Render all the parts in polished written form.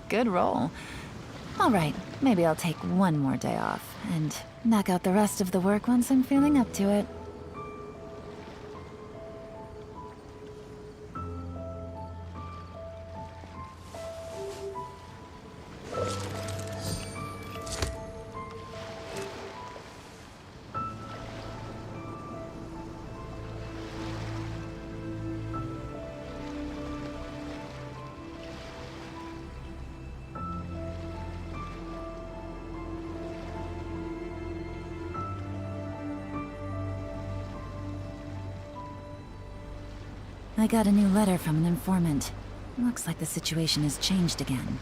Good roll. All right, maybe I'll take one more day off and knock out the rest of the work once I'm feeling up to it. I got a new letter from an informant. Looks like the situation has changed again.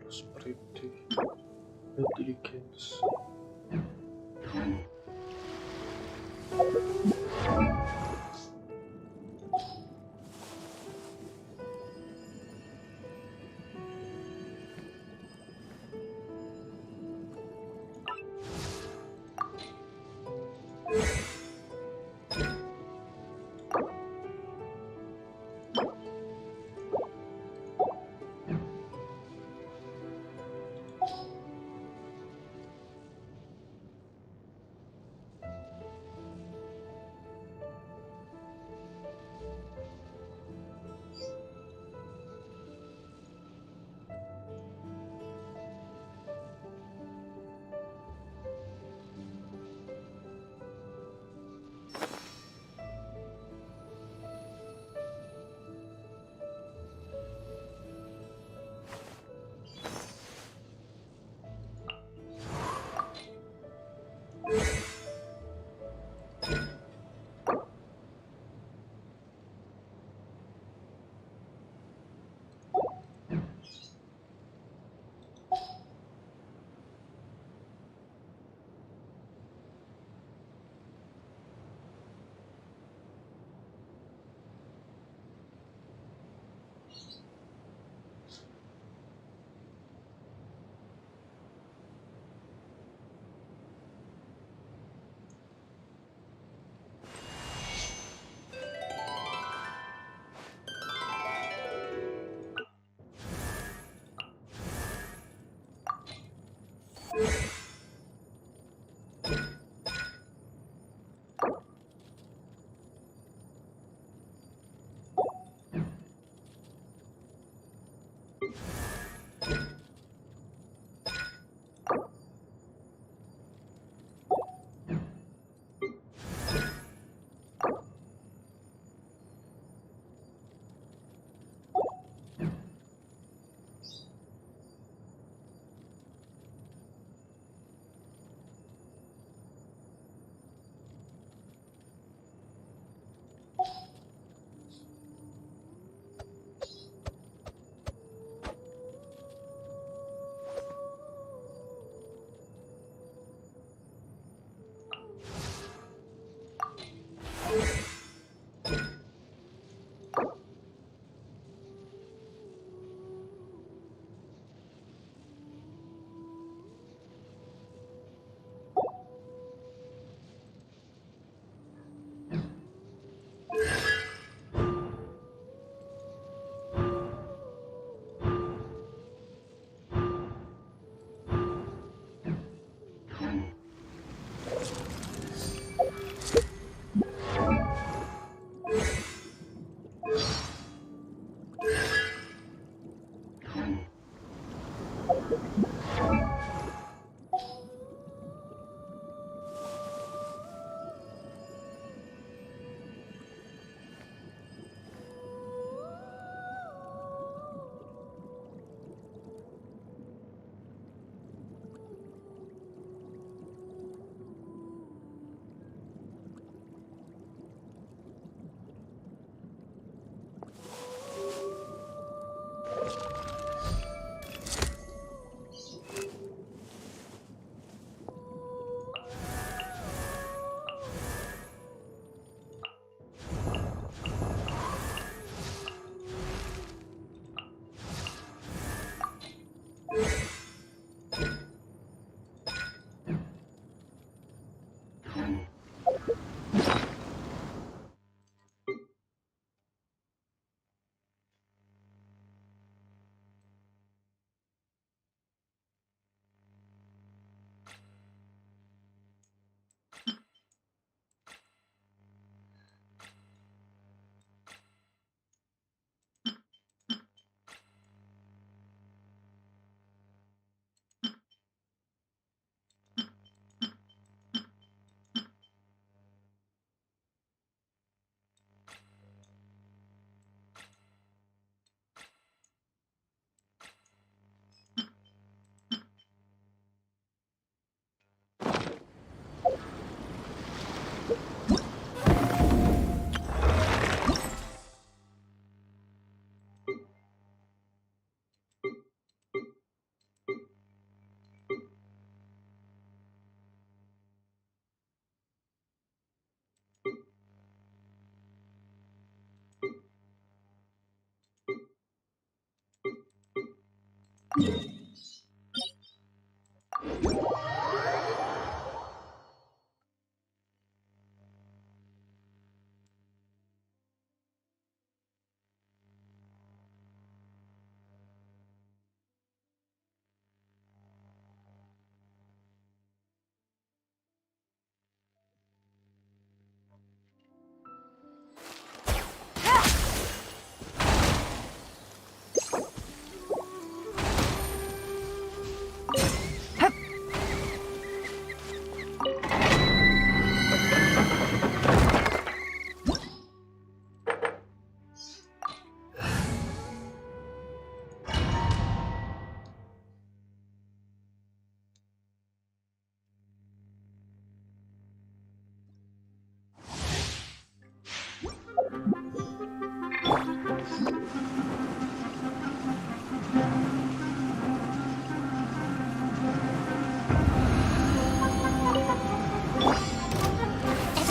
Prosperity, intelligence.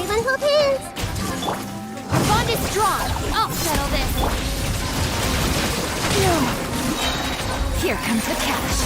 Everyone hold hands! The bond is strong! I'll settle this! Here comes the cash.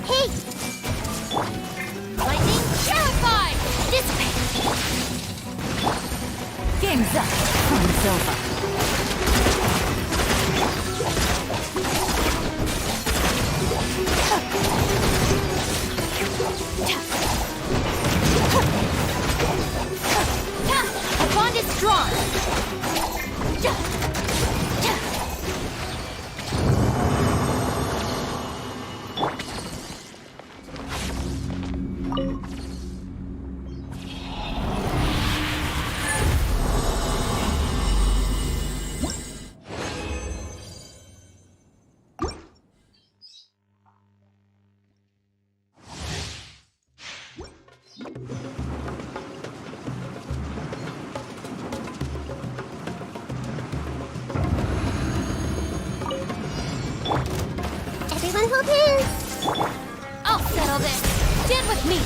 Hey! Lightning terrified! Dissipate! Game's up. Fun's over. The bond is strong! Everyone hold hands! I'll settle this! Stand with me!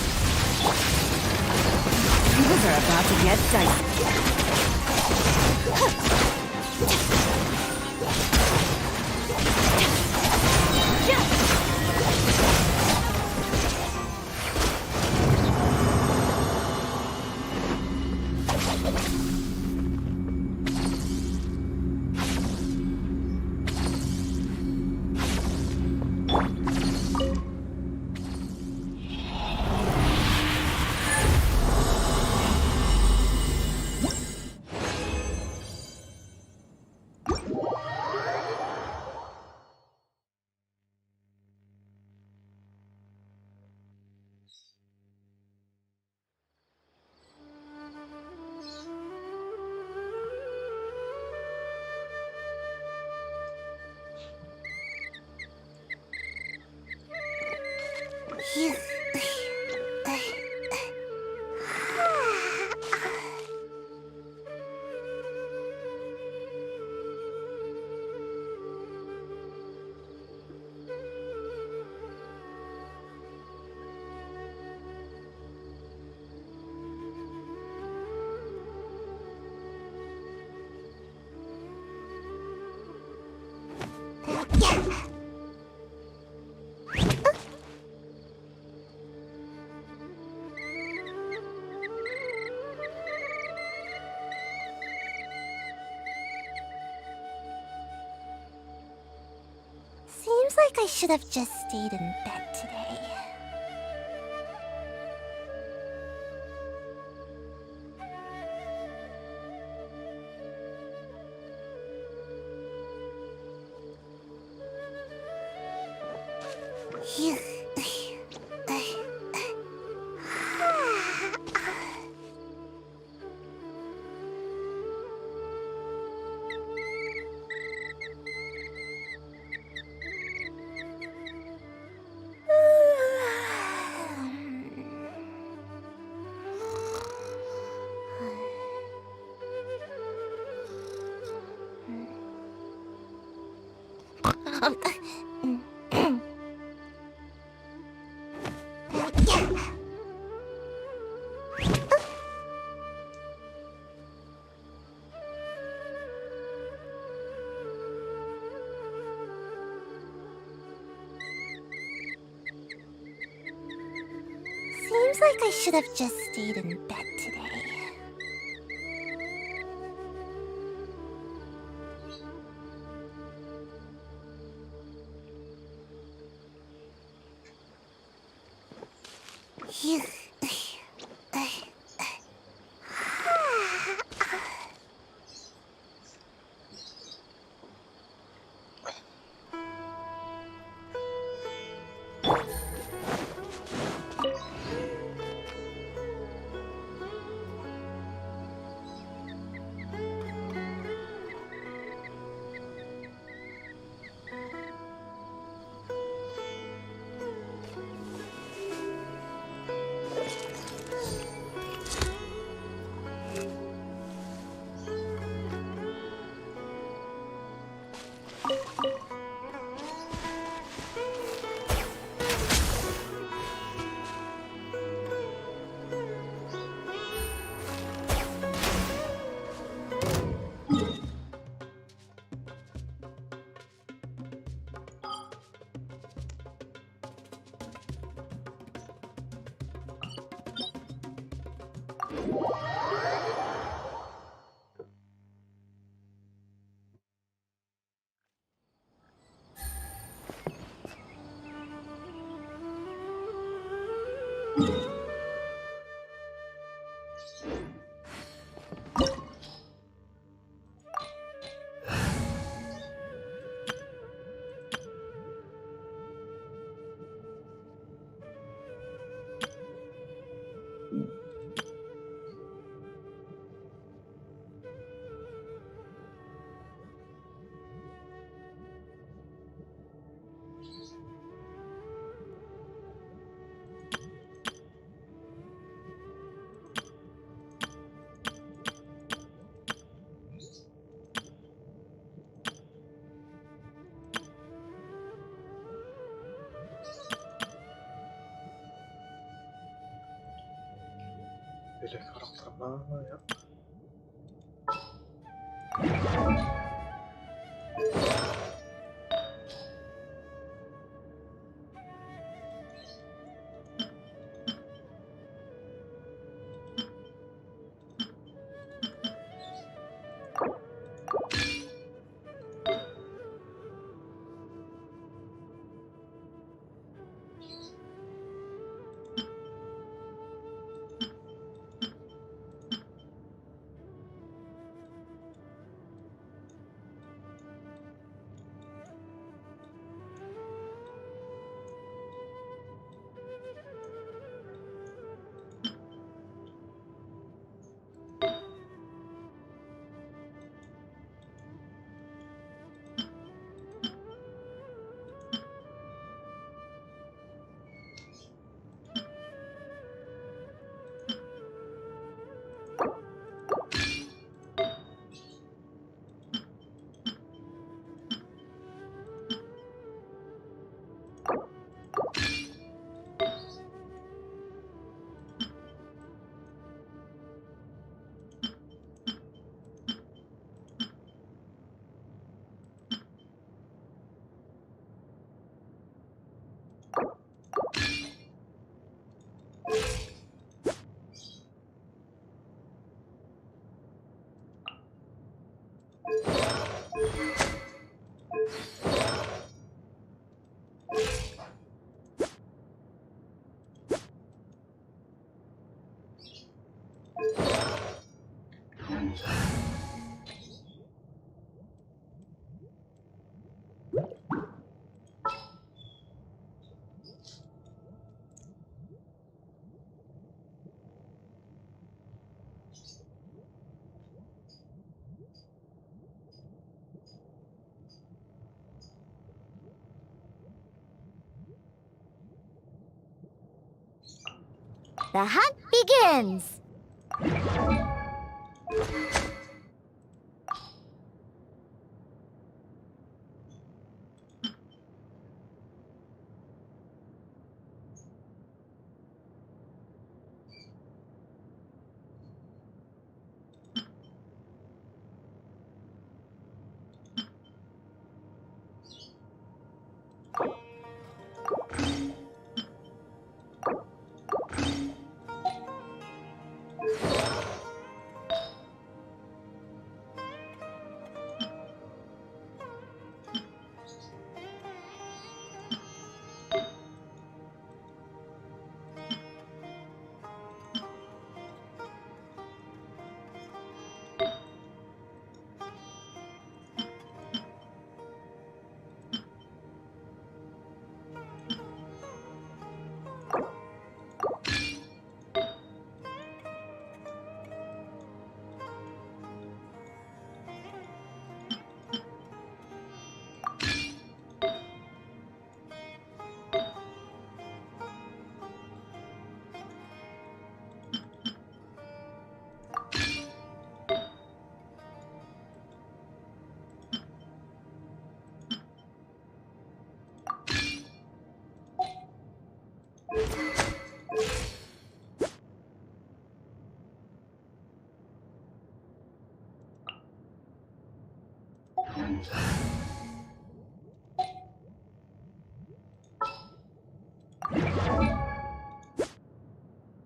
Things are about to get dicey. Seems like I should have just stayed in bed today. Seems like I should have just stayed in bed today. Pilih karakter mana ya? The hunt begins!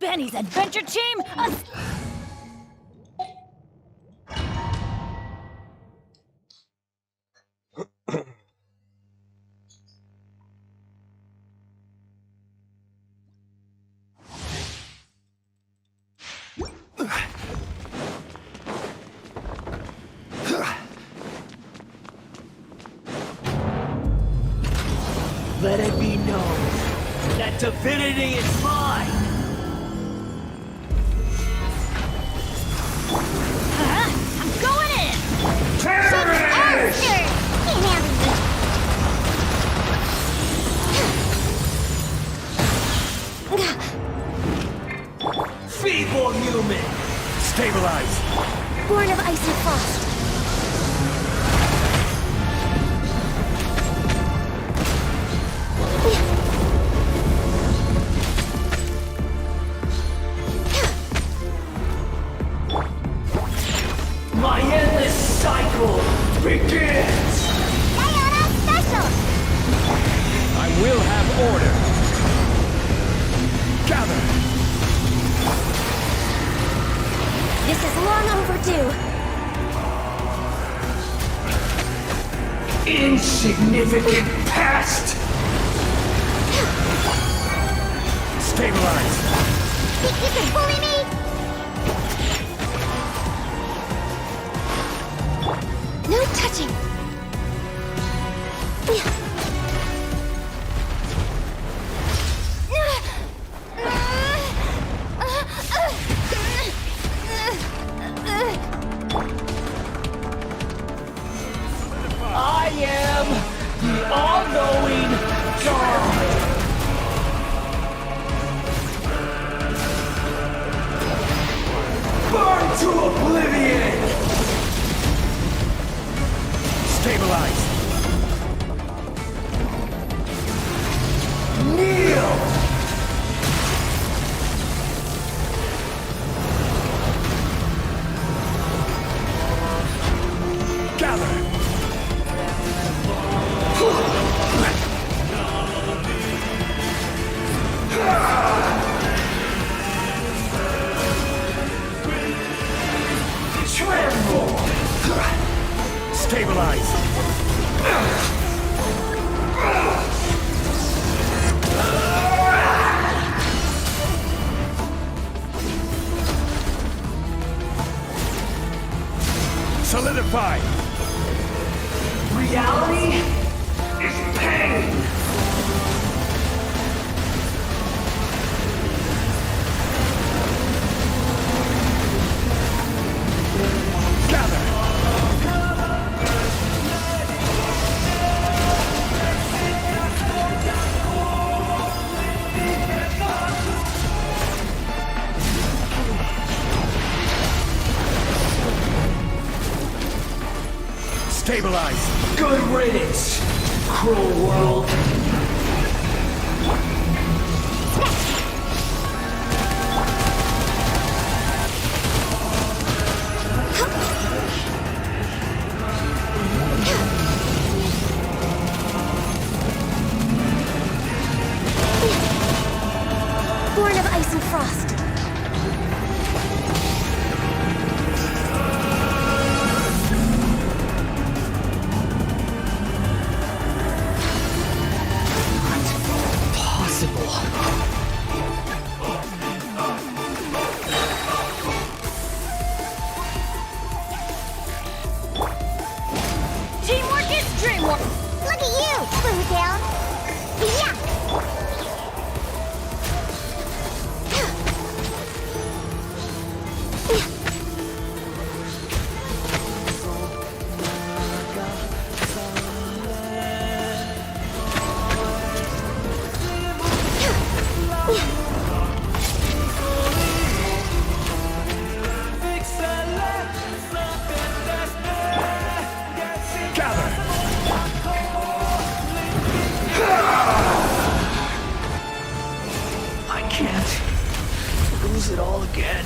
Benny's adventure team! Let it be known that divinity is mine! I'm going in! Terrorist! Can't handle me. Feeble human! Stabilize! Born of ice and frost. My endless cycle begins! Diana Special! I will have order! Gather! This is long overdue. Insignificant past! Stabilize! Think you can bully me? No touching. I am the all-knowing God! Burn to oblivion! Stabilize! Kneel! Gather! Tremble! Stabilize! Solidify! Reality is pain! Gather! Stabilize. Good riddance, cruel world. Born of ice and frost. Teamwork is dreamwork. Look at you, Bluetail. Yeah. Gather. I can't lose it all again.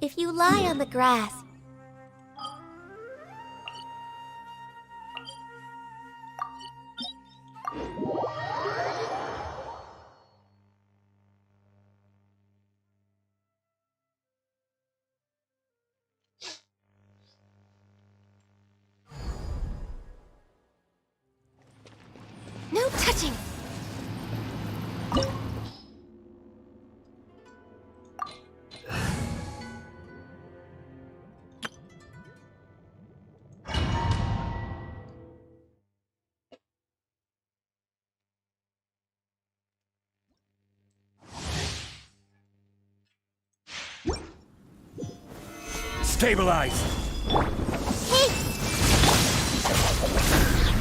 If you lie on the grass, no touching. Stabilize. Hey!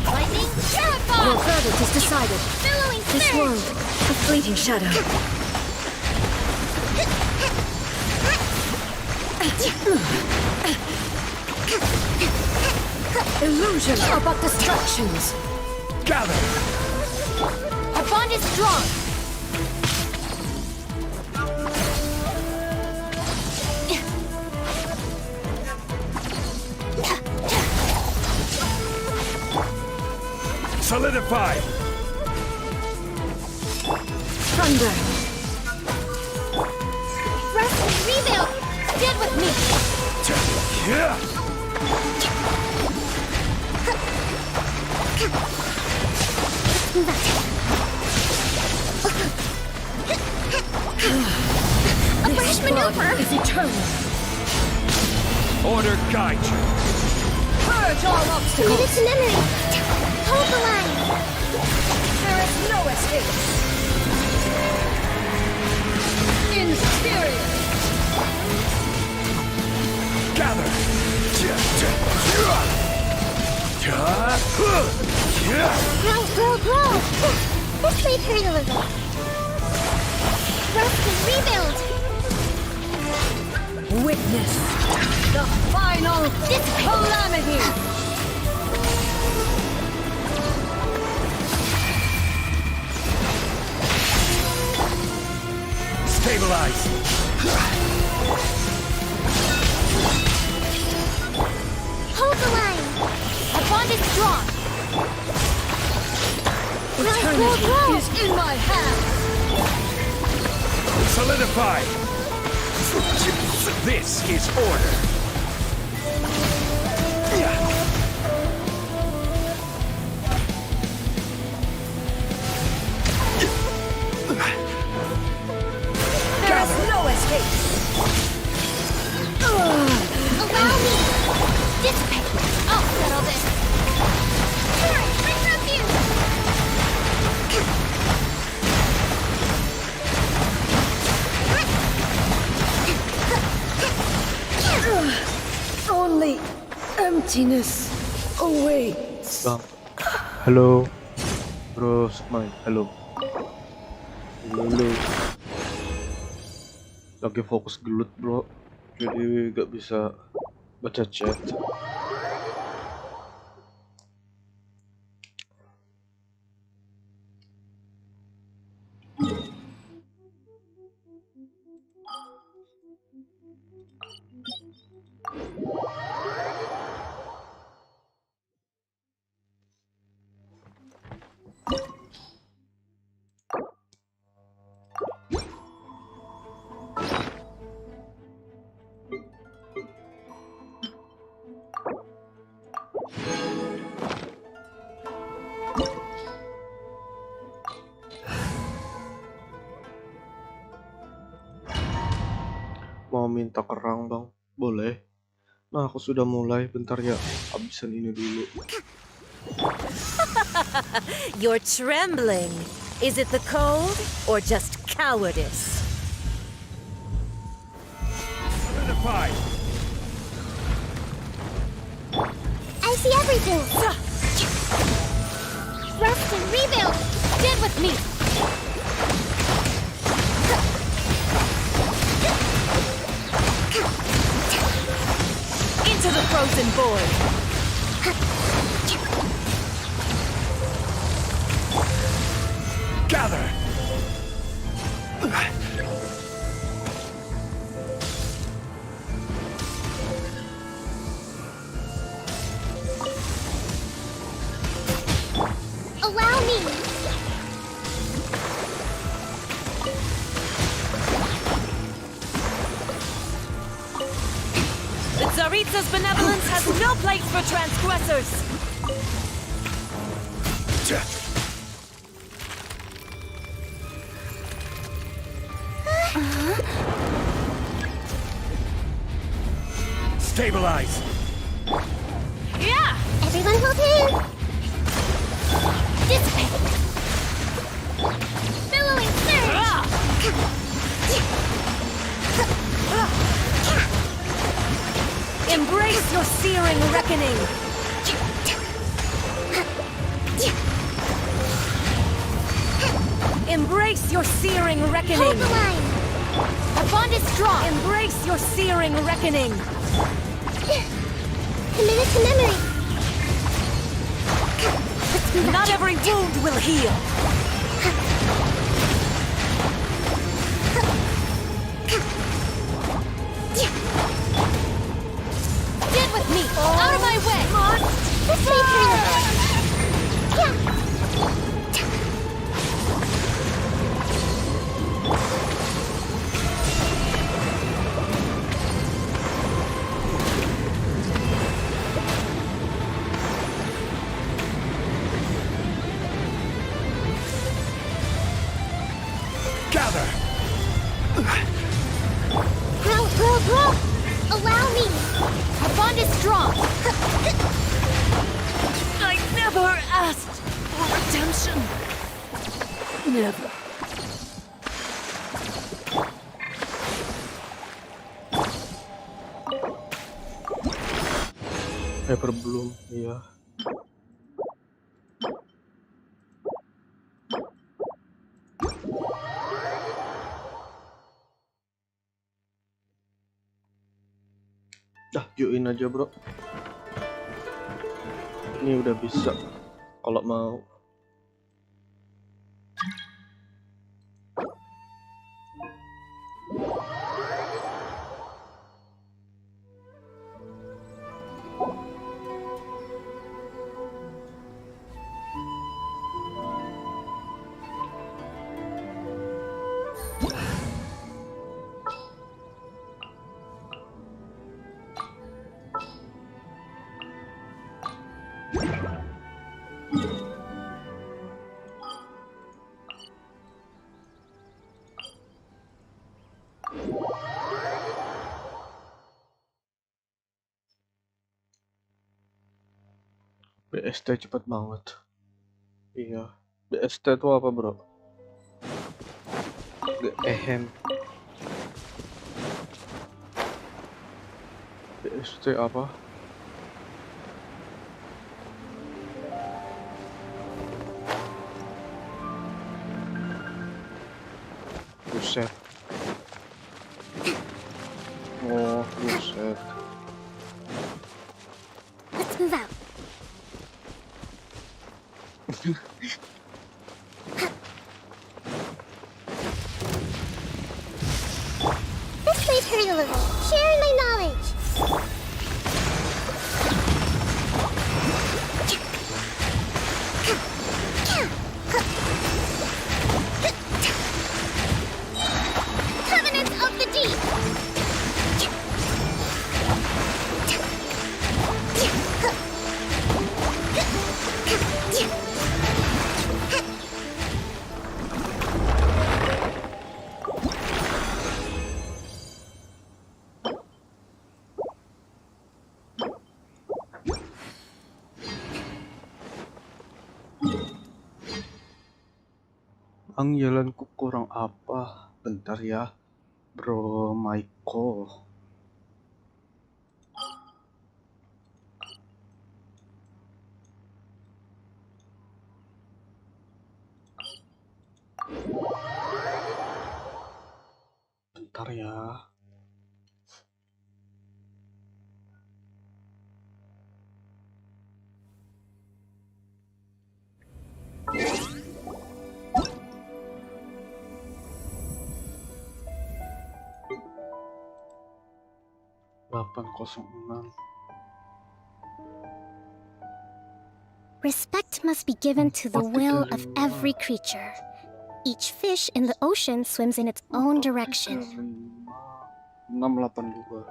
Lightning, terrify! Your verdict is decided. Billowing This surge! world, a fleeting shadow. Illusions are but distractions. Gather. Our bond is strong. Solidify. Thunder. Rest and rebuild. Stand with me. Yeah. A fresh maneuver. Is eternal. Order guide you. Purge all Commit obstacles. it to memory. Hold the line. There is no escape. Inferior. Gather. Grow, grow, grow. This way, hurt a little. Rest and rebuild. Witness the final calamity. Stabilize. calamity is in my hands. Solidify! This is order. There is no escape. Allow me! Dissipate! I'll settle this! Here! Retribution! Only emptiness awaits. Bang. Halo. Bro, Smile. Halo. Halo. Lagi fokus gelut, bro. Jadi gak bisa baca chat. Mau minta kerang, Bang? Boleh. Nah, aku sudah mulai. Bentar ya, habisan ini dulu. You're trembling. Is it the cold or just cowardice? Solidify! I see everything! Rest and rebuild! Stand with me! Into the frozen void. Gather! Allow me! The Tsaritsa's benevolence has no place for transgressors. Stabilize! Yeah! Everyone hold hands! Dissipate! Billowing surge! Embrace your searing reckoning. Embrace your searing Hold reckoning. the line! Our bond is strong! Embrace your searing reckoning. Committed to memory! Let's move Not every wound will heal. Stand with me! Out of my way! This way, Trina! Yeah! Gather! Grow! Allow me! Our bond is strong! I never asked for redemption. Never. Hyper belum, iya. Dah, join aja, bro. Ini udah bisa kalau mau. BST cepet banget. Iya. BST itu apa bro? Ehem. BST apa? Buset. Oh, buset. Let's move out. This might hurt a little. Sharing my knowledge. Covenant of the Deep. Ang jalanku kurang apa? Bentar ya, bro Michael. Bentar ya. Delapan 806. Respect must be given to the will of every creature. Each fish in the ocean swims in its own direction. 682.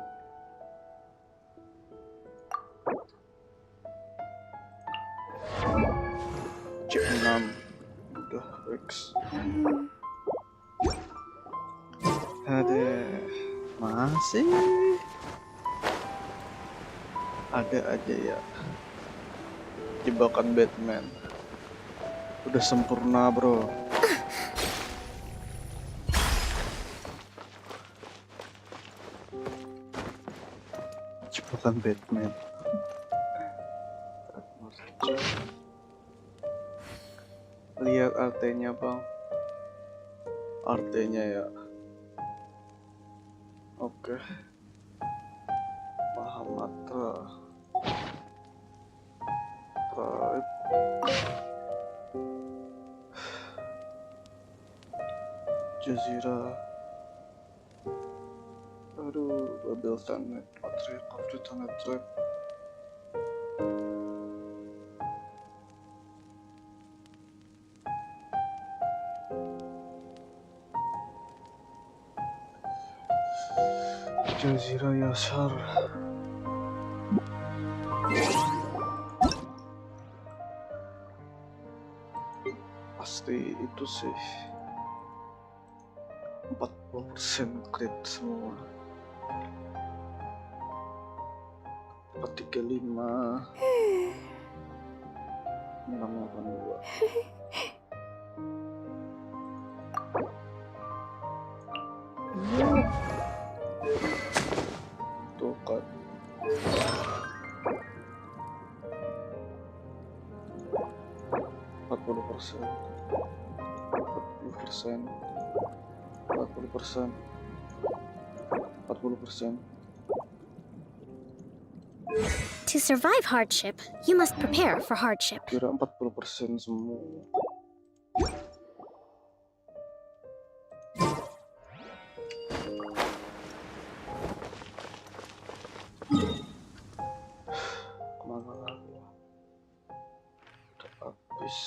C6 udah X. Ada masih ada aja ya jebakan Batman. Udah sempurna bro. Jebakan Batman. Lihat artenya bang. Artenya ya. Oke. Paham mata. Type. Jazira. Aduh, Babel Tanet, Matri, Kafri Tanet, Trap. Jazira Yasar. Pasti itu sih 40% crit semua. 435 682. Tuh kan 40%, 40%, 40%, 40%. To survive hardship, you must prepare for hardship. Kira 40% semua. Kemana lagi? Udah habis.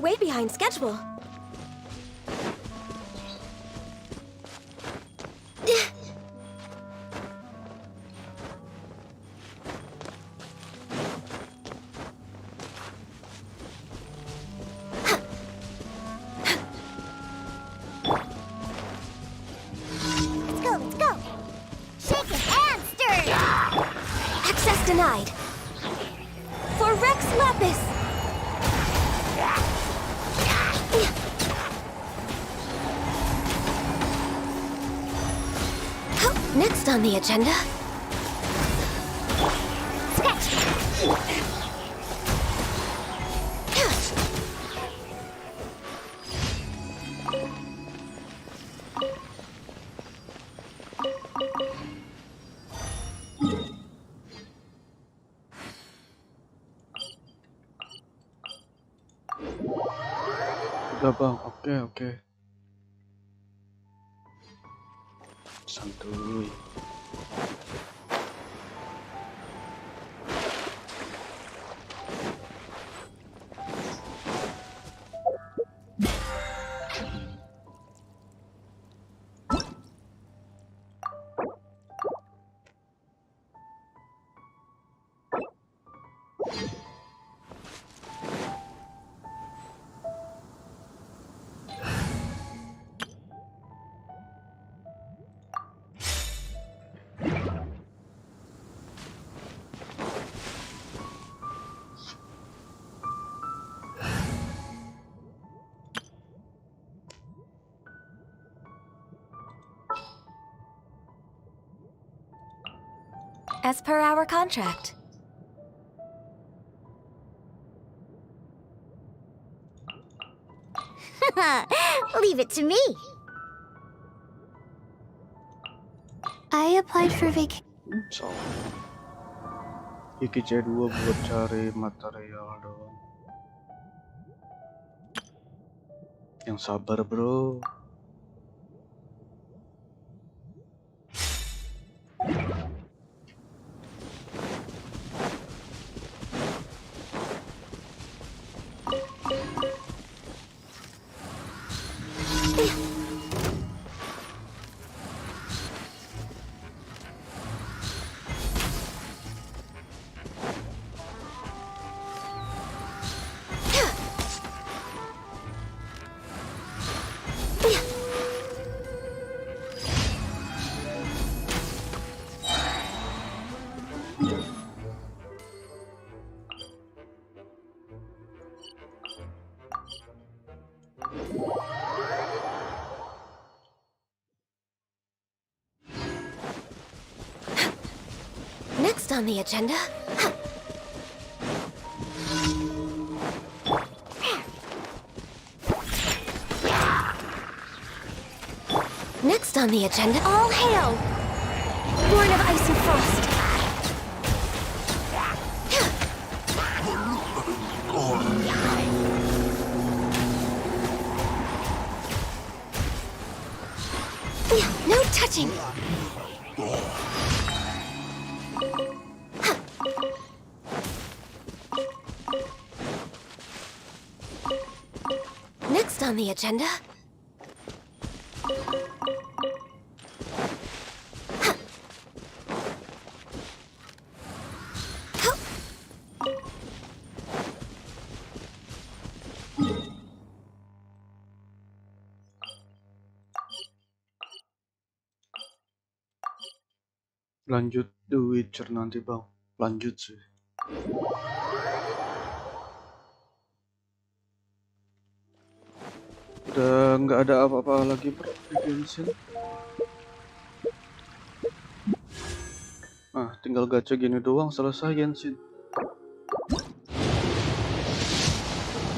way behind schedule. Let's go. Shake it and stir it. Access denied. For Rex Lapis. Next on the agenda. Udah bang, oke. Santuy. As per our contract. Leave it to me. I applied for vacation. Salah. Iki C2 buat cari material doang. Yang sabar bro. Next on the agenda. Next on the agenda. All hail! Born of ice and frost. No touching. Next on the agenda. Lanjut The Witcher nanti bang. Lanjut sih. Udah nggak ada apa-apa lagi bro di Genshin. Nah, tinggal gacha gini doang selesai Genshin.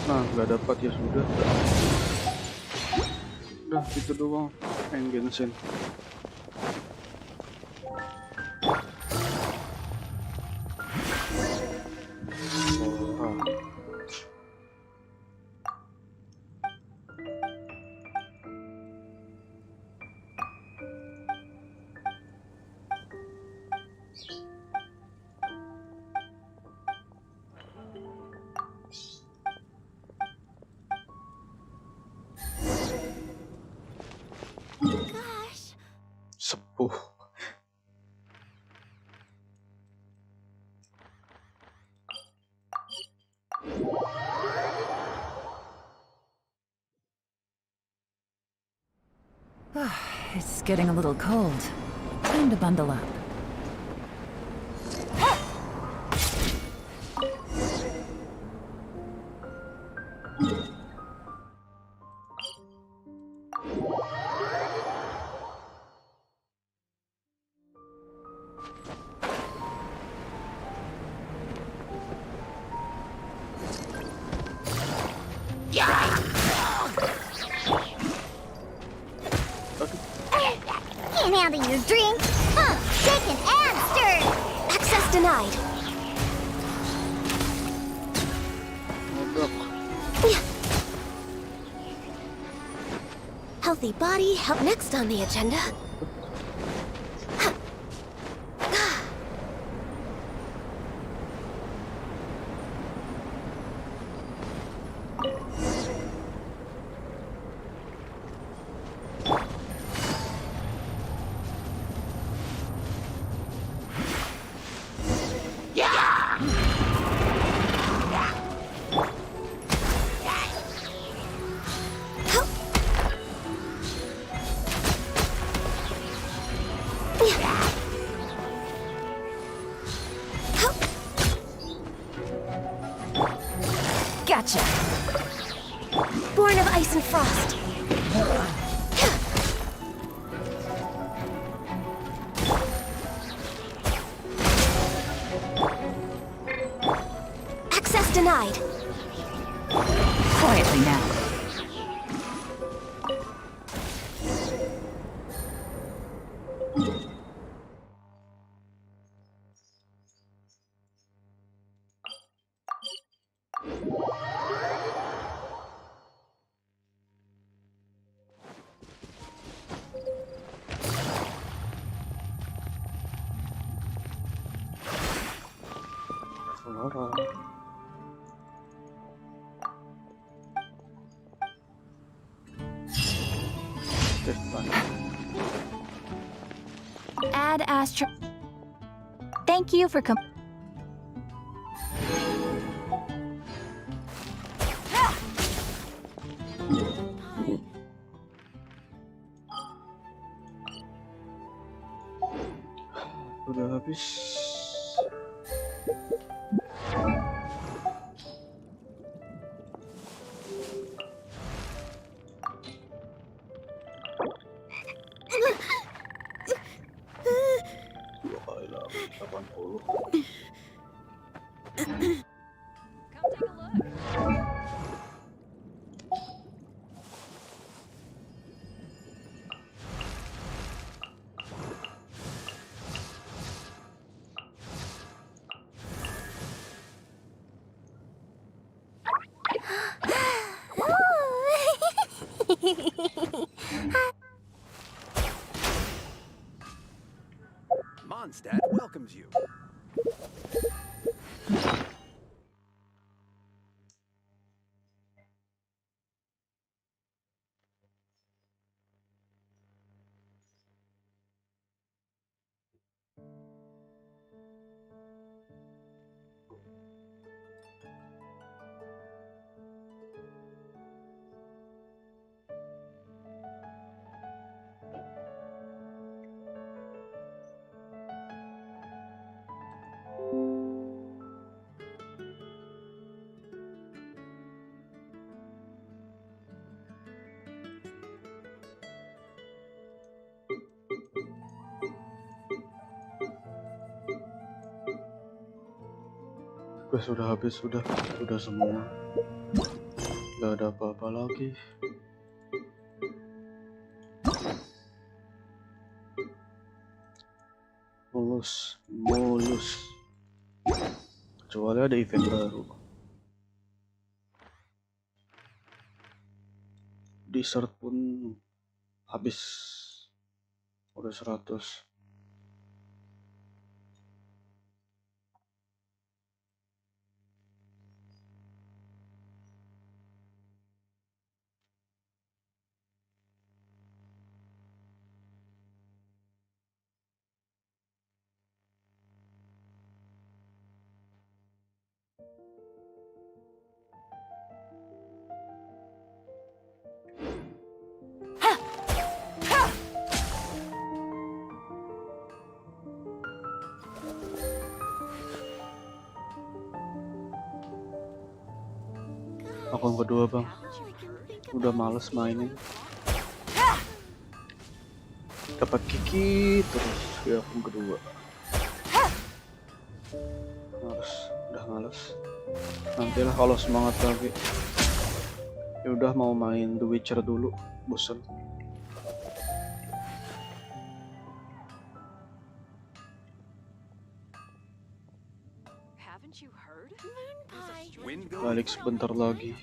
Nah, nggak dapat ya sudah. Udah gitu doang main Genshin. Ah. getting a little cold. Time to bundle up. Can't handle your drink. Huh, shaken and stirred. Access denied. Healthy body, help next on the agenda. Gotcha! Born of ice and frost. Access denied. Quietly now. Add Astro. Thank you for Udah habis. Dua kali lagi 80. Mondstadt welcomes you. Sudah habis, sudah semua. Gak ada apa-apa lagi. Mulus. Kecuali ada event baru. Dessert pun habis. Udah 100. Aku yang kedua bang. Udah males mainin. Dapat Kiki terus ya aku yang kedua. Udah males. Nantilah kalau semangat lagi. Ya udah mau main The Witcher dulu, bosen. Balik sebentar lagi.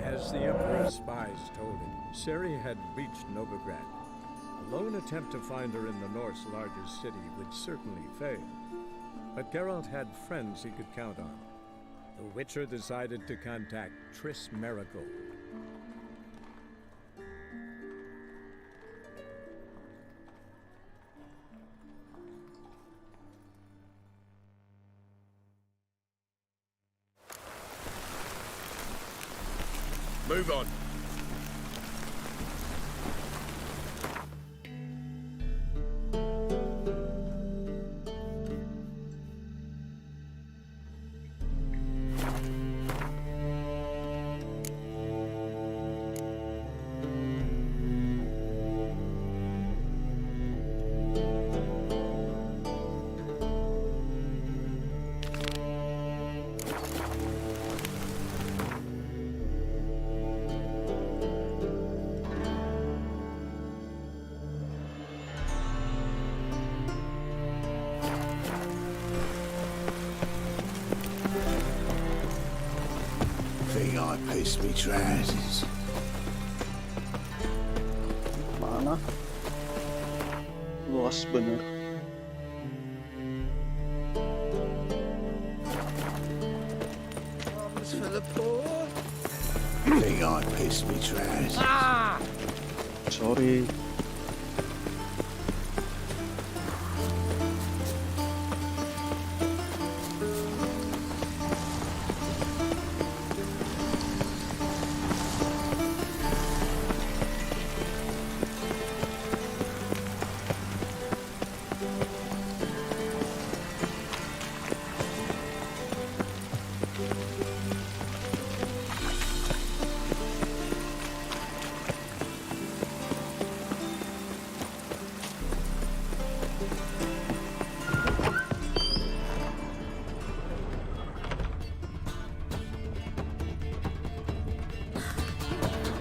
As the Emperor's spies told him, Ciri had reached Novigrad. A lone attempt to find her in the North's largest city would certainly fail. But Geralt had friends he could count on. The Witcher decided to contact Triss Merigold. Move on. Think I pissed me trousers. Mana? Luas bener. Arms for the poor. Think I pissed me trousers. Sorry.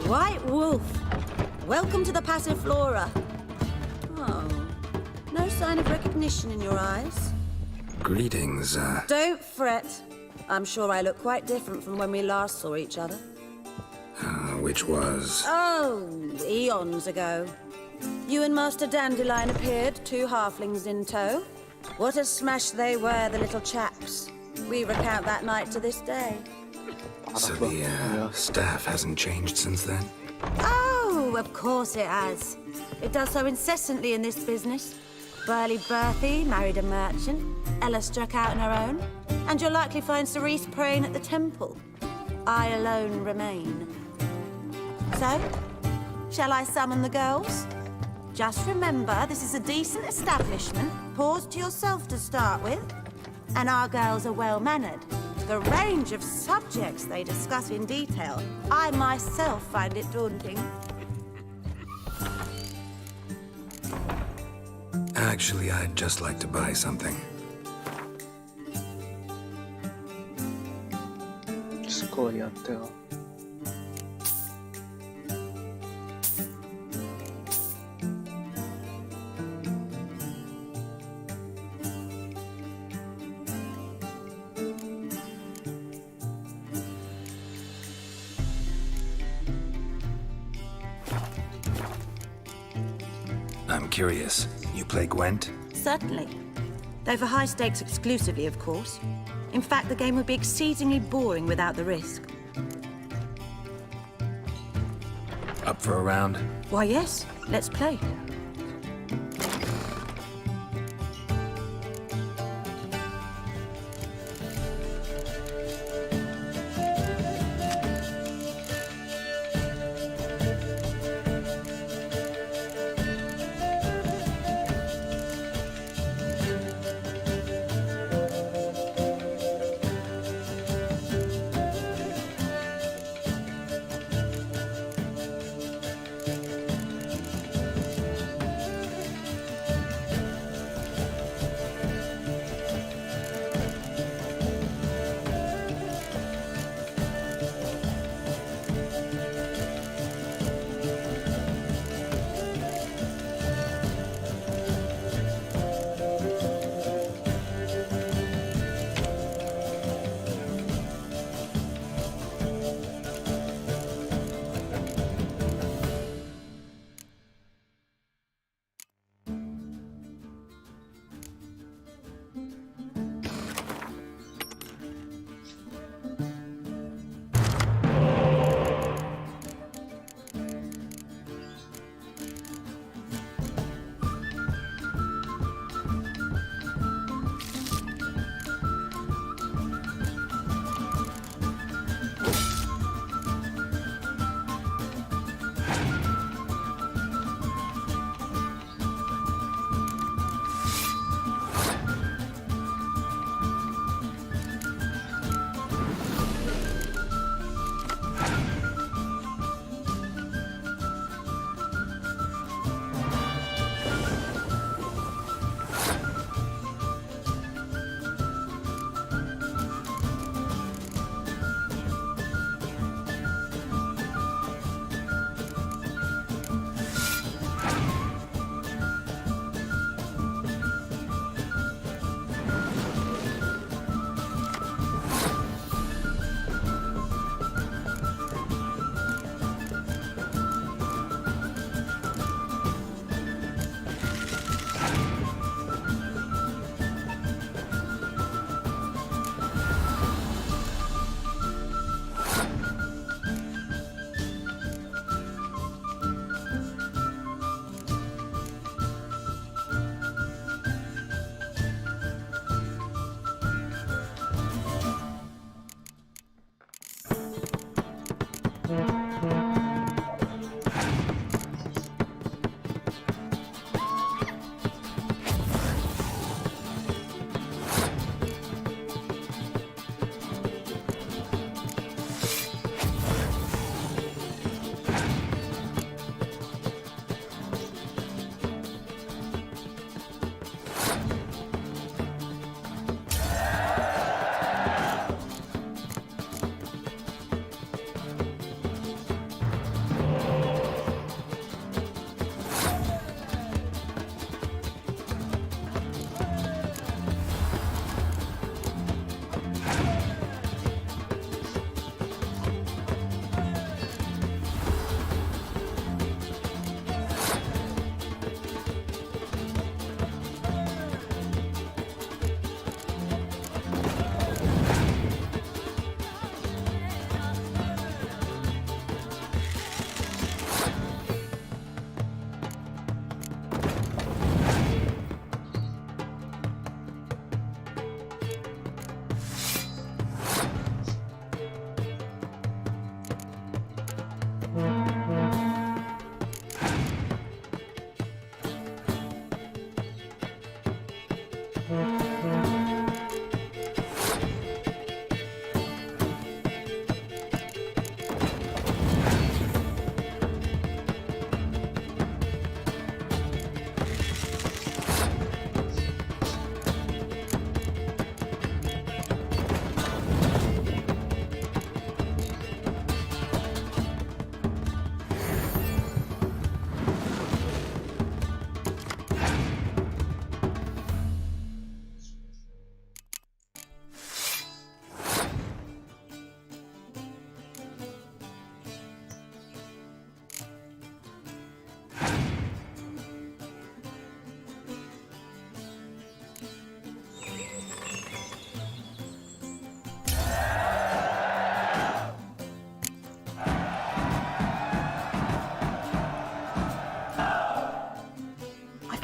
White Wolf, welcome to the Passiflora. Oh, no sign of recognition in your eyes. Greetings, Don't fret. I'm sure I look quite different from when we last saw each other. which was... Oh, eons ago. You and Master Dandelion appeared, two halflings in tow. What a smash they were, the little chaps. We recount that night to this day. So the, staff hasn't changed since then? Oh, of course it has. It does so incessantly in this business. Burly Berthy married a merchant. Ella struck out on her own. And you'll likely find Cerise praying at the temple. I alone remain. So, shall I summon the girls? Just remember, this is a decent establishment. Pause to yourself to start with. And our girls are well-mannered. The range of subjects they discuss in detail, I myself find it daunting. Actually, I'd just like to buy something. Skojatel. I'm curious. You play Gwent? Certainly. Though for high stakes exclusively, of course. In fact, the game would be exceedingly boring without the risk. Up for a round? Why, yes. Let's play.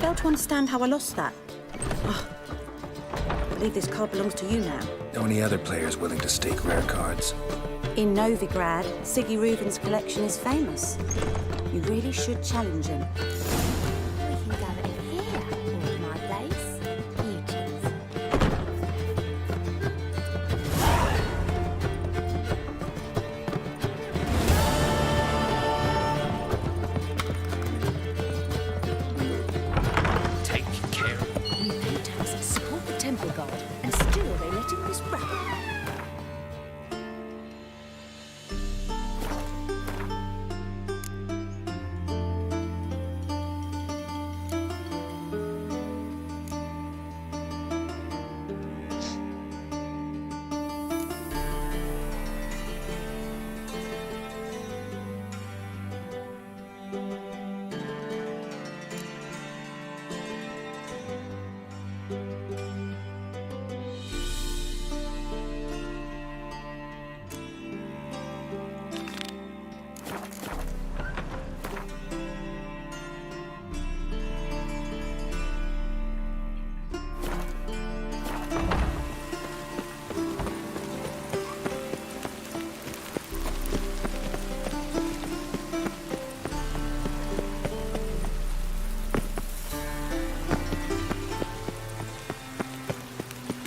fail to understand how I lost that. Oh, I believe this card belongs to you now. Know any other players willing to stake rare cards? In Novigrad, Siggy Reuben's collection is famous. You really should challenge him. We can go in here, or my place. You choose. Take care. We pay tax to support the temple guard, and still they let him this racket.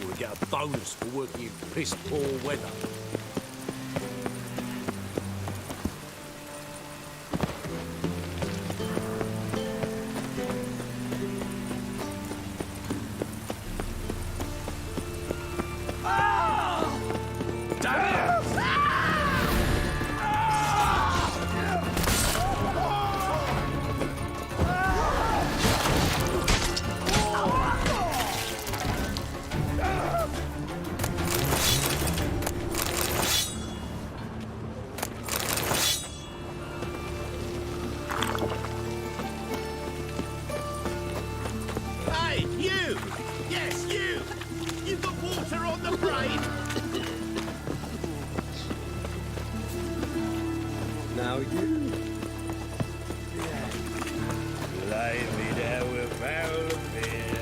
We get a bonus for working in piss-poor weather. Hey, you! Yes, you! You've got water on the brain! Now you. Lay me down with barrel of beer.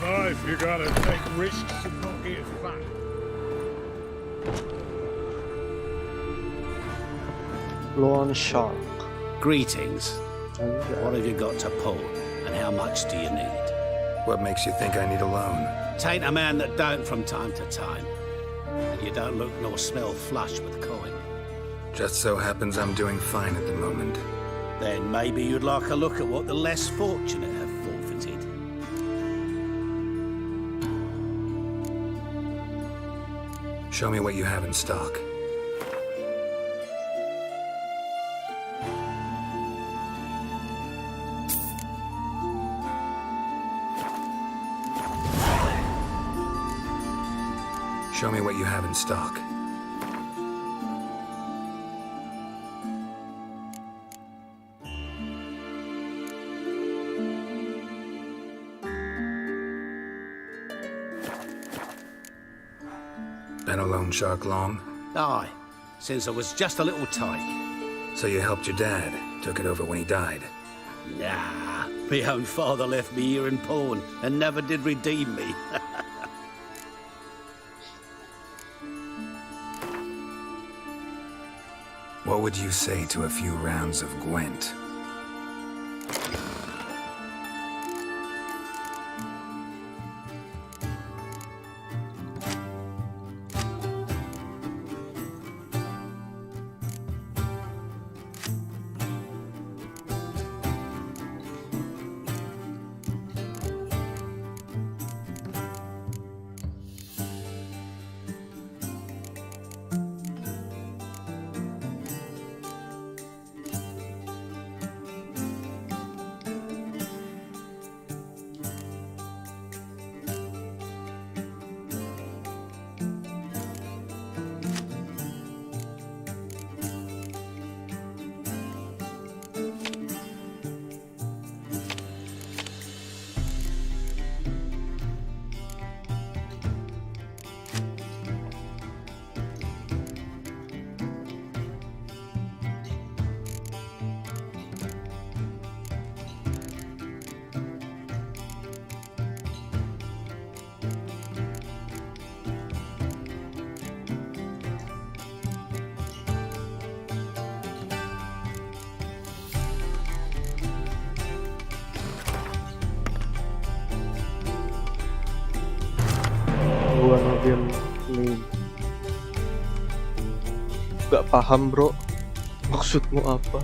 Life, you gotta take risks and not get fat. Loan Shark. Greetings. What have you got to pull, and how much do you need? What makes you think I need a loan? Tain't a man that don't from time to time. And you don't look nor smell flush with coin. Just so happens I'm doing fine at the moment. Then maybe you'd like a look at what the less fortunate have forfeited. Show me what you have in stock. Show me what you have in stock. Been a loan shark long? Aye, since I was just a little tyke. So you helped your dad, took it over when he died. Nah, my own father left me here in pawn and never did redeem me. What would you say to a few rounds of Gwent? Ambil nih. Gak paham bro, maksudmu apa?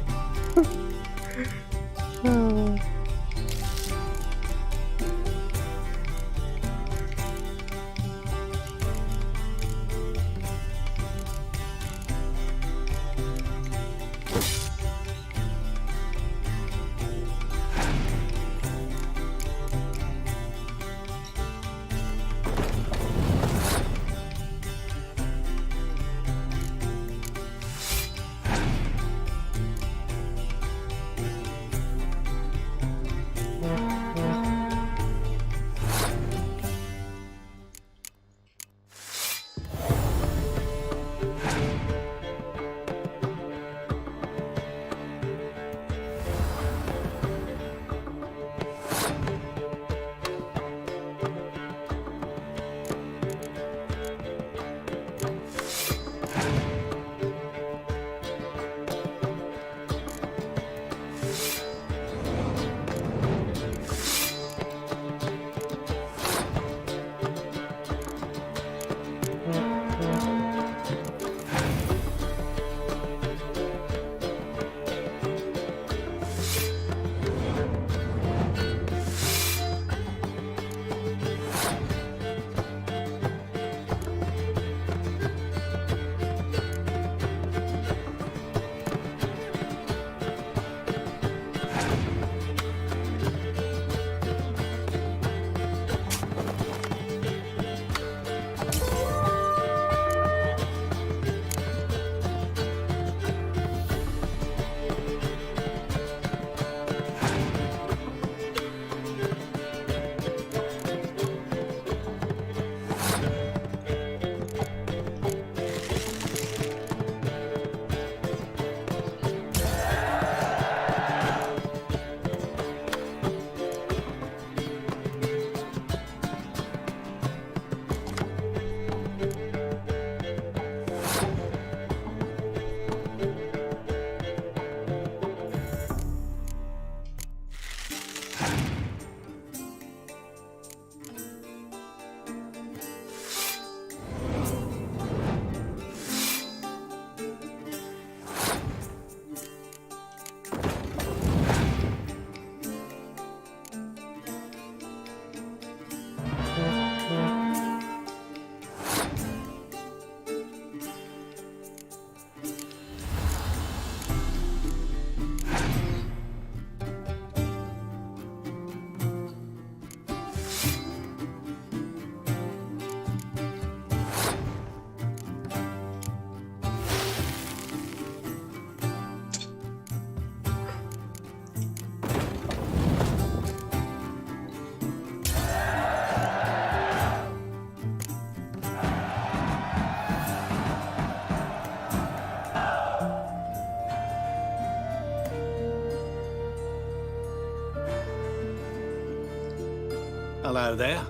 Hello there.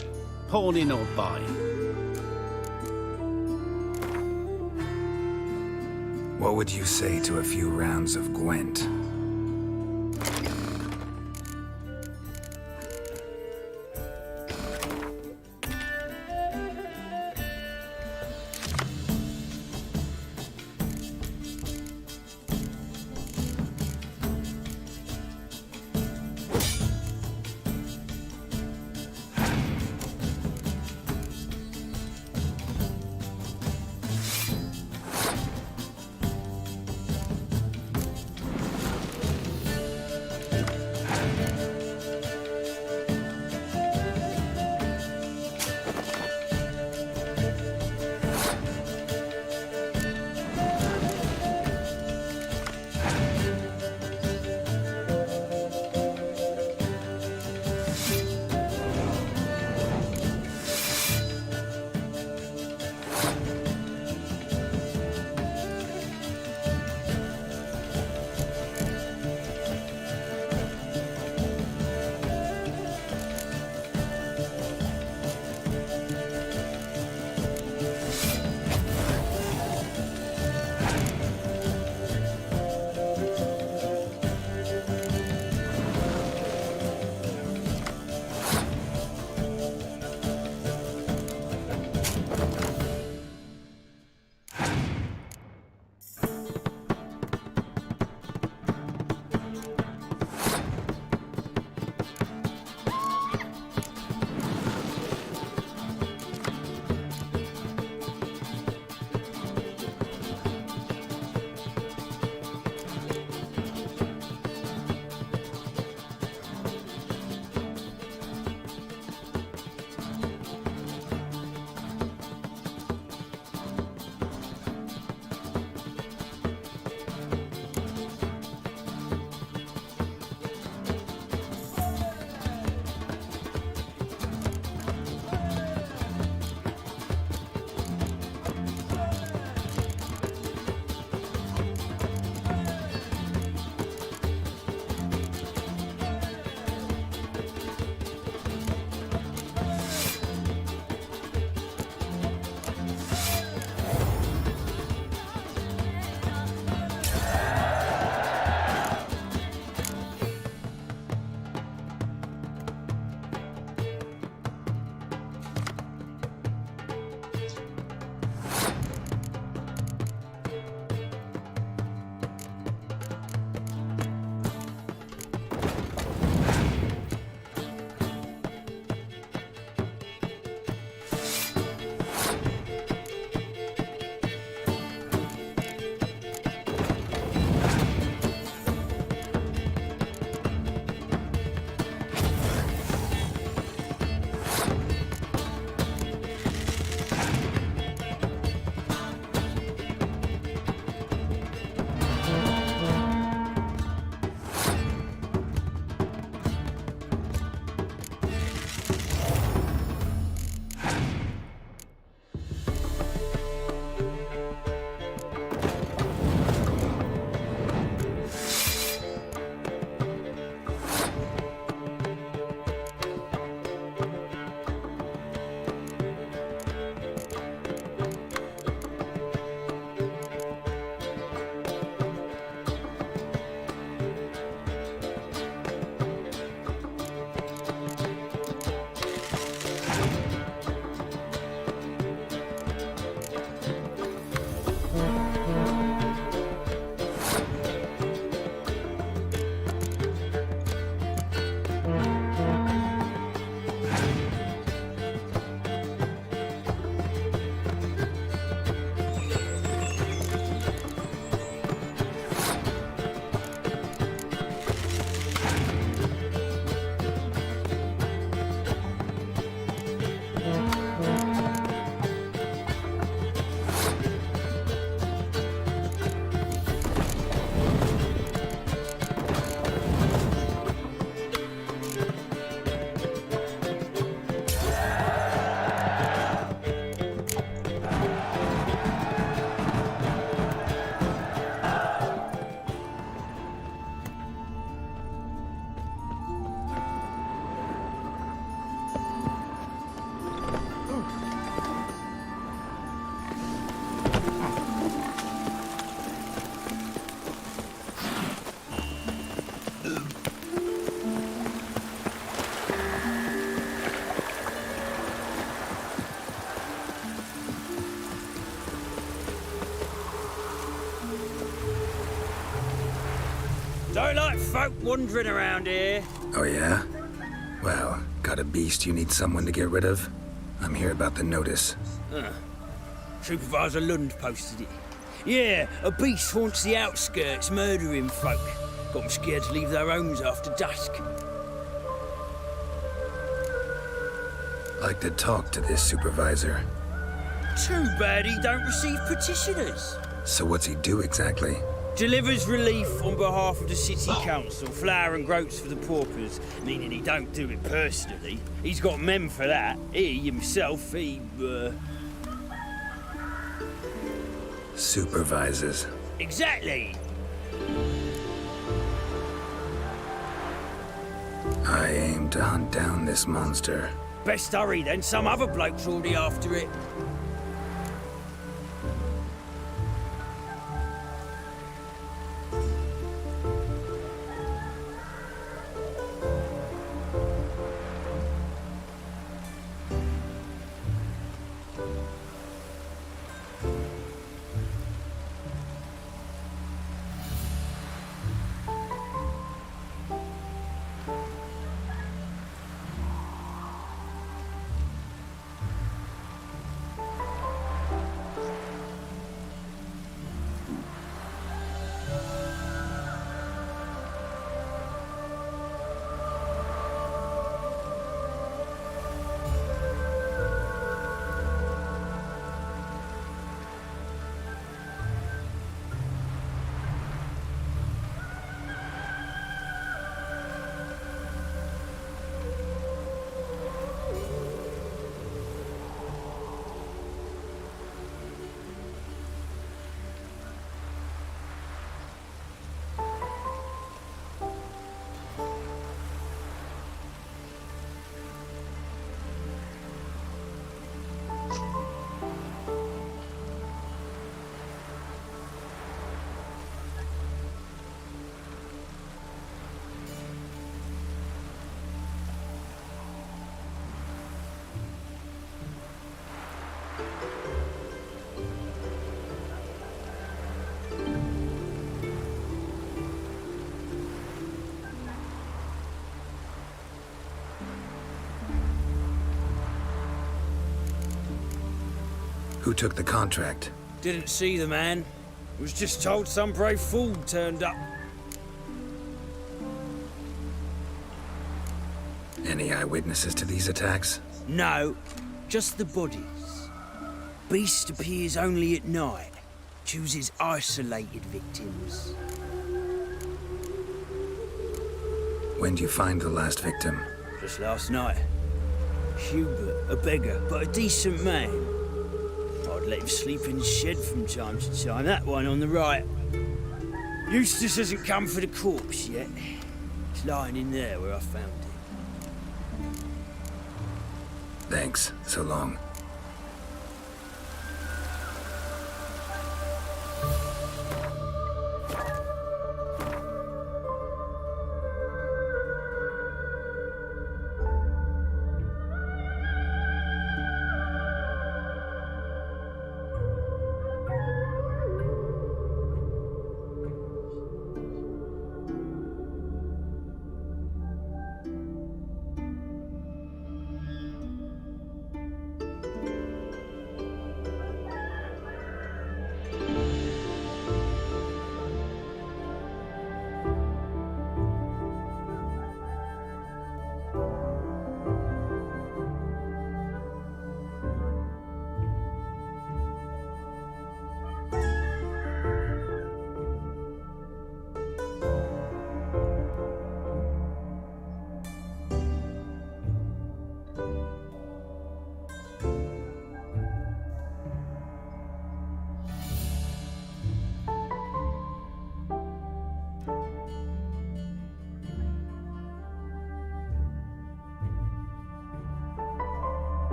Pawning or buying? What would you say to a few rounds of Gwent? Don't like folk wandering around here. Oh, yeah? Well, got a beast you need someone to get rid of? I'm here about the notice. Supervisor Lund posted it. Yeah, a beast haunts the outskirts, murdering folk. Got them scared to leave their homes after dusk. Like to talk to this supervisor. Too bad he don't receive petitioners. So what's he do exactly? Delivers relief on behalf of the city council, flour and groats for the paupers, meaning he don't do it personally. He's got men for that. He himself, Supervises. Exactly. I aim to hunt down this monster. Best hurry then, some other bloke's already after it. Who took the contract? Didn't see the man. Was just told some brave fool turned up. Any eyewitnesses to these attacks? No, just the bodies. Beast appears only at night. Chooses isolated victims. When do you find the last victim? Just last night. Hubert, a beggar, but a decent man. I'd let him sleep in the shed from time to time. That one on the right. Eustace hasn't come for the corpse yet. It's lying in there where I found it. Thanks. So long.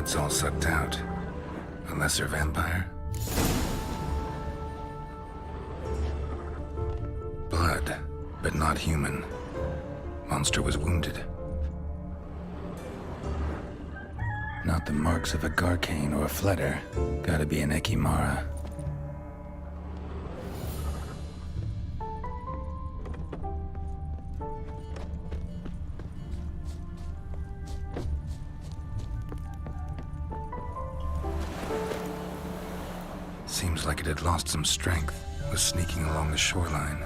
blood's all sucked out. A lesser vampire? Blood, but not human. Monster was wounded. Not the marks of a Garcane or a Fletter. Gotta be an Ekimara. Seems like it had lost some strength, was sneaking along the shoreline.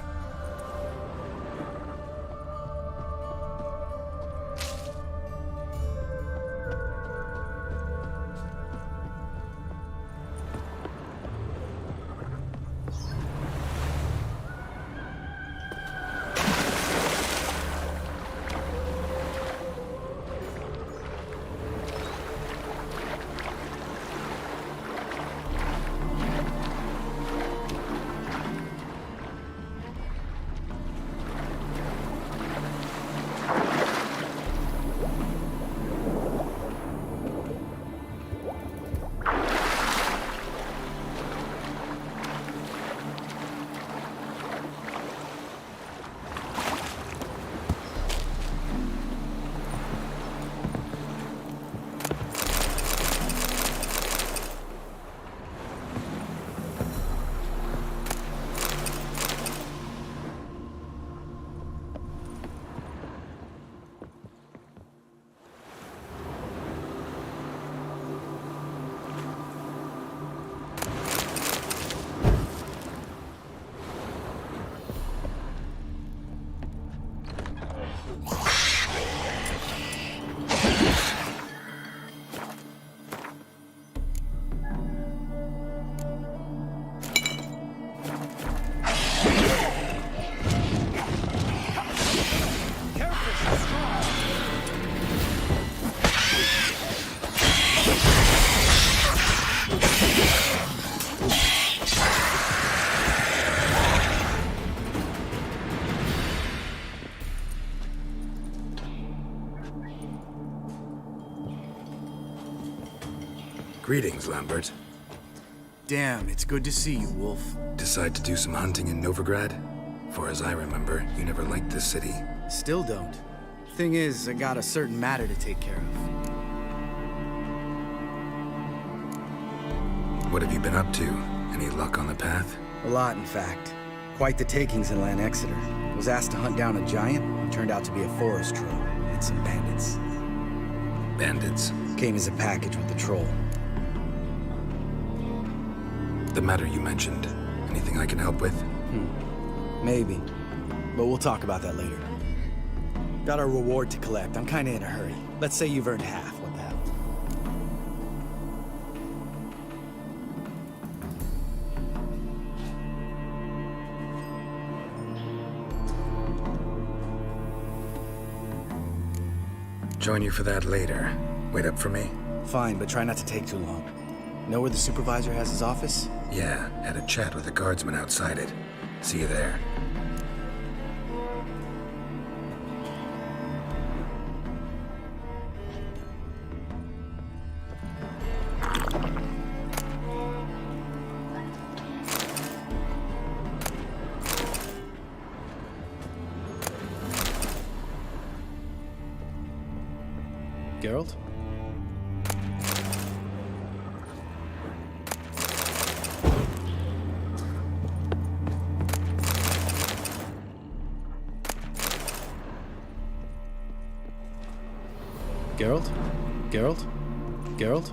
Greetings, Lambert. Damn, it's good to see you, Wolf. Decide to do some hunting in Novigrad? For as I remember, you never liked this city. Still don't. Thing is, I got a certain matter to take care of. What have you been up to? Any luck on the path? A lot, in fact. Quite the takings in Lan Exeter. Was asked to hunt down a giant, who turned out to be a forest troll, and some bandits. Bandits? Came as a package with the troll. The matter you mentioned. Anything I can help with? Maybe. But we'll talk about that later. Got our reward to collect. I'm kinda in a hurry. Let's say you've earned half. What the hell? Join you for that later. Wait up for me? Fine, but try not to take too long. Know where the supervisor has his office? Yeah, had a chat with the guardsman outside it. See you there. Geralt? Geralt? Geralt? Geralt?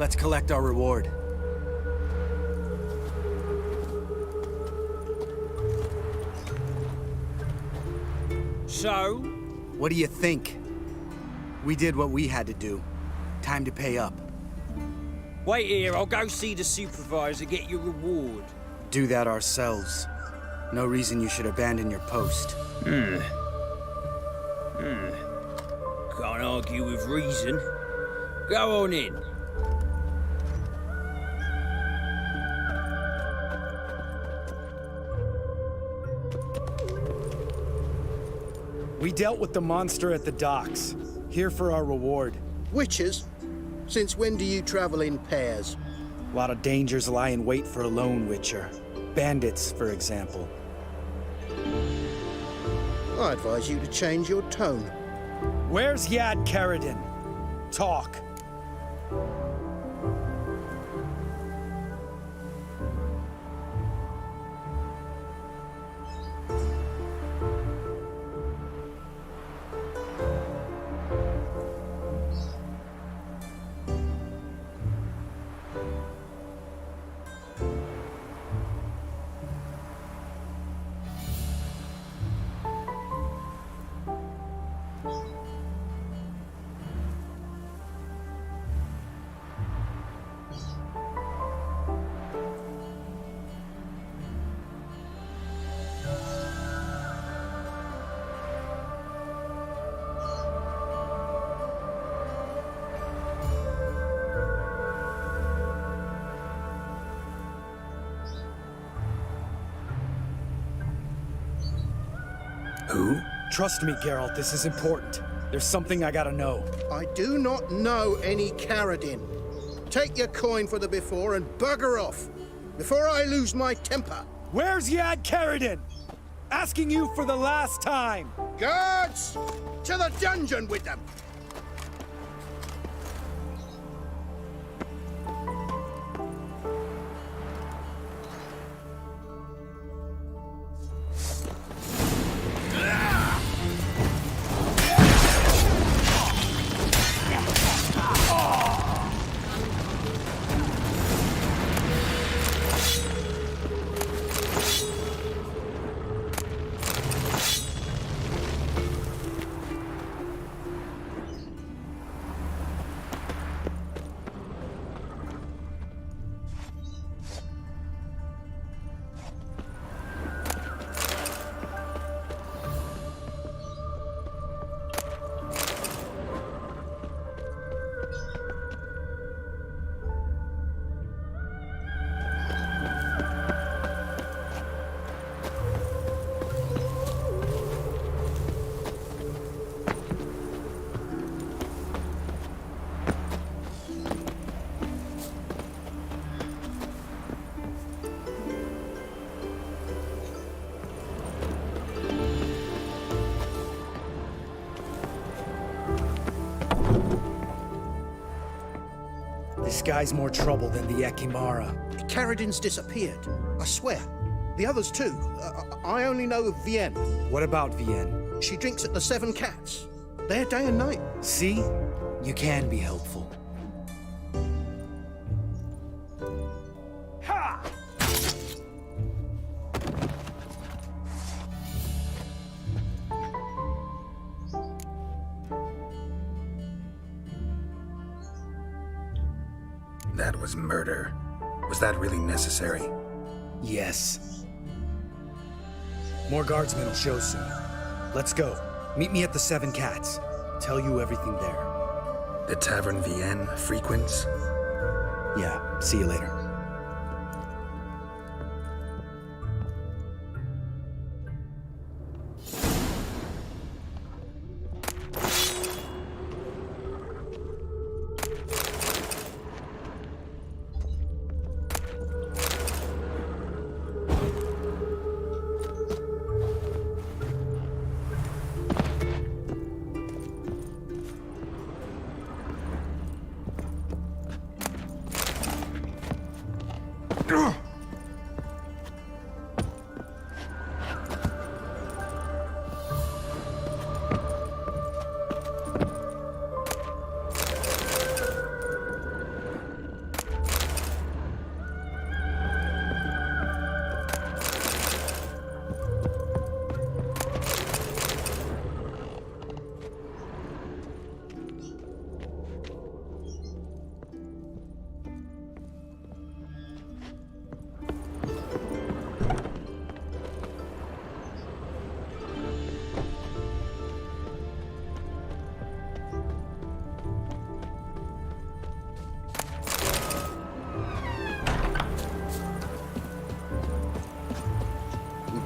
Let's collect our reward. So? What do you think? We did what we had to do. Time to pay up. Wait here, I'll go see the supervisor, get your reward. Do that ourselves. No reason you should abandon your post. Can't argue with reason. Go on in. We dealt with the monster at the docks. Here for our reward. Witches? Since when do you travel in pairs? A lot of dangers lie in wait for a lone witcher. Bandits, for example. I advise you to change your tone. Where's Yad Karadin? Talk. Who? Trust me, Geralt, this is important. There's something I gotta know. I do not know any Karadin. Take your coin for the before and bugger off, before I lose my temper. Where's Yad Karadin? Asking you for the last time. Guards! To the dungeon with them! This guy's more trouble than the Ekimara. Karadin's disappeared, I swear. The others too. I only know of Vienne. What about Vienne? She drinks at the Seven Cats. There day and night. See? You can be helpful. Ha! That was murder. Was that really necessary? Yes. More guardsmen will show soon. Let's go. Meet me at the Seven Cats. Tell you everything there. The Tavern Vienne frequents? Yeah, see you later.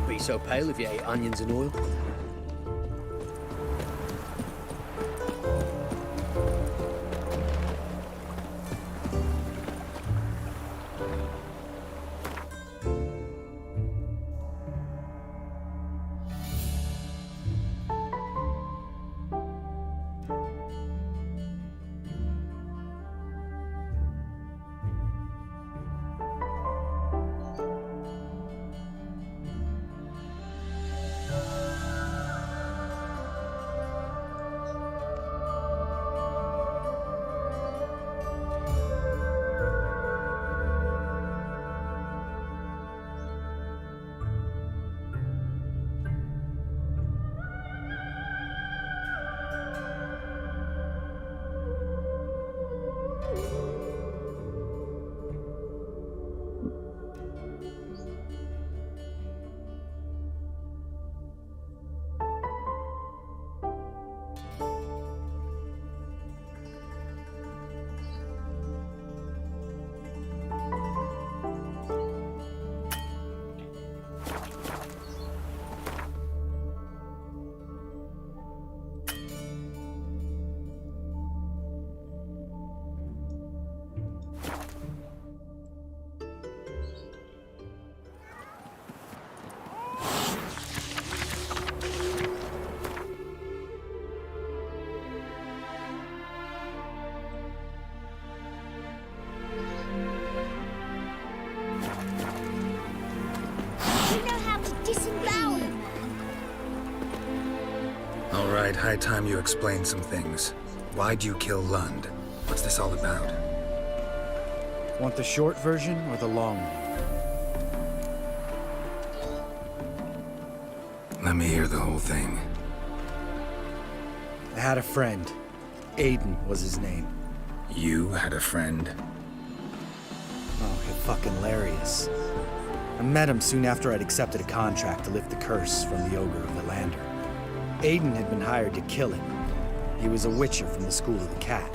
wouldn't be so pale if you ate onions and oil. All right, high time you explain some things. Why'd you kill Lund? What's this all about? Want the short version or the long one? Let me hear the whole thing. I had a friend. Aiden was his name. You had a friend? Oh, he's fucking hilarious. I met him soon after I'd accepted a contract to lift the curse from the Ogre of Valander. Aiden had been hired to kill him. He was a witcher from the School of the Cat.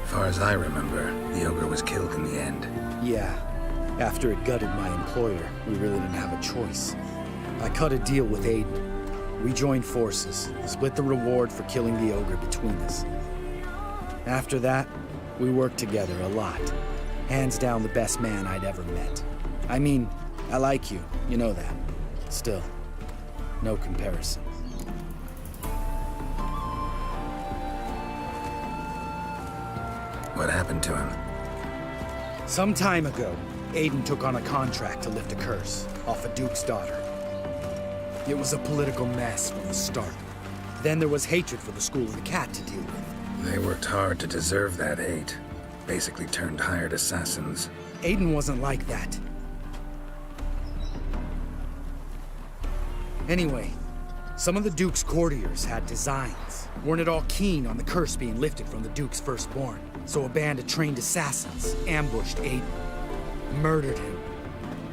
Far as I remember, the ogre was killed in the end. Yeah. After it gutted my employer, we really didn't have a choice. I cut a deal with Aiden. We joined forces, split the reward for killing the ogre between us. After that, we worked together a lot. Hands down the best man I'd ever met. I mean, I like you, you know that. Still, no comparison. What happened to him? Some time ago, Aiden took on a contract to lift a curse off a duke's daughter. It was a political mess from the start. Then there was hatred for the School of the Cat to deal with. They worked hard to deserve that hate. Basically turned hired assassins. Aiden wasn't like that. Anyway, some of the Duke's courtiers had designs. Weren't at all keen on the curse being lifted from the Duke's firstborn. So a band of trained assassins ambushed Aiden. Murdered him.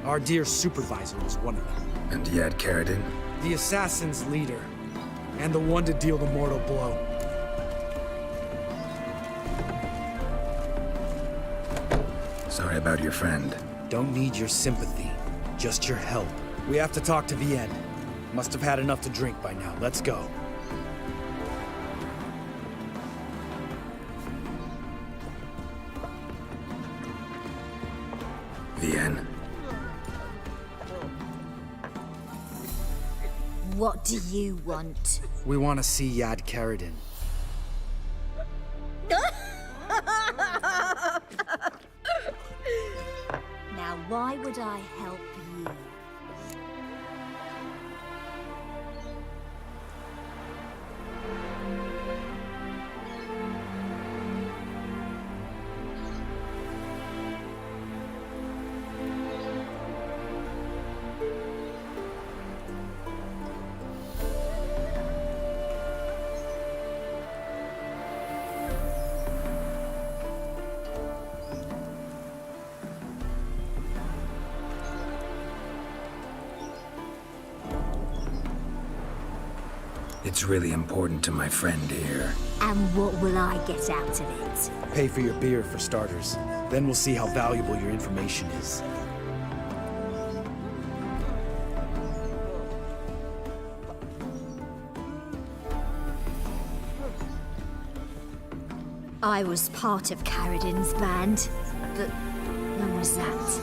Our dear supervisor was one of them. And Yad Karadin? The assassin's leader. And the one to deal the mortal blow. Sorry about your friend. Don't need your sympathy, just your help. We have to talk to Vienne. Must have had enough to drink by now. Let's go. Vienne? What do you want? We want to see Yad Karadin. Now, why would I help you? It's really important to my friend here. And what will I get out of it? Pay for your beer, for starters. Then we'll see how valuable your information is. I was part of Caradin's band, but when was that?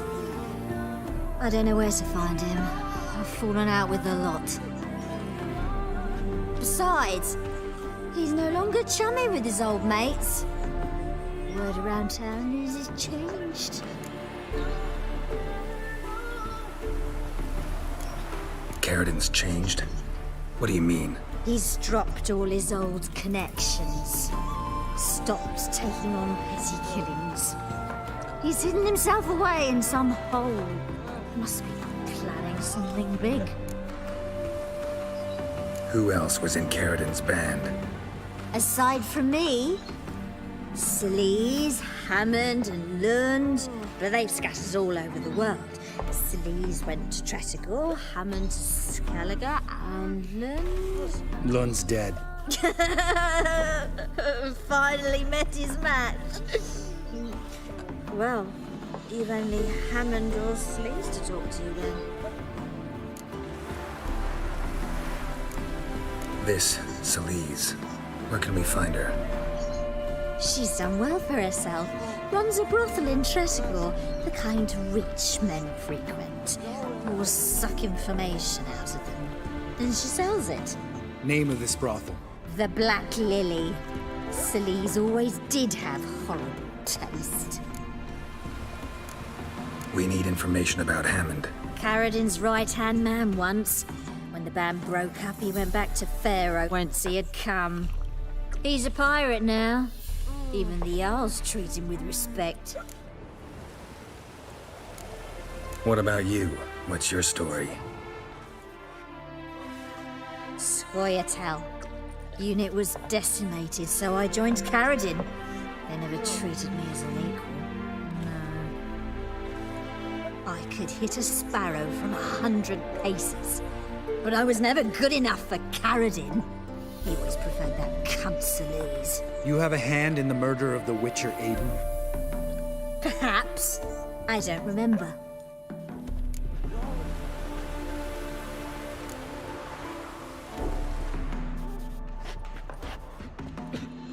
I don't know where to find him. I've fallen out with the lot. Besides, he's no longer chummy with his old mates. Word around town is he's changed. Caradin's changed? What do you mean? He's dropped all his old connections. Stopped taking on petty killings. He's hidden himself away in some hole. Must be planning something big. Who else was in Caradin's band? Aside from me, Sleaze, Hammond and Lund, but they've scattered all over the world. Sleaze went to Tretigor, Hammond to Skellige, and Lund... Lund's dead. Finally met his match. Well, you've only Hammond or Sleaze to talk to then. This Celise. Where can we find her? She's done well for herself. Runs a brothel in Tretigor, the kind rich men frequent. Or suck information out of them. And she sells it. Name of this brothel? The Black Lily. Sleaze always did have horrible taste. We need information about Hammond. Caradin's right-hand man once. When the band broke up, he went back to Pharaoh whence he had come. He's a pirate now. Even the Jarls treat him with respect. What about you? What's your story? Scoia'tael. Unit was decimated, so I joined Caradin. They never treated me as an equal. No. I could hit a sparrow from 100 paces, but I was never good enough for Caradin. He always preferred that cunt Sleaze. You have a hand in the murder of the Witcher Aiden? Perhaps. I don't remember.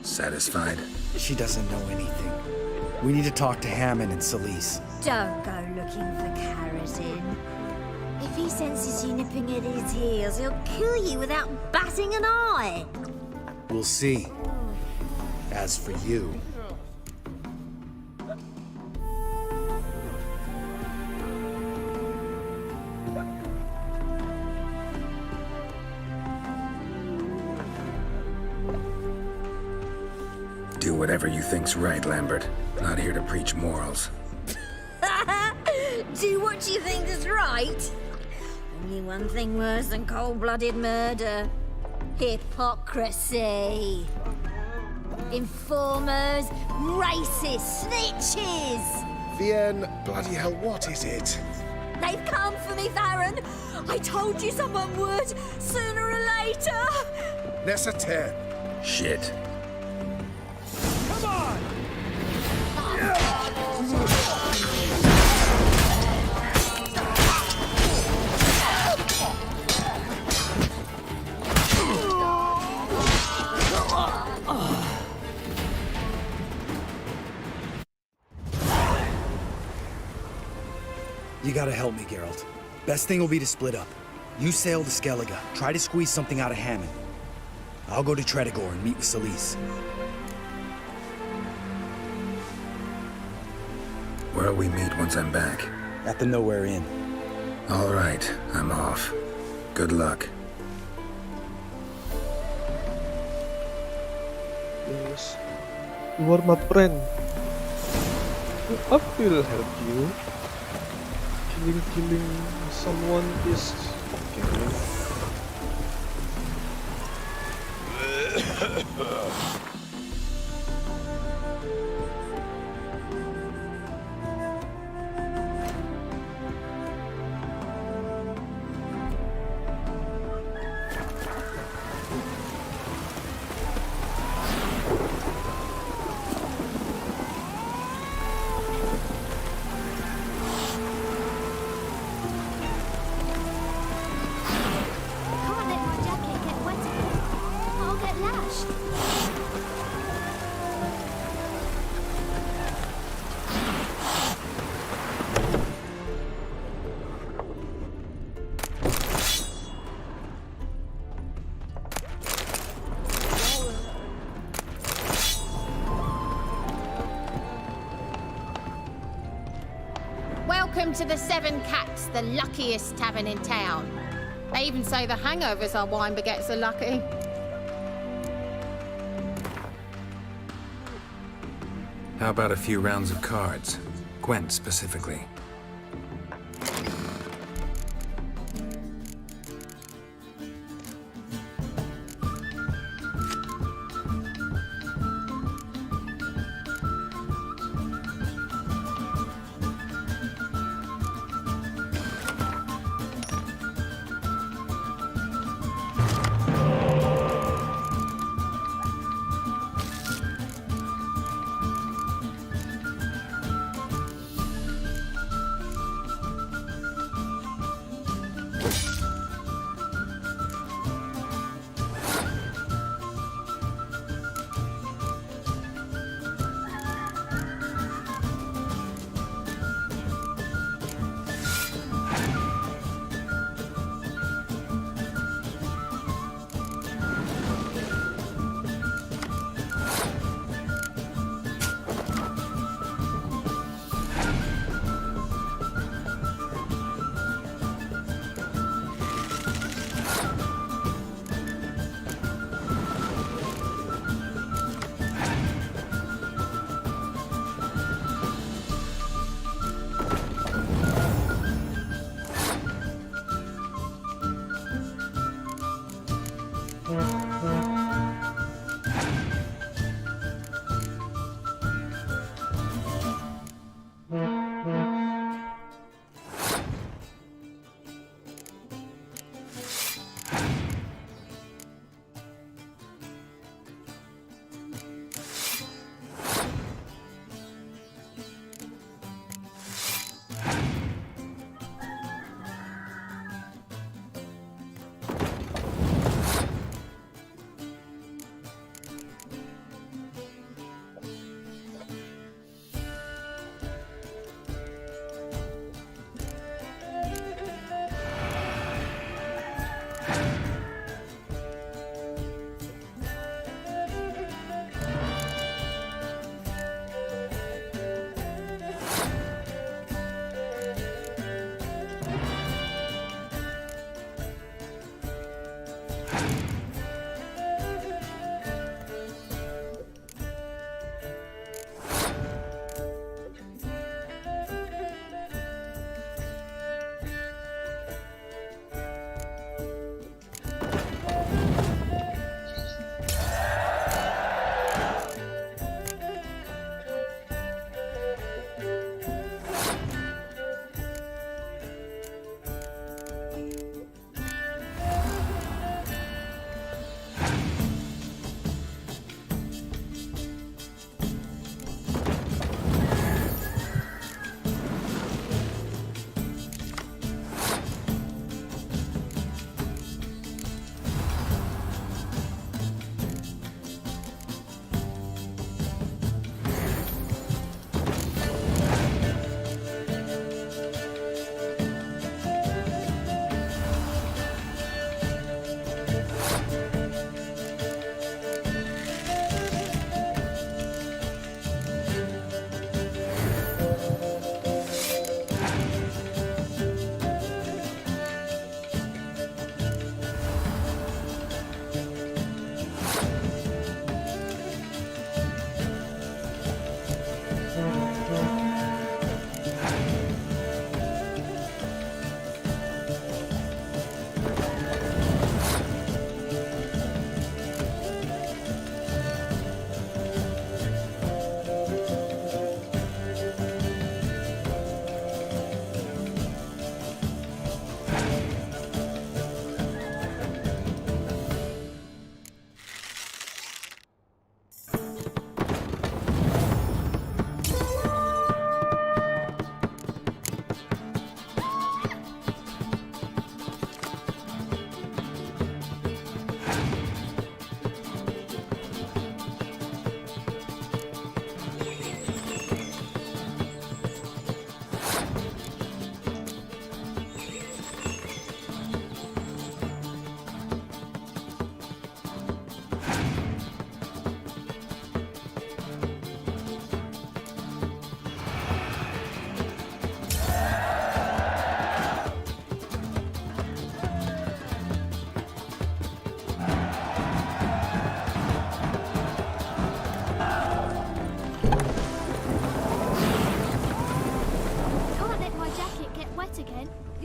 Satisfied? She doesn't know anything. We need to talk to Hammond and Celise. Don't go looking for Caradin. If he senses you nipping at his heels, he'll kill you without batting an eye. We'll see. As for you... Do whatever you think's right, Lambert. Not here to preach morals. Do what you think is right. Only one thing worse than cold-blooded murder. Hypocrisy. Informers, racists, snitches. Vienne, bloody hell, what is it? They've come for me, Farron. I told you someone would, sooner or later. Nessater. Shit. Come on! You gotta help me, Geralt. Best thing will be to split up. You sail to Skellige, try to squeeze something out of Hammond. I'll go to Tretigor and meet with Celise. Where'll we meet once I'm back? At the Nowhere Inn. All right, I'm off. Good luck. Yes. You are my friend. I will help you. Killing someone is okay. Welcome to the Seven Cats, the luckiest tavern in town. They even say the hangovers our wine baguettes are lucky. How about a few rounds of cards? Gwent specifically.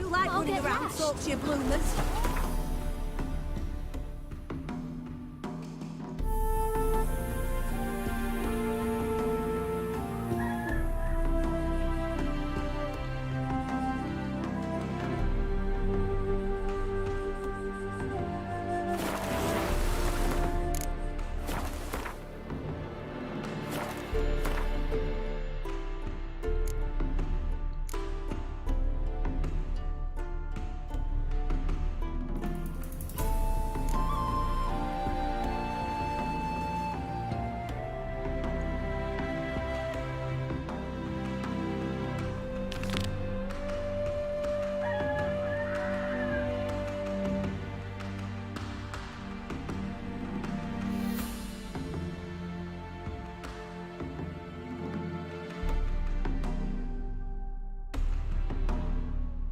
You like running around, Yorkshire bloomers.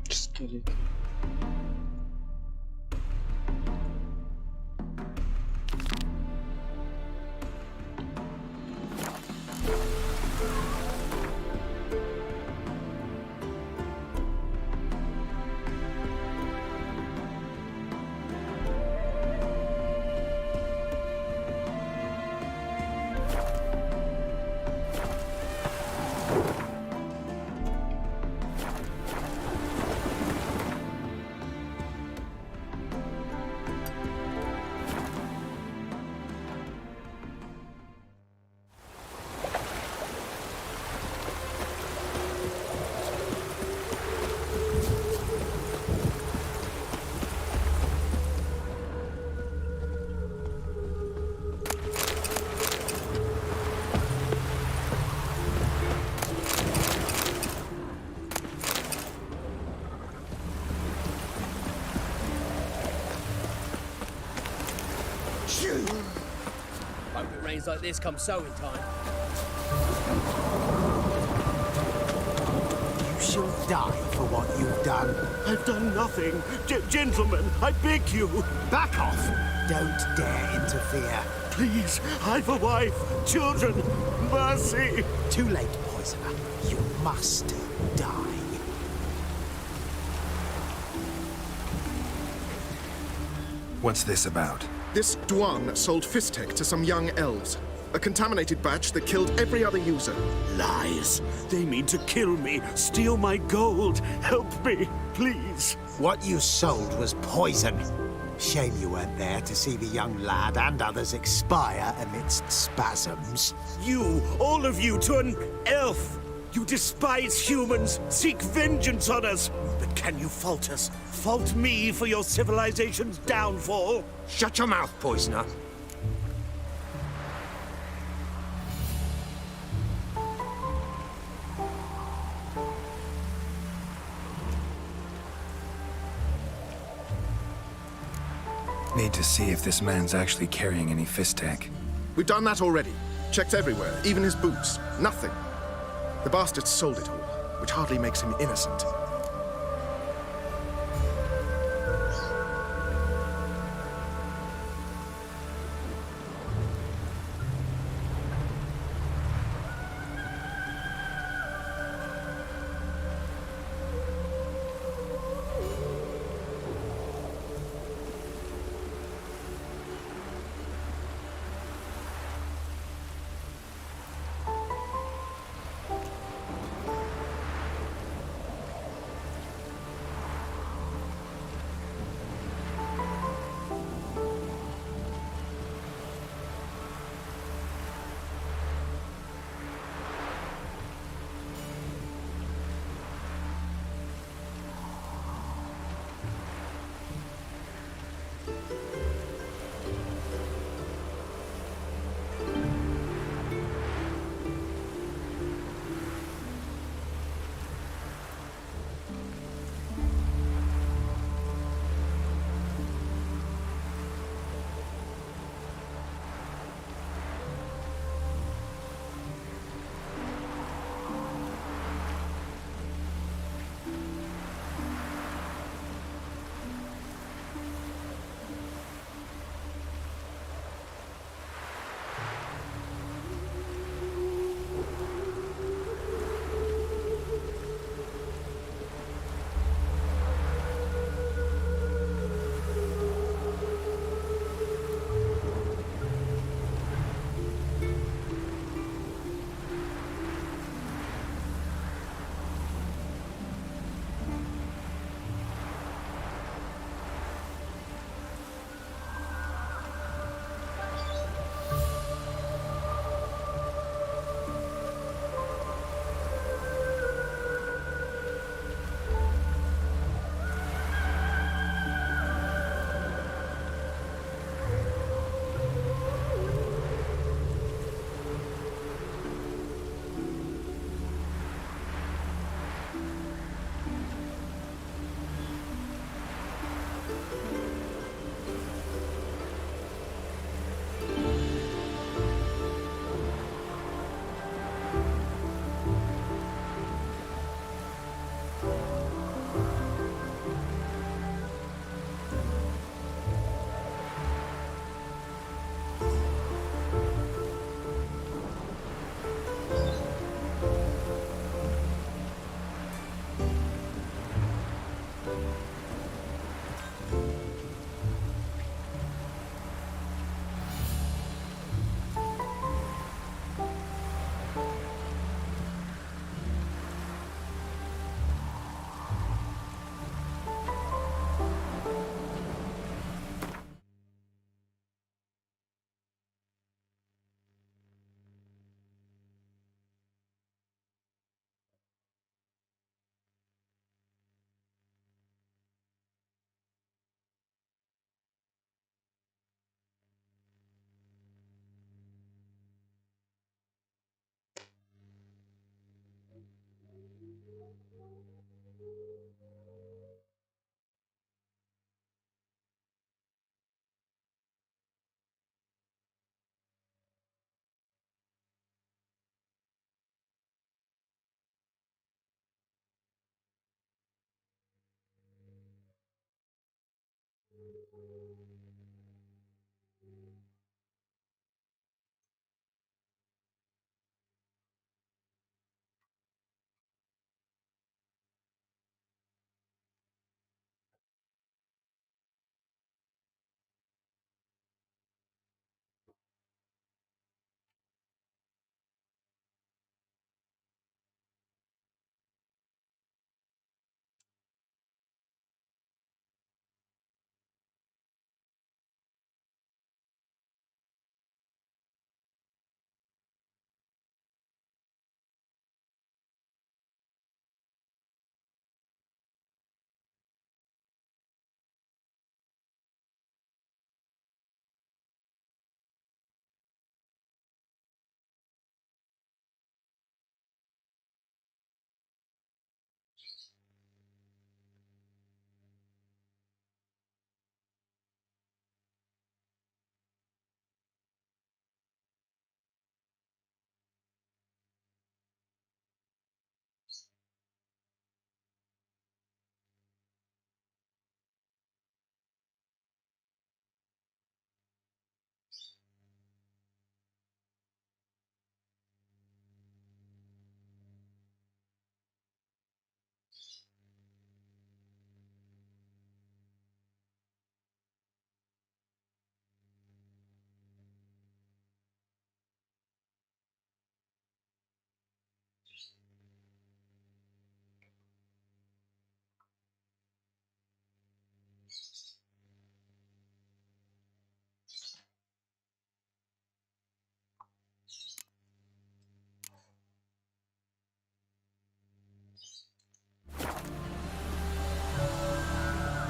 Just kidding. Hope it rains like this come sowing time. You shall die for what you've done. I've done nothing. Gentlemen, I beg you. Back off! Don't dare interfere. Please, I've a wife, children, mercy. Too late, poisoner. You must die. What's this about? This Dwan sold Fistek to some young elves. A contaminated batch that killed every other user. Lies. They mean to kill me, steal my gold. Help me, please. What you sold was poison. Shame you weren't there to see the young lad and others expire amidst spasms. You, all of you, to an elf. You despise humans, seek vengeance on us. But can you fault us? Fault me for your civilization's downfall? Shut your mouth, poisoner. Need to see if this man's actually carrying any Fistek. We've done that already. Checked everywhere, even his boots. Nothing. The bastard sold it all, which hardly makes him innocent.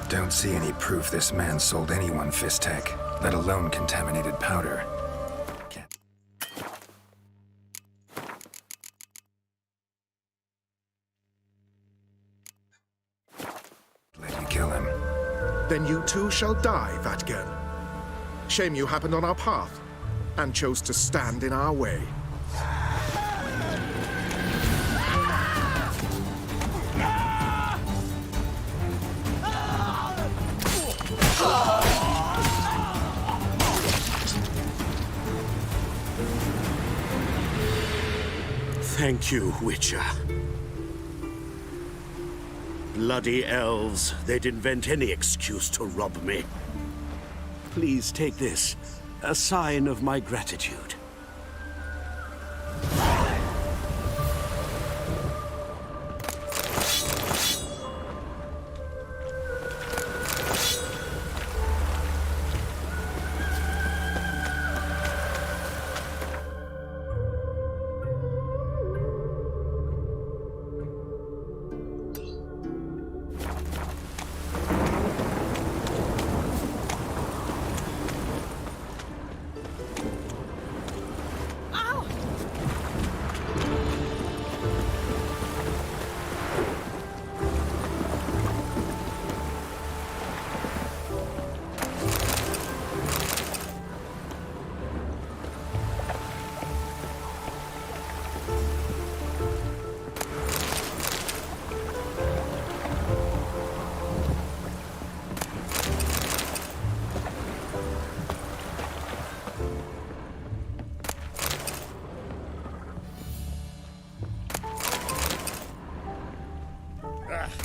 Don't see any proof this man sold anyone Fistech, let alone contaminated powder. Let you kill him. Then you too shall die, Vatgen. Shame you happened on our path, and chose to stand in our way. Thank you, Witcher. Bloody elves, they'd invent any excuse to rob me. Please take this, a sign of my gratitude.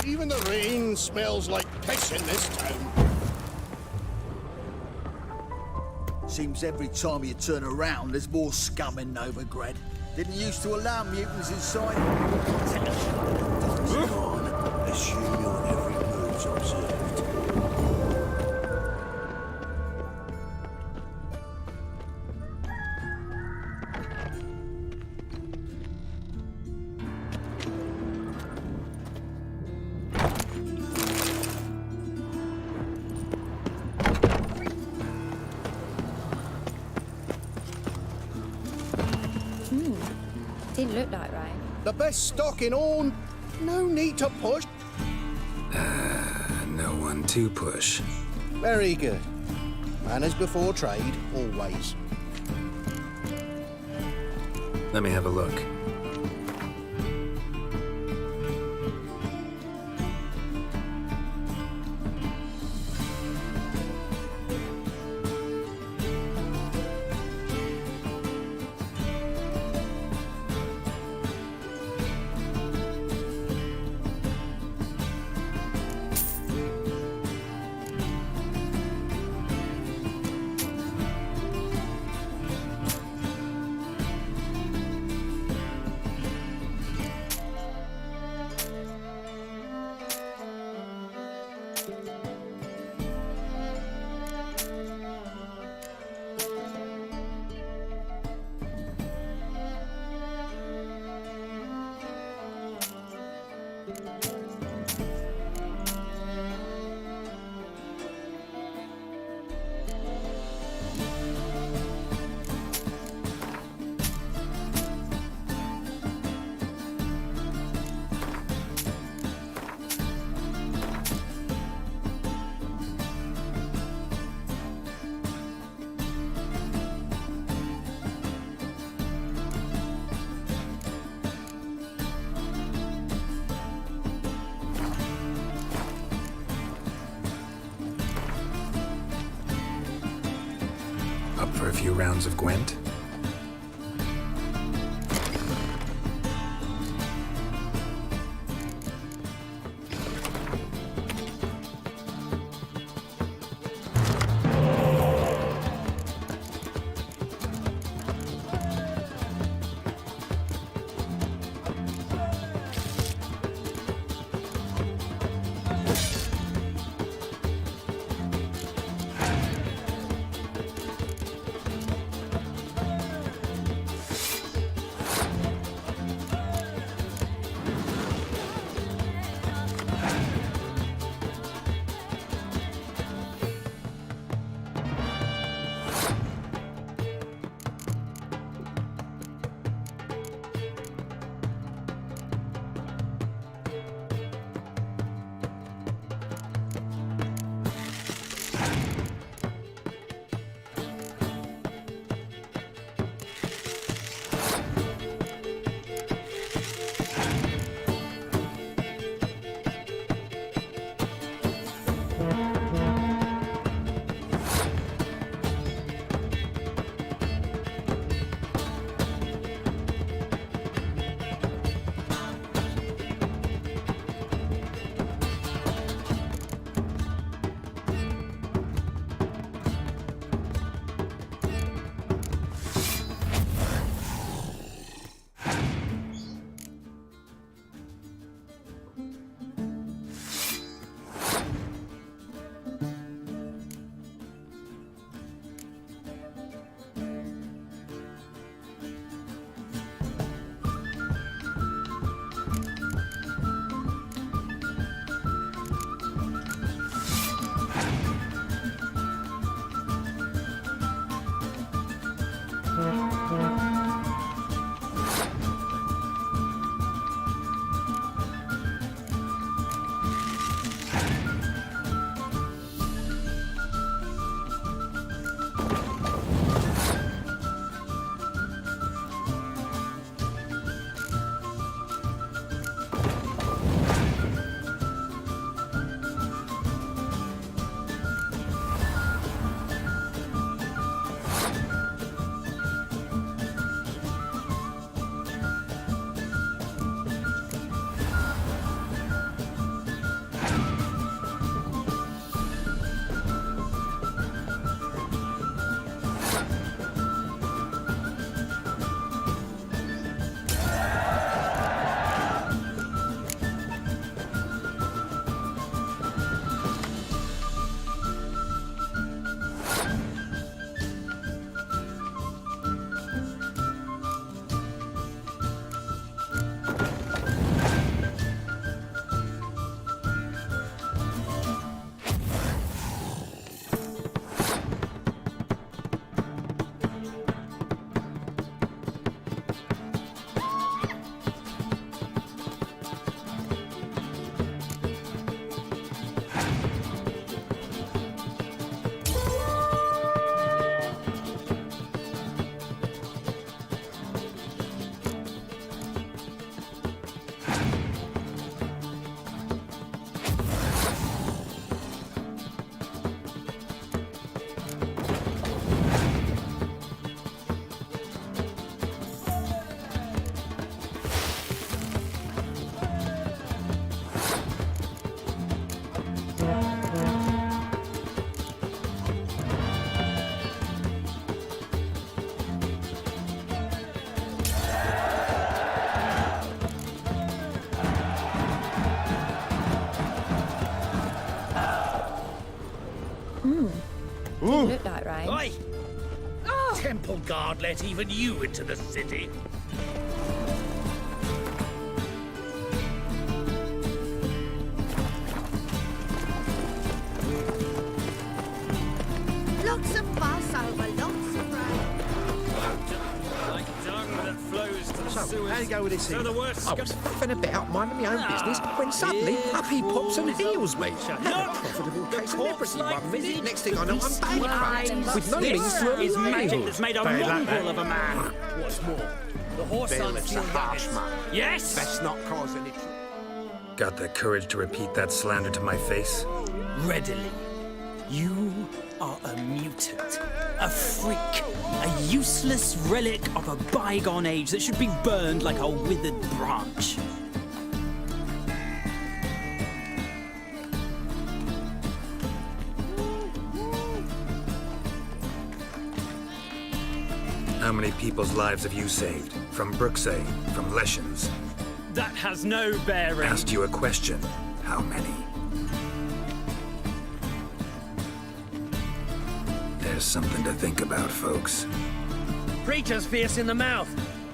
Even the rain smells like piss in this town. Seems every time you turn around, there's more scum in Novigrad. Didn't used to allow mutants inside. Assume your every move's observed. Didn't look like rain. The best stock in all No need to push. No one to push. Very good. Manners before trade, always. Let me have a look. Up for a few rounds of Gwent? fine. Oi! Temple guard let even you into the city. Lots of fuss over lots of rain. Like dung that flows to the So, sewers. how you go with this So thing? the worst I was faffing about minding my own business when suddenly up he pops and heals me. Had a profitable case of leprosy one minute, next thing I know I'm bankrupt. With no means to is magic remain. that's made a Bad luck, mongrel that. of a man. What's more, the horse Bill, aren't it's a still harsh youngest. man. Yes! Best not cause any trouble. Got the courage to repeat that slander to my face? Readily. You are a mutant, a freak, a useless relic of a bygone age that should be burned like a withered branch. How many people's lives have you saved? From Brooksay, from Leshens? That has no bearing. Asked you a question. How many? There's something to think about, folks. Preacher's fierce in the mouth,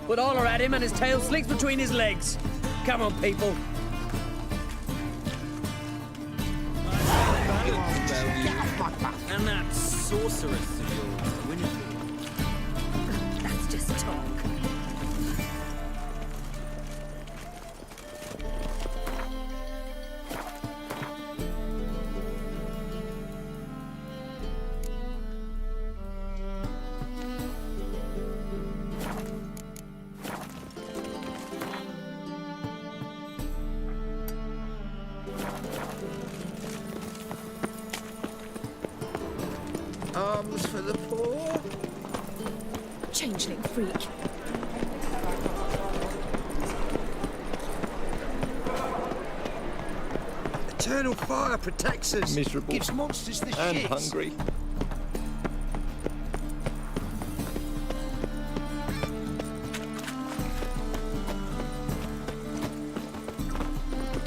but holler at him and his tail slicks between his legs. Come on, people. And that sorceress of yours, Winifred. That's just talk. Arms for the poor. Changeling freak. Eternal fire protects us. Miserable. Gives monsters the And shits. hungry.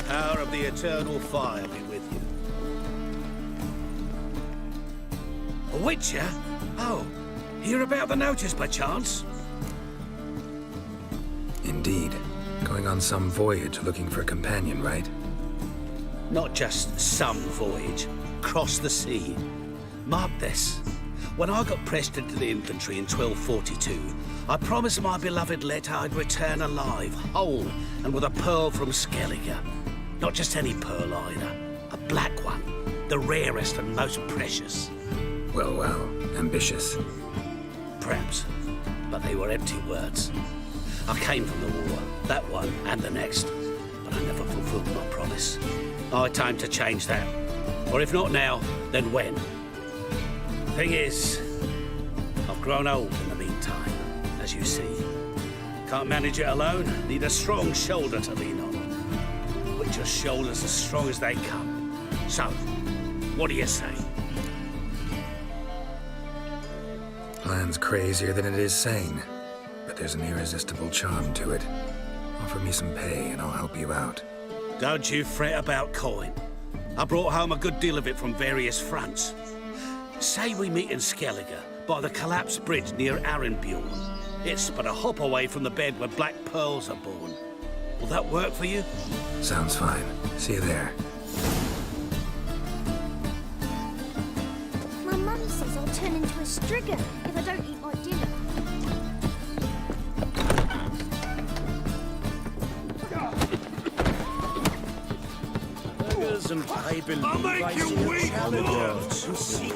Power of the eternal fire be with you. A witcher? Oh, hear about the notice by chance? Indeed. Going on some voyage looking for a companion, right? Not just some voyage. Cross the sea. Mark this. When I got pressed into the infantry in 1242, I promised my beloved Letta I'd return alive, whole, and with a pearl from Skellige. Not just any pearl either. A black one. The rarest and most precious. Well, well. Ambitious. Perhaps. But they were empty words. I came from the war, that one and the next. But I never fulfilled my promise. I had time to change that. Or if not now, then when? Thing is, I've grown old in the meantime, as you see. Can't manage it alone, need a strong shoulder to lean on. Which are shoulders as strong as they come. So, what do you say? Plan's crazier than it is sane, but there's an irresistible charm to it. Offer me some pay and I'll help you out. Don't you fret about coin. I brought home a good deal of it from various fronts. Say we meet in Skellige, by the collapsed bridge near Arenbjorn. It's but a hop away from the bed where black pearls are born. Will that work for you? Sounds fine. See you there. My mum says I'll turn into a striga if I don't eat my dinner. Burgers and I believe I'll make I you see a weep, challenge Lord. to see.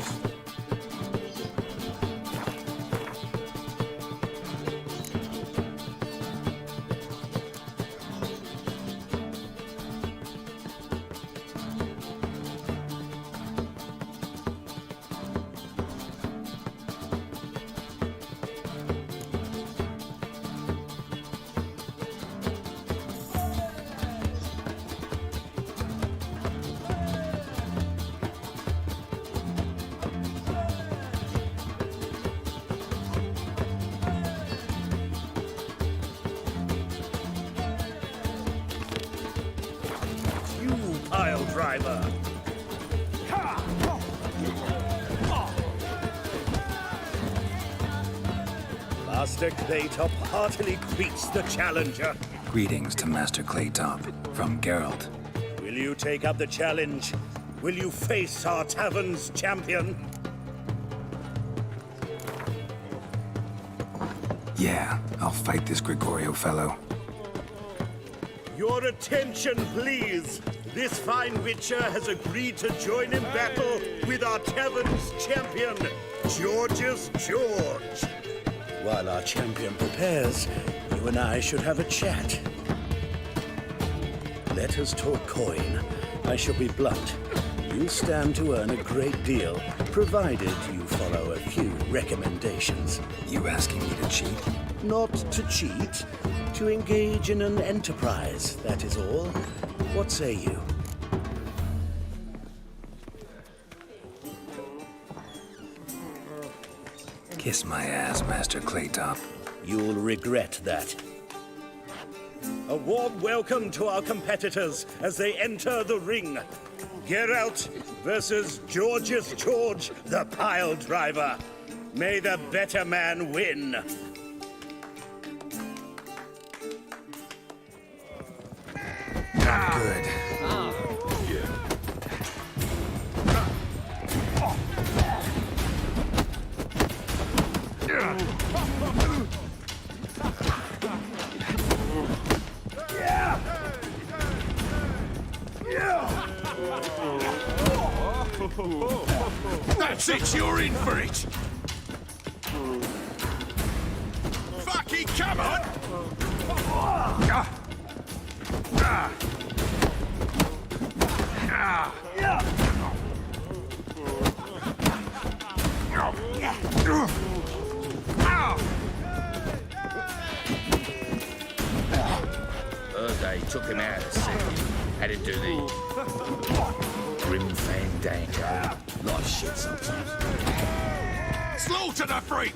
You pile driver. Master Claytop heartily greets the challenger. Greetings to Master Claytop from Geralt. Will you take up the challenge? Will you face our tavern's champion? Yeah, I'll fight this Gregorio fellow. Your attention, please. This fine witcher has agreed to join in battle with our tavern's champion, George's George. While our champion prepares, you and I should have a chat. Let us talk coin. I shall be blunt. You stand to earn a great deal, provided you follow a few recommendations. You asking me to cheat? Not to cheat, to engage in an enterprise, that is all. What say you? Kiss my ass, Master Claytop. You'll regret that. A warm welcome to our competitors as they enter the ring. Geralt versus George's George, the pile driver. May the better man win. Not good. That's it, you're in for it! Fucking come on! They took him out of city. Had to do the grim fandango. Lot of shit sometimes. Slaughter the freak!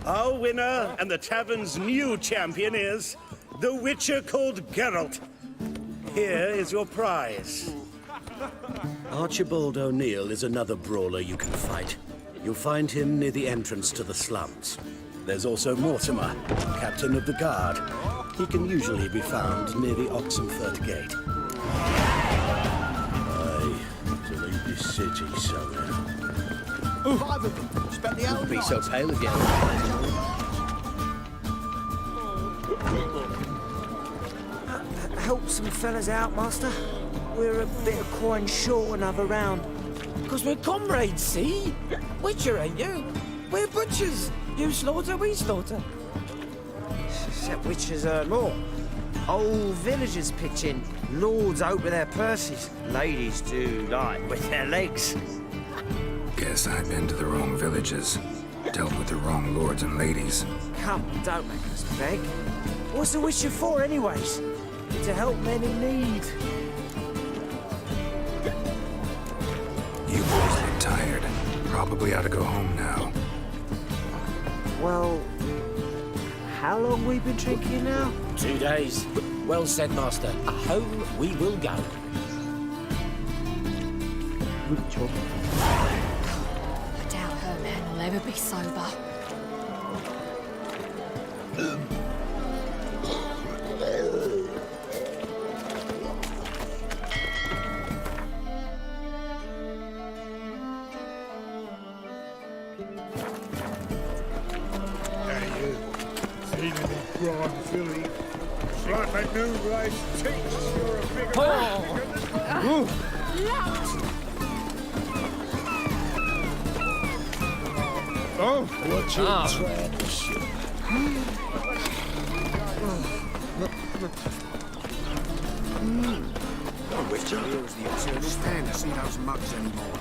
Our winner and the tavern's new champion is the witcher called Geralt. Here is your prize. Archibald O'Neill is another brawler you can fight. You'll find him near the entrance to the slums. There's also Mortimer, captain of the guard. He can usually be found near the Oxenford Gate. Aye, to leave this city somehow. 5 of them. Spent the whole Be night. so pale again. Help some fellas out, Master. We're a bit of coin short another round. Because we're comrades, see? Witcher, ain't you? We're butchers. You slaughter, we slaughter. Except witchers earn more. Old villagers pitch in. Lords out with their purses. Ladies do like with their legs. Guess I've been to the wrong villages. Dealt with the wrong lords and ladies. Come, don't make us beg. What's a witcher for, anyways? To help men in need. You boys look tired. Probably ought to go home now. Well, how long we been drinking now? 2 days. Well said, Master. Home we will go. I doubt her men will ever be sober. Like my new rice takes, you're a big Oh, Watch it, trash. No witcher feels the eternal stand to see those mugs anymore.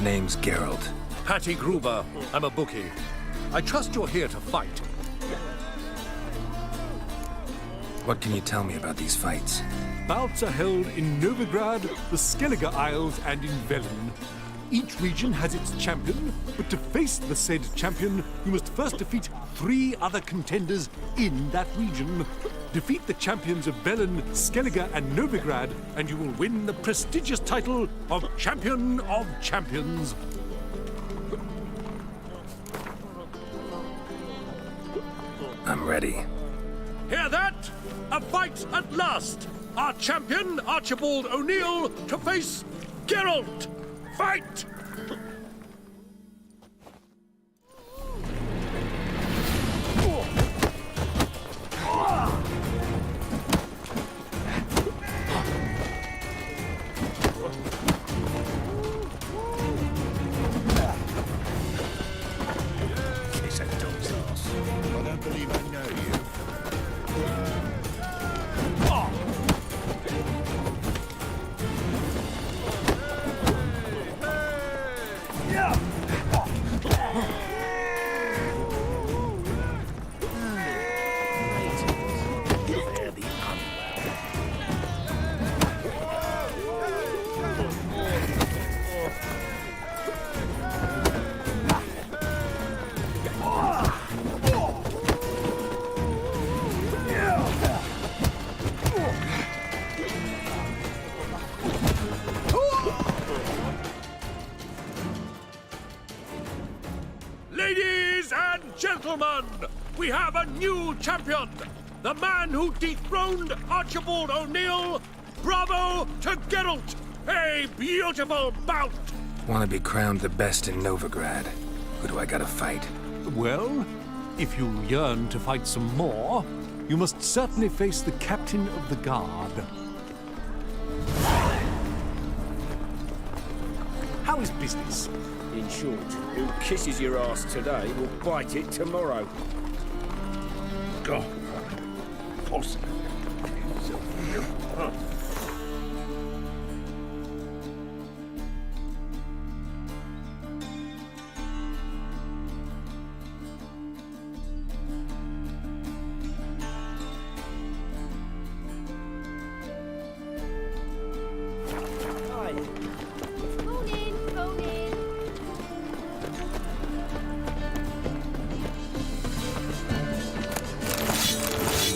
Name's Geralt. Patty Gruber. I'm a bookie. I trust you're here to fight. What can you tell me about these fights? Bouts are held in Novigrad, the Skellige Isles, and in Velen. Each region has its champion, but to face the said champion, you must first defeat 3 other contenders in that region. Defeat the champions of Velen, Skellige, and Novigrad, and you will win the prestigious title of Champion of Champions. I'm ready. Hear that? A fight at last! Our champion, Archibald O'Neill, to face Geralt! Fight! It's a dog's ass. I don't believe I know you. Ladies and gentlemen, we have a new champion! The man who dethroned Archibald O'Neill! Bravo to Geralt! A beautiful bout! Want to be crowned the best in Novigrad? Who do I gotta fight? Well, if you yearn to fight some more, you must certainly face the captain of the guard. How is business? In short, who kisses your ass today will bite it tomorrow. God. Awesome.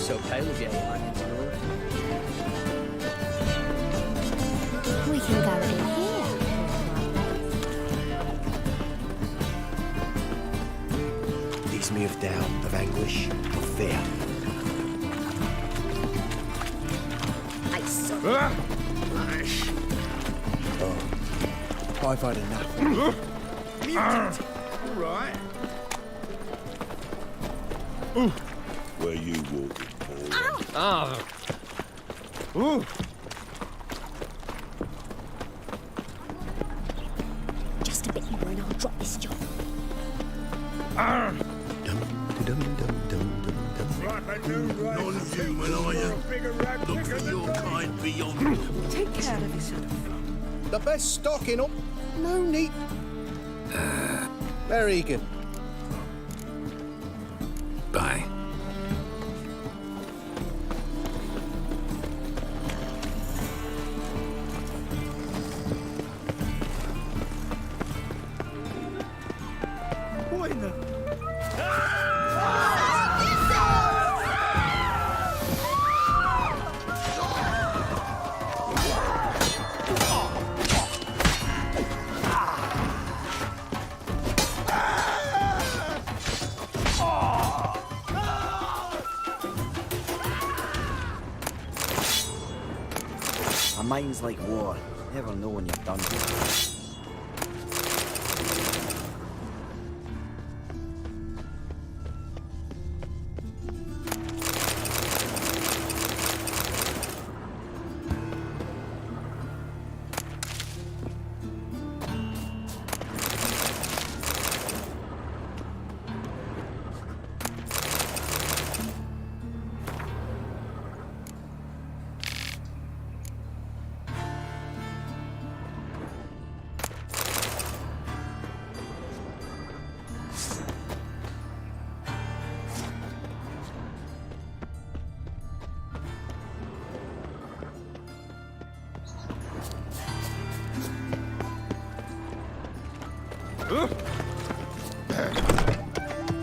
So pale as you, my lord. We can go in here. Leads me of doubt, of anguish, of fear. I saw Oh, I've had enough. Mutant! All right. Where you walking, Paul? Ah. Ooh. just a bit more and I'll drop this job. Non-human, are you? Look for your kind beyond. Take care of yourself. The best stocking up. No need. Very good. Bye. What in the... My mind's like war. Never know when you're done.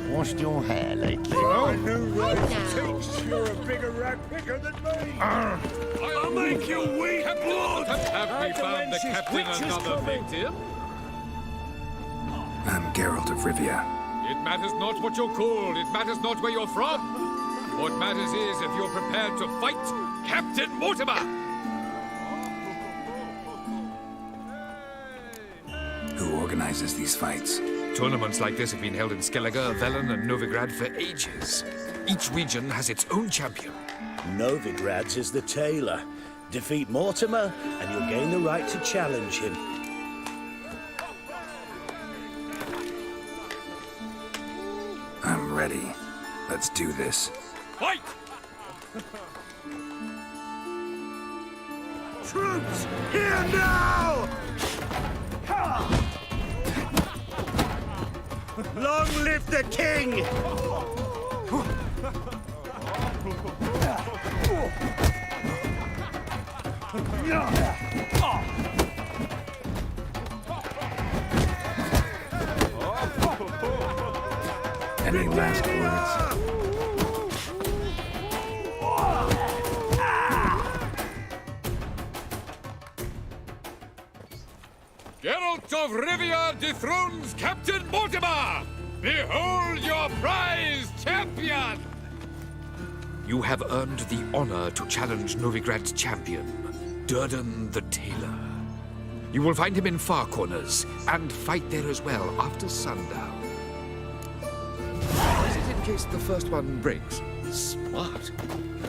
Washed your hair lately? I knew that. Thinks you're a bigger rat picker than me. I'll make you weep blood. Have we found the captain another victim? I'm Geralt of Rivia. It matters not what you're called. It matters not where you're from. What matters is if you're prepared to fight Captain Mortimer. Who organizes these fights? Tournaments like this have been held in Skellige, Velen, and Novigrad for ages. Each region has its own champion. Novigrad's is the tailor. Defeat Mortimer, and you'll gain the right to challenge him. I'm ready. Let's do this. Fight! Troops, here now! Long live the king! Any last words? Geralt of Rivia dethrones Captain Mortimer! Behold your prize champion! You have earned the honor to challenge Novigrad's champion, Durden the Tailor. You will find him in Far Corners, and fight there as well after sundown. Is it in case the first one breaks? Smart.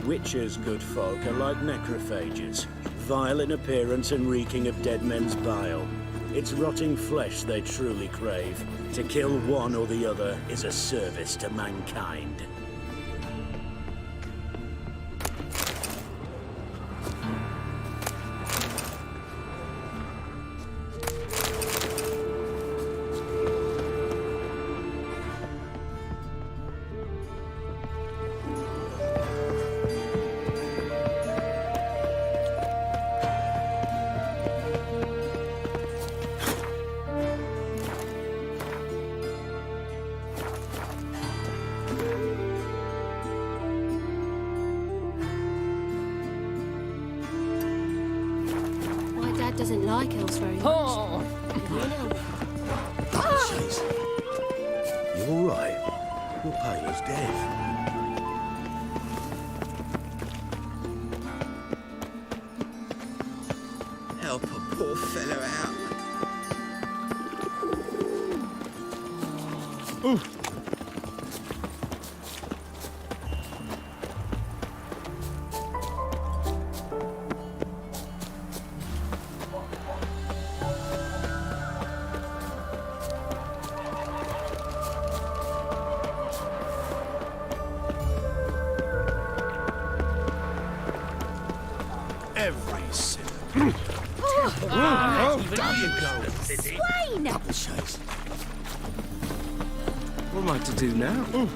Witches, good folk, are like necrophages, vile in appearance and reeking of dead men's bile. It's rotting flesh they truly crave. To kill one or the other is a service to mankind. Doesn't like elves very much. Oh. You all right? Your paler's dead. Help a poor fellow out. Ooh. Every single. Down you go. Swain! Double chase. What am I to do now?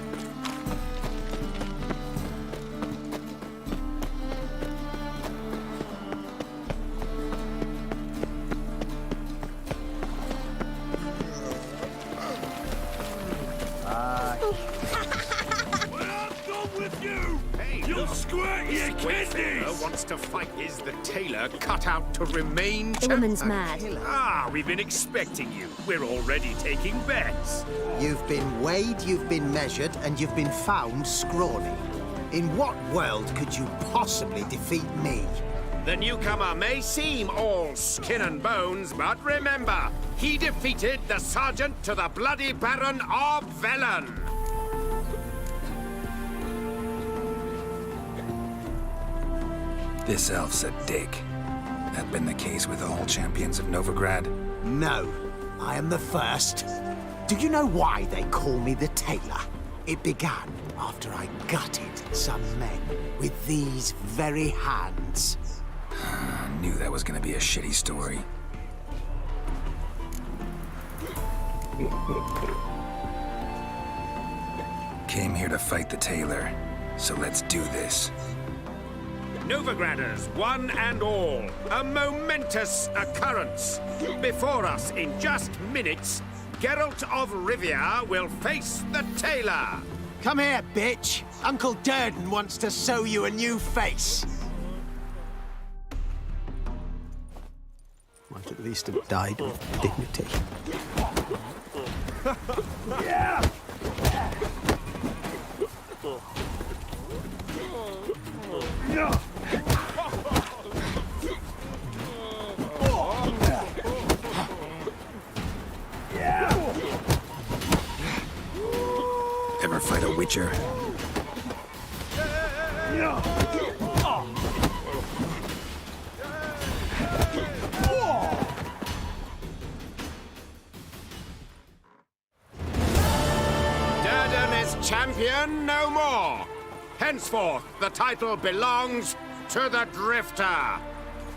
Wants to fight is the tailor cut out to remain The woman's mad. Ah, we've been expecting you. We're already taking bets. You've been weighed, you've been measured, and you've been found scrawny. In what world could you possibly defeat me? The newcomer may seem all skin and bones, but remember, he defeated the sergeant to the bloody Baron of Velen. This elf's a dick. That been the case with all champions of Novigrad? No, I am the first. Do you know why they call me the Tailor? It began after I gutted some men with these very hands. I knew that was gonna be a shitty story. Came here to fight the tailor, so let's do this. Novigraders, one and all, a momentous occurrence. Before us in just minutes, Geralt of Rivia will face the tailor. Come here, bitch. Uncle Durden wants to sew you a new face. Might at least have died with dignity. Yeah! Ever fight a witcher? Durden is champion no more. Henceforth, the title belongs to the Drifter.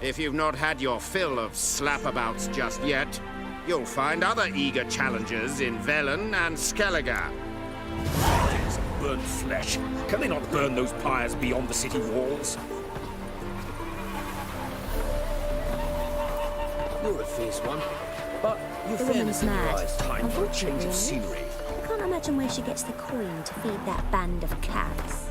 If you've not had your fill of slapabouts just yet, you'll find other eager challengers in Velen and Skellige. Burnt flesh. Can they not burn those pyres beyond the city walls? You're a fierce one, but you're The fairly woman's mad. civilized. Time for a change of scenery. I can't imagine where she gets the coin to feed that band of cats.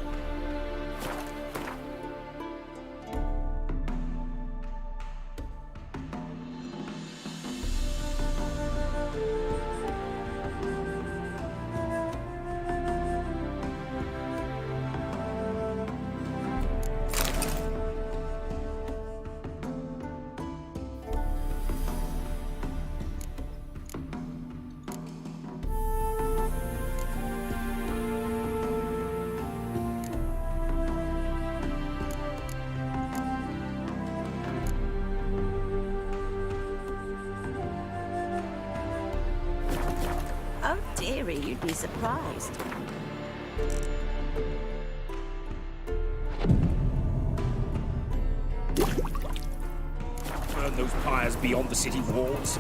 Oh, dearie, you'd be surprised. Burn those pyres beyond the city walls.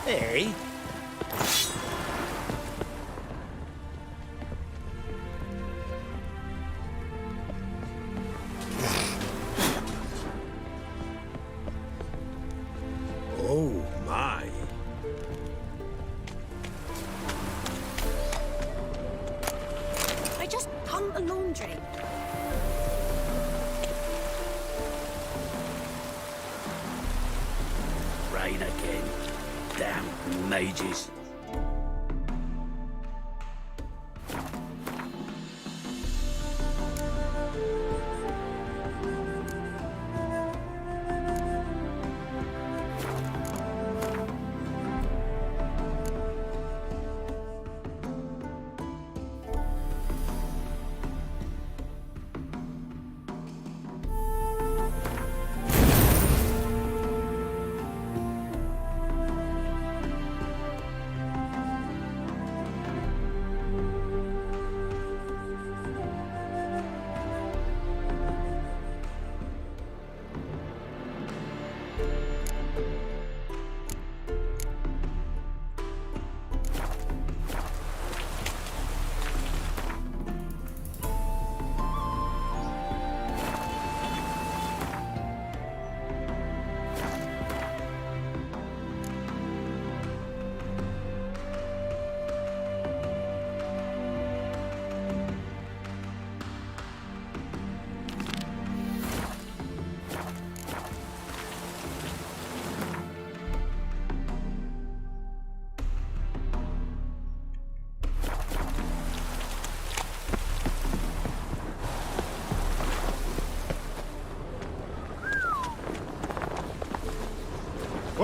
Hey? Oh, my. I just hung the laundry. Rain again. Damn mages.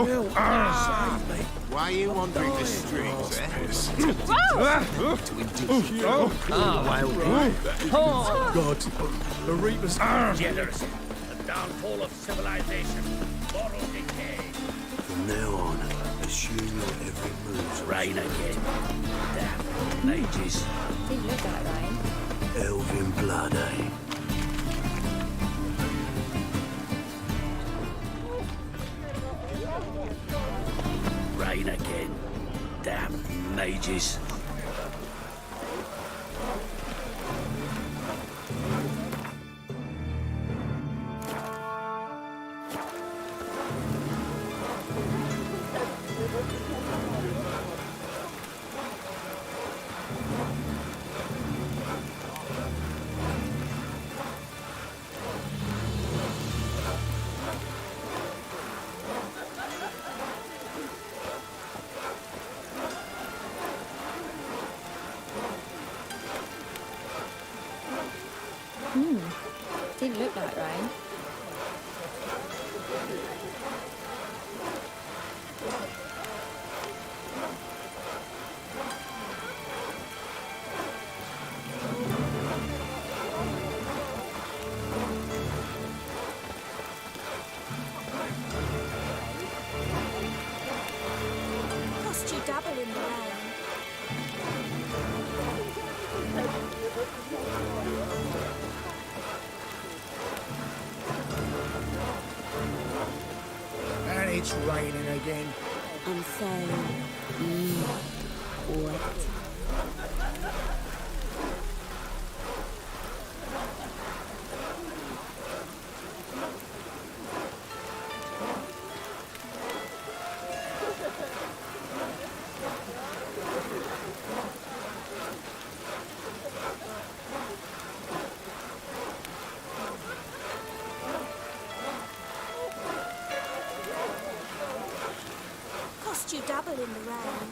Why are you wandering the streets, eh? God, the Reapers. Generous. The downfall of civilization. Moral decay. From now on, assume your every move's rain again. Damn mages. Didn't look like rain. Elven blood, eh? Rain again. Damn mages. Didn't look like rain. Cost you double in the rain. And it's raining again. I'm so wet. Cost you double in the rain.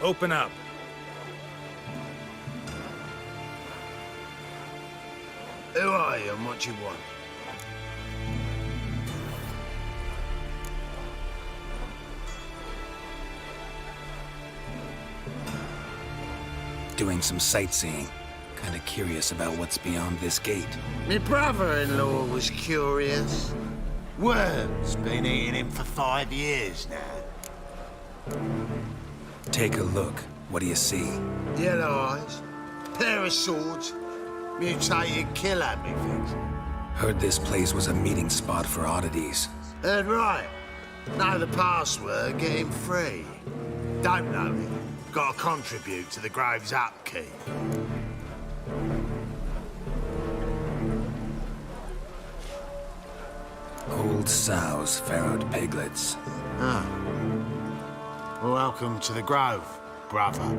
Open up. Who are you and what do you want? Doing some sightseeing. Kinda curious about what's beyond this gate. My brother-in-law was curious. Worms been eating him for 5 years now. Take a look. What do you see? Yellow eyes, pair of swords, mutated killer, methinks. Heard this place was a meeting spot for oddities. Heard right. Know the password, get him free. Don't know it. Gotta contribute to the Grove's upkeep. Old sows, farrowed piglets. Ah. Welcome to the Grove, brother.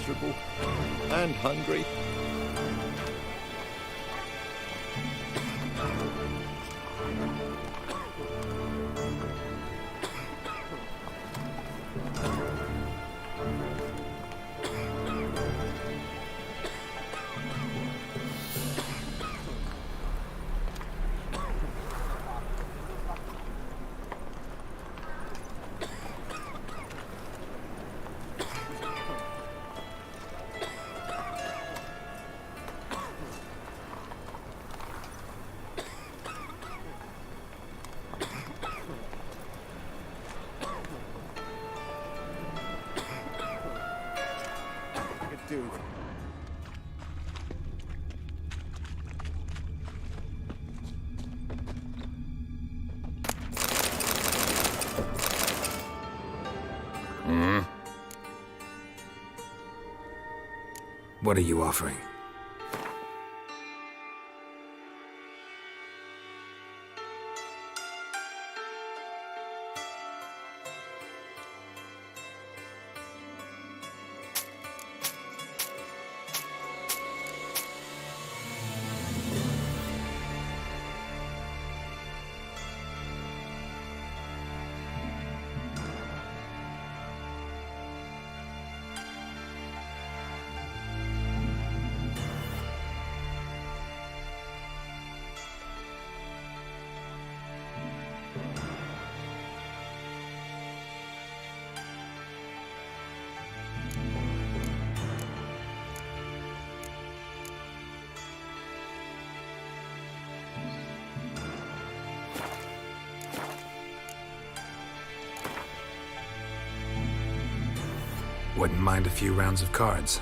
miserable and hungry. Do. What are you offering? Wouldn't mind a few rounds of cards.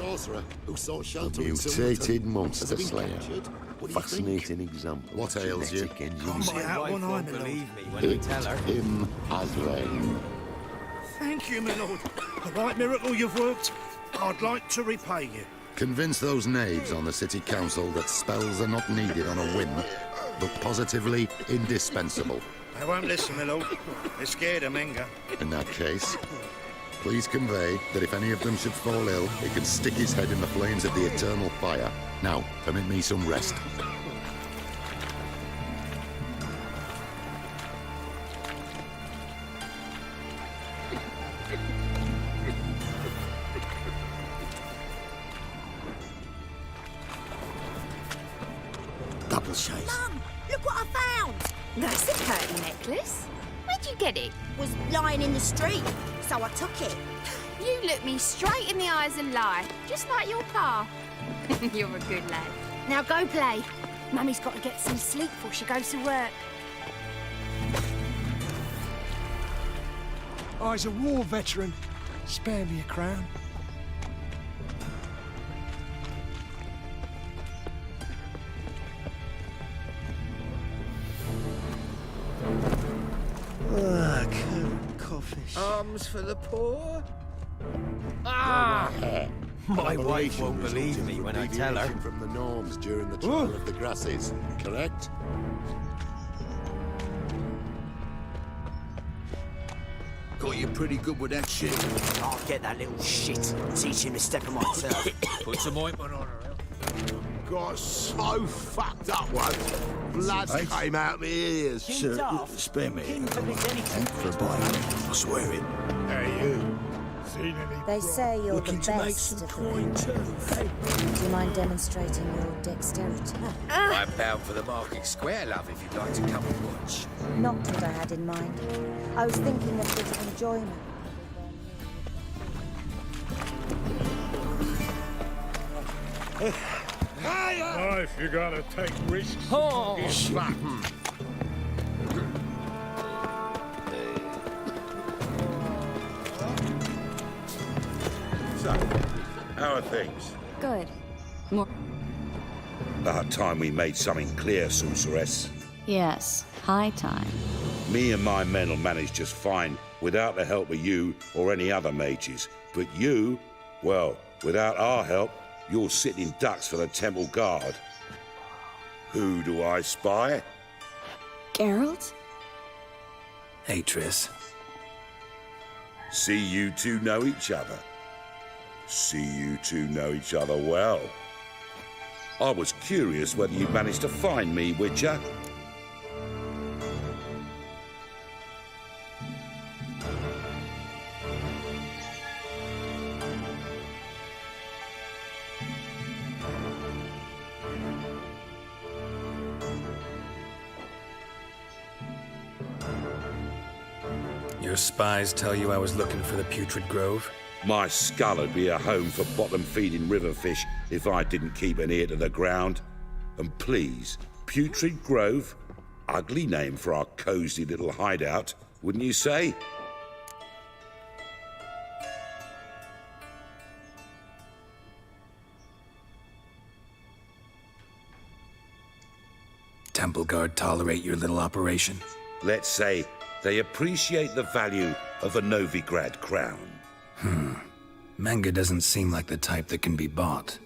sorcerer who sought shelter in Mutated Silverton monster has been slayer. captured. What do you think? Fascinating example. What ails you? Genetic Can't engineering. say that one won't either, believe Lord. me when I tell her. Him as rain. Thank you, my lord. A right miracle you've worked. I'd like to repay you. Convince those knaves on the city council that spells are not needed on a whim, but positively indispensable. They won't listen, my lord. They're scared of Menga. In that case, please convey that if any of them should fall ill, he can stick his head in the flames of the eternal fire. Now, permit me some rest. Double chase. Mum, look what I found. That's a pearl necklace. Where'd you get it? Was lying in the street, so I took it. You look me straight in the eyes and lie, just like your pa. You're a good lad. Now go play. Mummy's got to get some sleep before she goes to work. I's a war veteran. Spare me a crown. Coffee. Arms for the poor? Ah! My wife won't believe me when I tell her. From the norms during the trial of the grasses, correct? Got you pretty good with that shit. I'll get that little shit. Teach him to step on my turf. Put some ointment on her. Got so fucked up once. Blood came out my ears. Spare me. For a bite. I swear it. Hey, you. Seen any They say you're looking the to make best some of coin too? Do you mind demonstrating your dexterity? I'm bound for the market square, love, if you'd like to come and watch. Not what I had in mind. I was thinking of a bit of enjoyment. Life, you gotta take risks. Oh, Slap. So, how are things? Good. More. About time we made something clear, sorceress. Yes, high time. Me and my men will manage just fine without the help of you or any other mages. But you, well, without our help, you're sitting ducks for the temple guard. Who do I spy? Geralt? Hey, Triss. See you two know each other. See you two know each other well. I was curious whether you managed to find me, Witcher. Your spies tell you I was looking for the Putrid Grove? My skull would be a home for bottom-feeding river fish if I didn't keep an ear to the ground. And please, Putrid Grove? Ugly name for our cozy little hideout, wouldn't you say? Temple Guard tolerate your little operation? Let's say they appreciate the value of a Novigrad crown. Menga doesn't seem like the type that can be bought.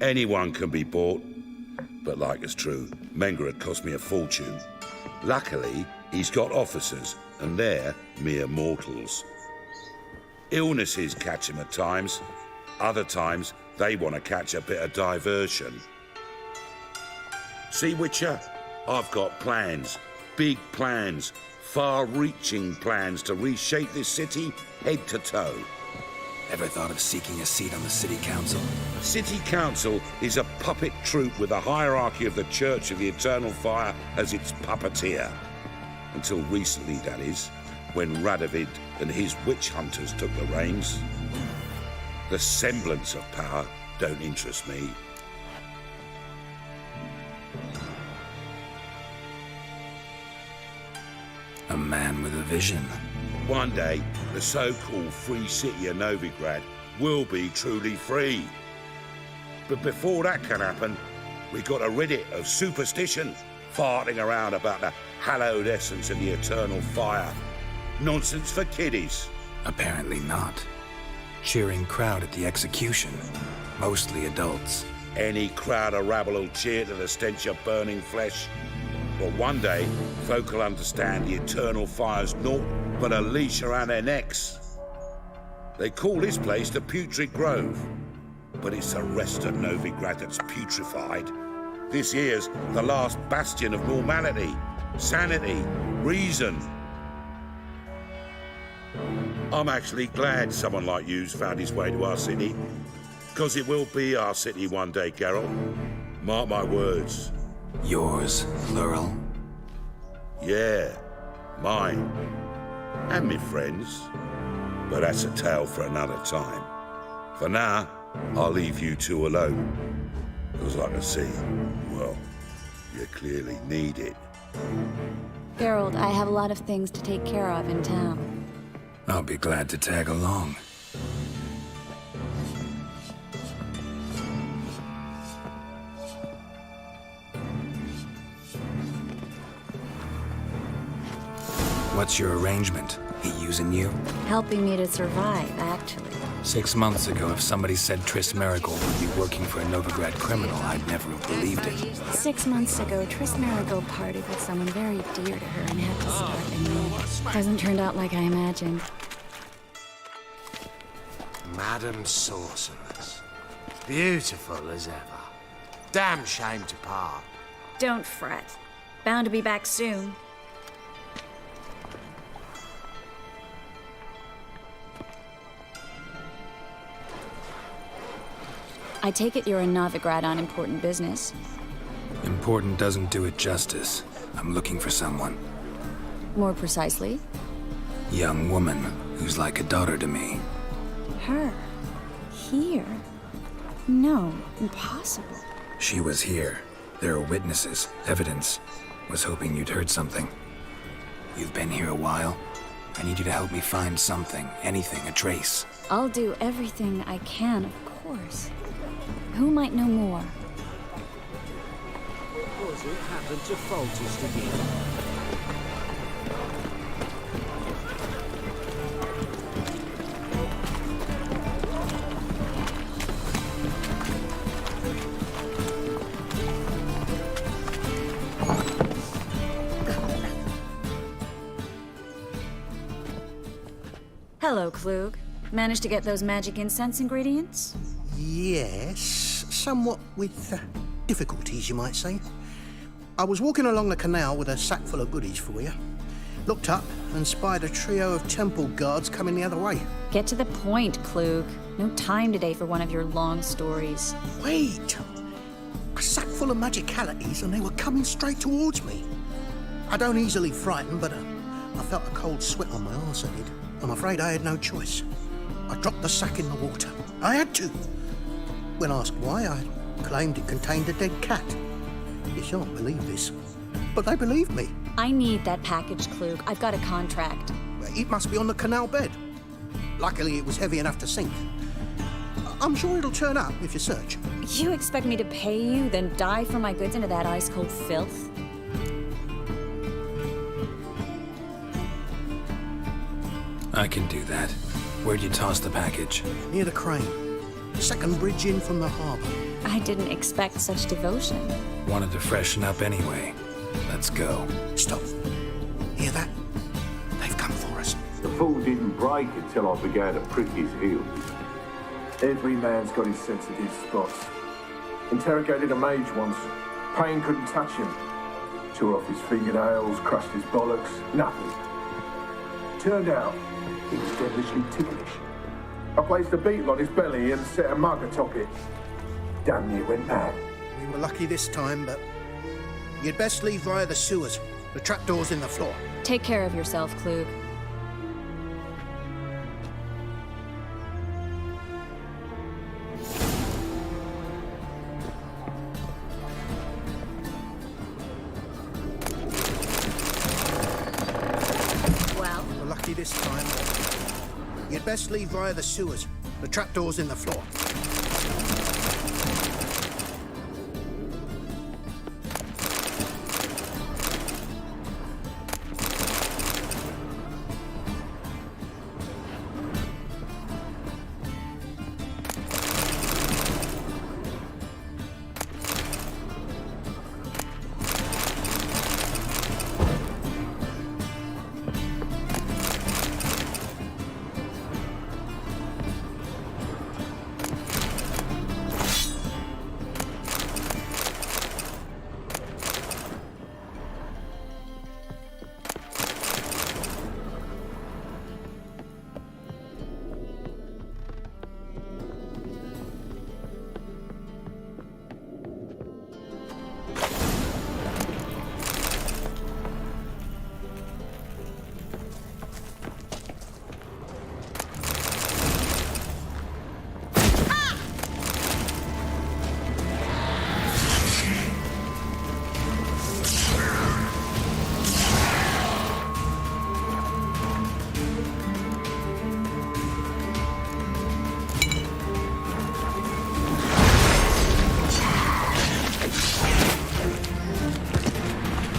Anyone can be bought. But like it's true, Menga had cost me a fortune. Luckily, he's got officers, and they're mere mortals. Illnesses catch him at times. Other times, they want to catch a bit of diversion. See, Witcher? I've got plans. Big plans. Far-reaching plans to reshape this city head to toe. Ever thought of seeking a seat on the city council? City council is a puppet troupe with a hierarchy of the Church of the Eternal Fire as its puppeteer. Until recently, that is, when Radovid and his witch hunters took the reins. The semblance of power don't interest me. A man with a vision. One day, the so-called Free City of Novigrad will be truly free. But before that can happen, we got a rid of superstition, farting around about the hallowed essence of the eternal fire. Nonsense for kiddies. Apparently not. Cheering crowd at the execution. Mostly adults. Any crowd of rabble will cheer to the stench of burning flesh. But one day, folk will understand the eternal fire's naught but a leash around their necks. They call this place the Putrid Grove, but it's the rest of Novigrad that's putrefied. This here's the last bastion of normality, sanity, reason. I'm actually glad someone like you's found his way to our city, because it will be our city one day, Geralt. Mark my words. Yours, plural? Yeah, mine. And me friends. But that's a tale for another time. For now, I'll leave you two alone. Because I can see, well, you clearly need it. Geralt, I have a lot of things to take care of in town. I'll be glad to tag along. What's your arrangement? He using you? Helping me to survive, actually. 6 months ago, if somebody said Triss Marigold would be working for a Novigrad criminal, I'd never have believed it. 6 months ago, Triss Marigold partied with someone very dear to her and had to start anew. Hasn't turned out like I imagined. Madam Sorceress. Beautiful as ever. Damn shame to part. Don't fret. Bound to be back soon. I take it you're in Novigrad on important business. Important doesn't do it justice. I'm looking for someone. More precisely? Young woman who's like a daughter to me. Her? Here? No, impossible. She was here. There are witnesses, evidence. Was hoping you'd heard something. You've been here a while. I need you to help me find something, anything, a trace. I'll do everything I can, of course. Who might know more? What was it happened to Foltest again? Hello, Klug. Managed to get those magic incense ingredients? Yes, somewhat with difficulties, you might say. I was walking along the canal with a sack full of goodies for you. Looked up and spied a trio of temple guards coming the other way. Get to the point, Klug. No time today for one of your long stories. Wait! A sack full of magicalities and they were coming straight towards me. I don't easily frighten, but I felt a cold sweat on my arse, I did. I'm afraid I had no choice. I dropped the sack in the water. I had to. When asked why, I claimed it contained a dead cat. You shan't believe this, but they believed me. I need that package, Klug. I've got a contract. It must be on the canal bed. Luckily, it was heavy enough to sink. I'm sure it'll turn up if you search. You expect me to pay you, then dive for my goods into that ice-cold filth? I can do that. Where'd you toss the package? Near the crane. Second bridge in from the harbour. I didn't expect such devotion. Wanted to freshen up anyway. Let's go. Stop. Hear that? They've come for us. The fall didn't break until I began to prick his heels. Every man's got his sensitive spots. Interrogated a mage once. Pain couldn't touch him. Tore off his fingernails, crushed his bollocks. Nothing. Turned out, he was devilishly ticklish. I placed a beetle on his belly and set a mug atop it. Damn near went mad. We were lucky this time, but you'd best leave via the sewers. The trapdoor's in the floor. Take care of yourself, Klug. Well, we're lucky this time. You'd best leave via the sewers. The trapdoor's in the floor.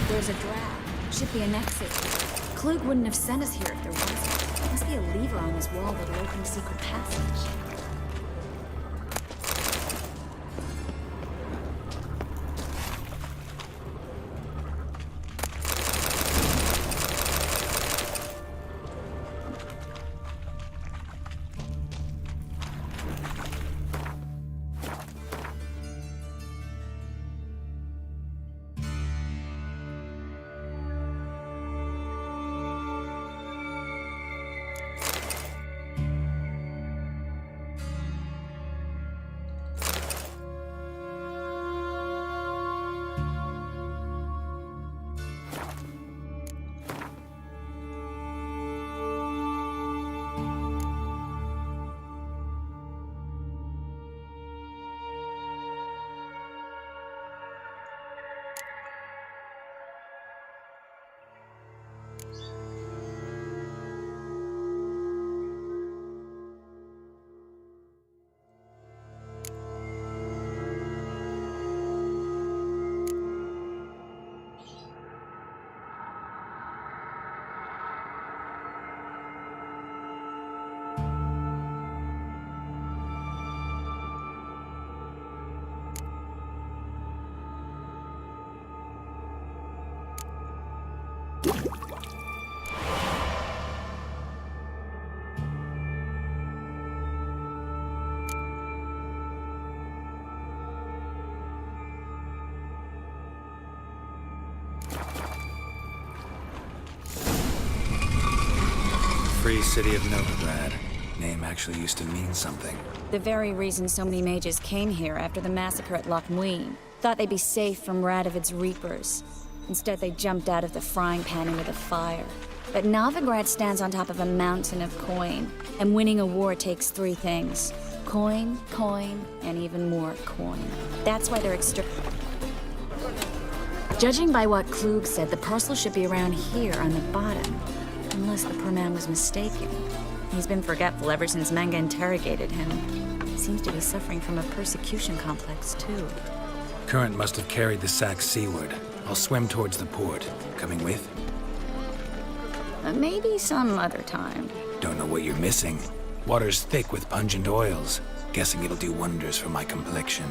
There's a drag. Should be an exit. Klug wouldn't have sent us here if there wasn't. Must be a lever on this wall that'll open a secret passage. Free city of Novigrad. Name actually used to mean something. The very reason so many mages came here after the massacre at Loch Muin. Thought they'd be safe from Radovid's reapers. Instead, they jumped out of the frying pan into the fire. But Novigrad stands on top of a mountain of coin, and winning a war takes three things. Coin, coin, and even more coin. That's why they're Judging by what Klug said, the parcel should be around here on the bottom. Unless the poor man was mistaken. He's been forgetful ever since Manga interrogated him. He seems to be suffering from a persecution complex, too. Current must have carried the sack seaward. I'll swim towards the port. Coming with? Maybe some other time. Don't know what you're missing. Water's thick with pungent oils. Guessing it'll do wonders for my complexion.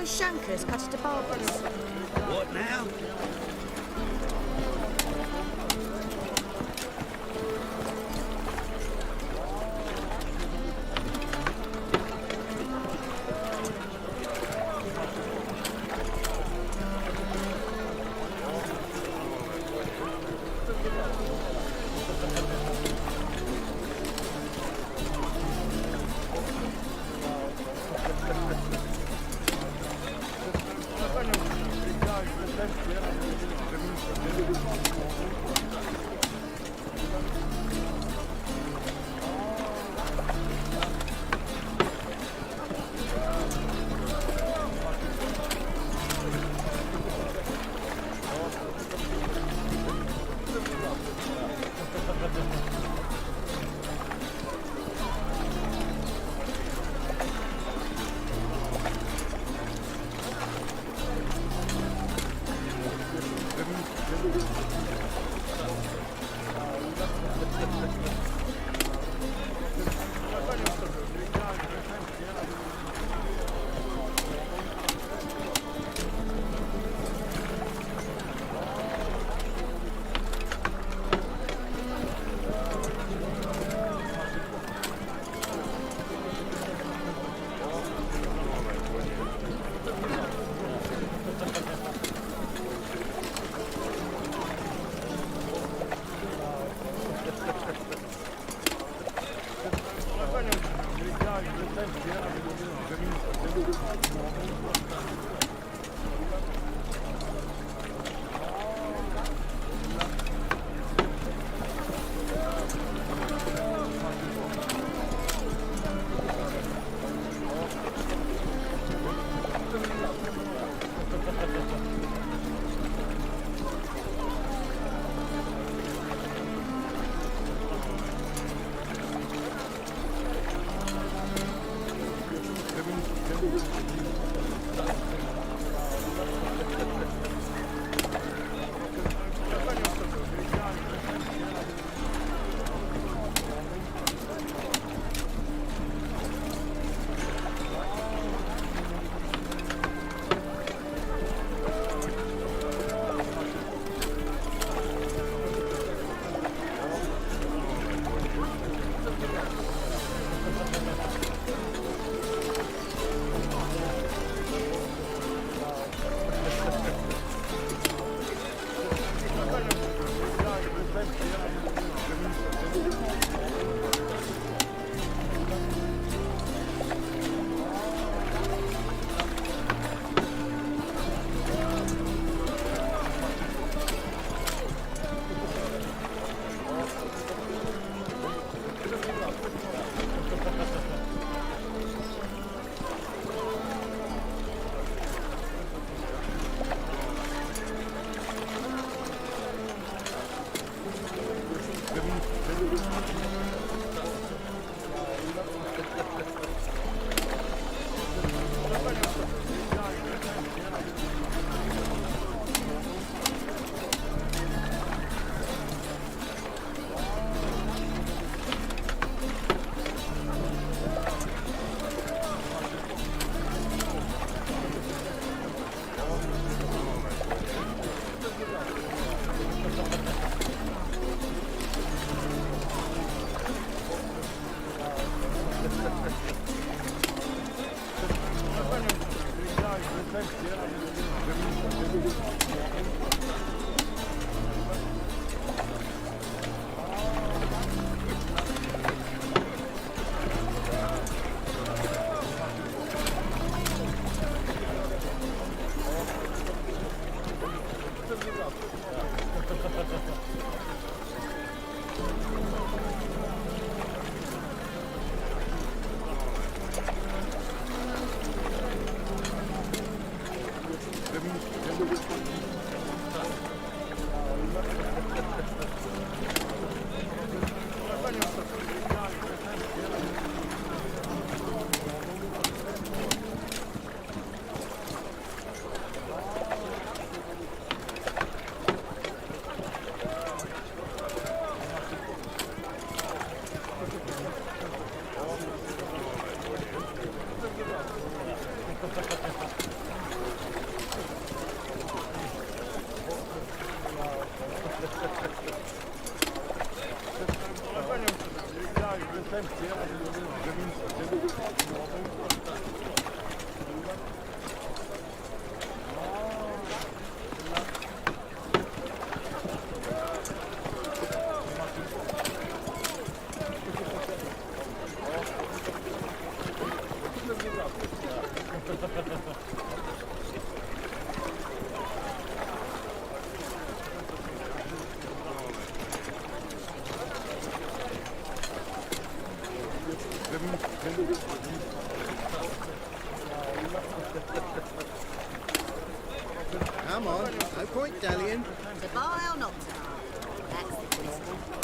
those shankers cut it to barbers? What now? Come on, no point dallying. To buy or not to buy? That's the question.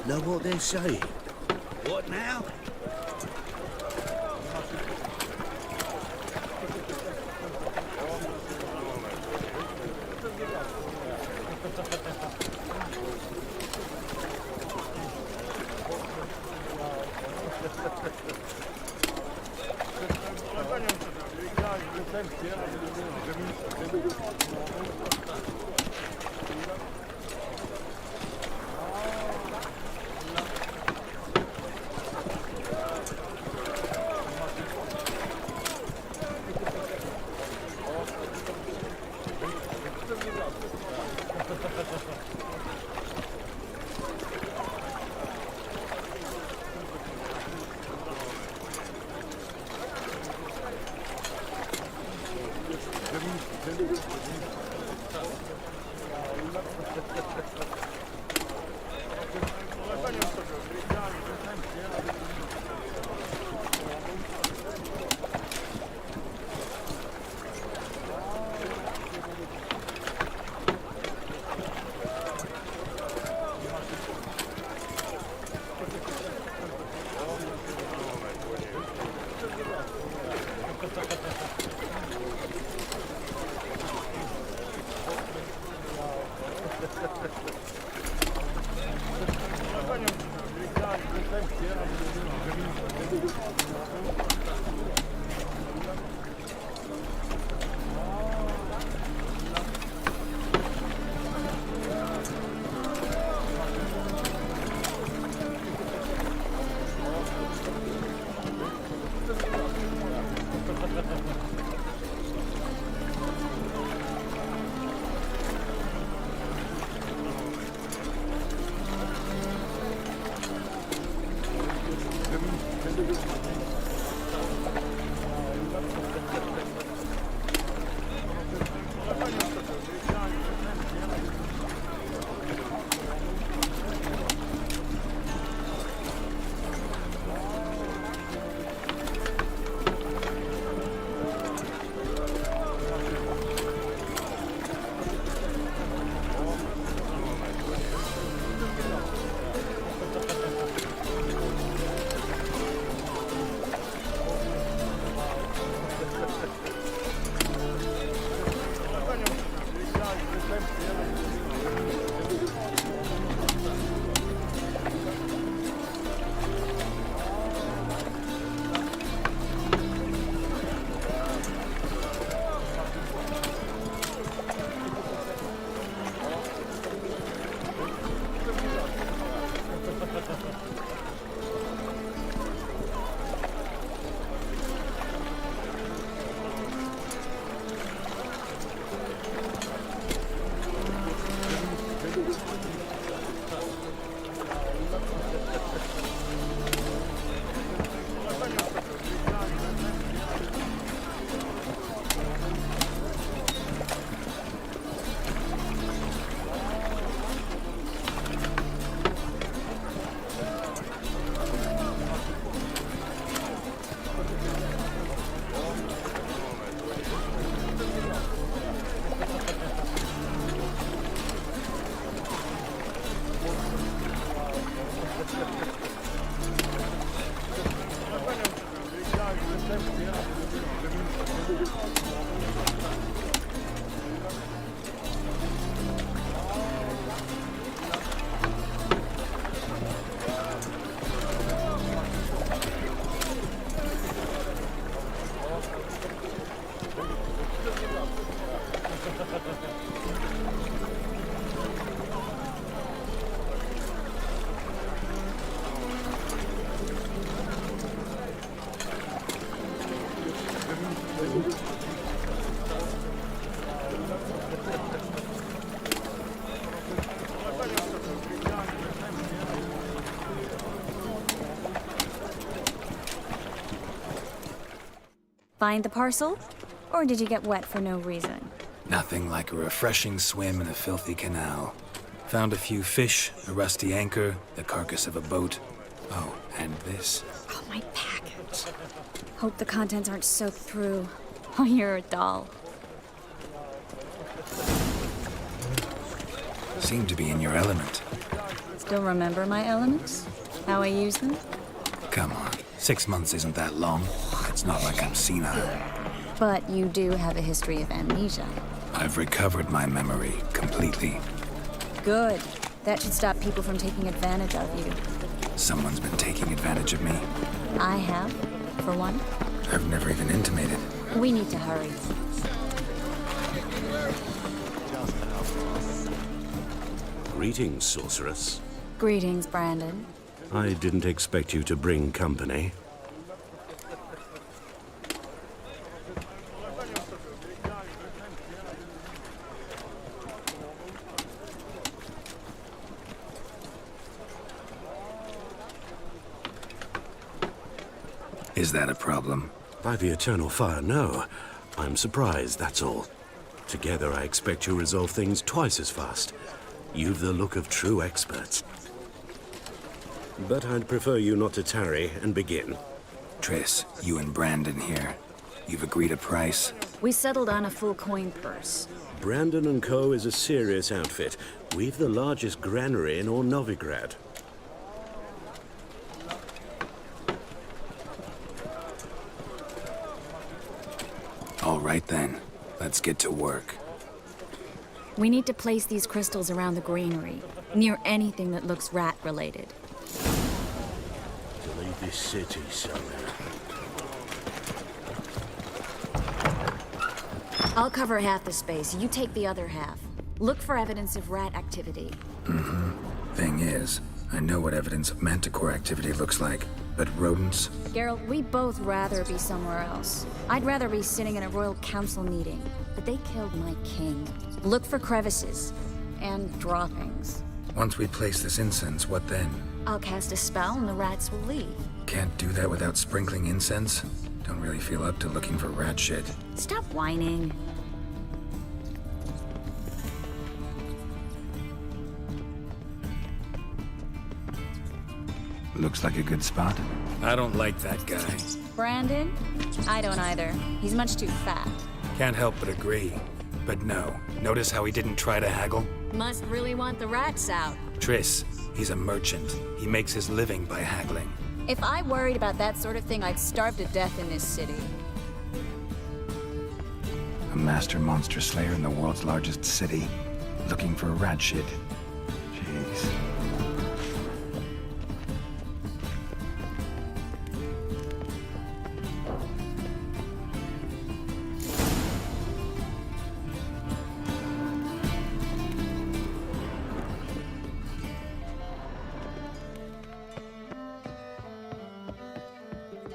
Know what they're saying? What now? Find the parcel? Or did you get wet for no reason? Nothing like a refreshing swim in a filthy canal. Found a few fish, a rusty anchor, the carcass of a boat. Oh, and this. Oh, my package. Hope the contents aren't soaked through. Oh, you're a doll. Seem to be in your element. Still remember my elements? How I use them? Come on, 6 months isn't that long. It's not like I'm senile. But you do have a history of amnesia. I've recovered my memory completely. Good. That should stop people from taking advantage of you. Someone's been taking advantage of me. I have, for one. I've never even intimated. We need to hurry. Greetings, sorceress. Greetings, Brandon. I didn't expect you to bring company. Is that a problem? By the eternal fire, no. I'm surprised, that's all. Together, I expect you resolve things twice as fast. You've the look of true experts. But I'd prefer you not to tarry and begin. Triss, you and Brandon here. You've agreed a price? We settled on a full coin purse. Brandon and Co. is a serious outfit. We've the largest granary in all Novigrad. All right then, let's get to work. We need to place these crystals around the granary, near anything that looks rat-related. To leave this city somehow. I'll cover half the space, you take the other half. Look for evidence of rat activity. Thing is, I know what evidence of manticore activity looks like, but rodents? Geralt, we both rather be somewhere else. I'd rather be sitting in a royal council meeting, but they killed my king. Look for crevices and droppings. Once we place this incense, what then? I'll cast a spell and the rats will leave. Can't do that without sprinkling incense? Don't really feel up to looking for rat shit. Stop whining. Looks like a good spot. I don't like that guy. Brandon? I don't either. He's much too fat. Can't help but agree. But no, notice how he didn't try to haggle? Must really want the rats out. Triss, he's a merchant. He makes his living by haggling. If I worried about that sort of thing, I'd starve to death in this city. A master monster slayer in the world's largest city, looking for rat shit. Jeez.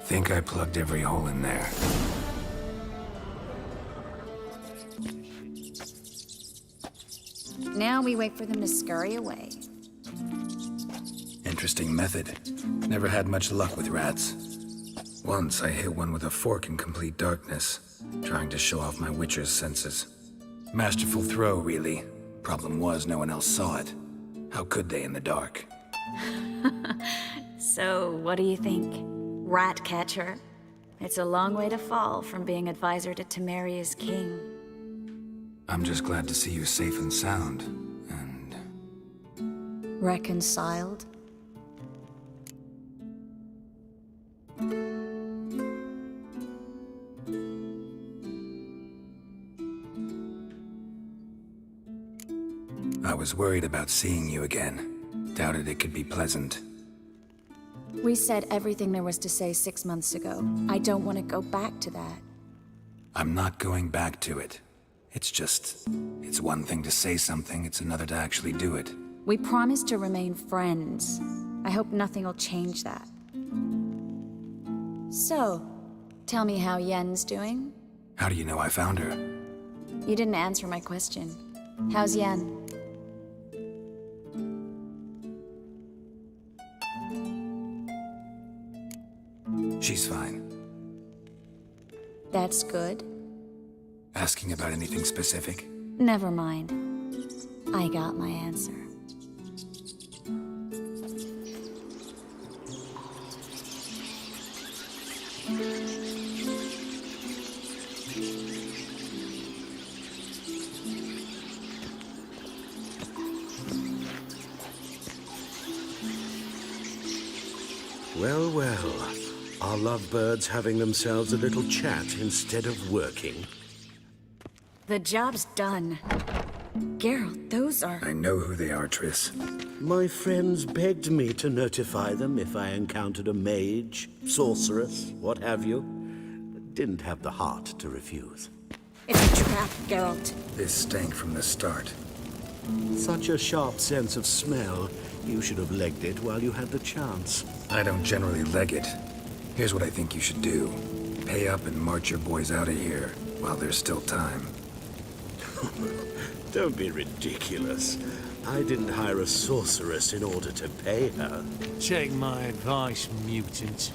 Think I plugged every hole in there. Now we wait for them to scurry away. Interesting method. Never had much luck with rats. Once I hit one with a fork in complete darkness, trying to show off my witcher's senses. Masterful throw, really. Problem was, no one else saw it. How could they in the dark? So, what do you think? Rat catcher? It's a long way to fall from being advisor to Temeria's king. I'm just glad to see you safe and sound, and... Reconciled? I was worried about seeing you again. Doubted it could be pleasant. We said everything there was to say 6 months ago. I don't want to go back to that. I'm not going back to it. It's one thing to say something, it's another to actually do it. We promised to remain friends. I hope nothing will change that. So, tell me how Yen's doing? How do you know I found her? You didn't answer my question. How's Yen? She's fine. That's good. Asking about anything specific? Never mind. I got my answer. Well, well. Are lovebirds having themselves a little chat instead of working? The job's done. Geralt, those are... I know who they are, Triss. My friends begged me to notify them if I encountered a mage, sorceress, what have you. Didn't have the heart to refuse. It's a trap, Geralt. This stank from the start. Such a sharp sense of smell. You should have legged it while you had the chance. I don't generally leg it. Here's what I think you should do. Pay up and march your boys out of here while there's still time. Don't be ridiculous. I didn't hire a sorceress in order to pay her. Take my advice, mutant.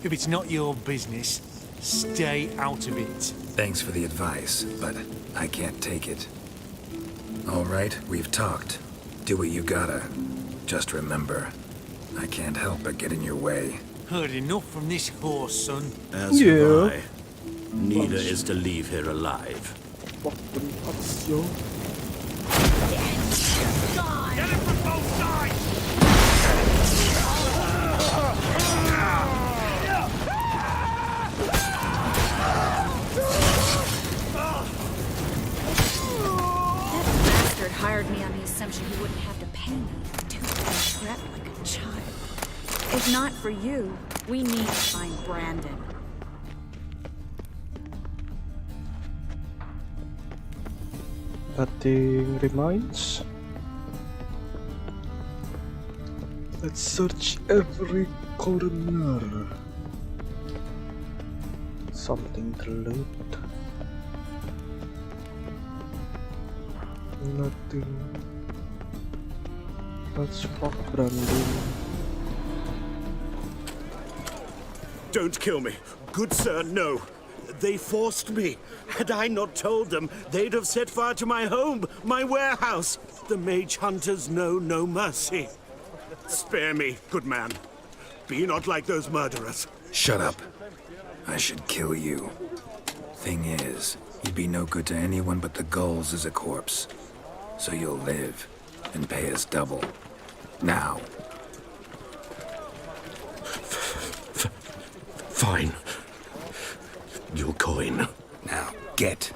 If it's not your business, stay out of it. Thanks for the advice, but I can't take it. All right, we've talked. Do what you gotta. Just remember, I can't help but get in your way. Heard enough from this horse, son. As have I. Neither is to leave here alive. Get it from both sides! That bastard hired me on the assumption he wouldn't have to pay me. Dude, I'm trapped like a child. If not for you, we need to find Brandon. Nothing remains. Let's search every corner. Something to loot. Nothing. Let's fuck Brandon. Don't kill me. Good sir, no. They forced me. Had I not told them, they'd have set fire to my home, my warehouse. The mage hunters know no mercy. Spare me, good man. Be not like those murderers. Shut up. I should kill you. Thing is, you'd be no good to anyone but the gulls as a corpse. So you'll live and pay us double. Now. Fine. Your coin. Now, get.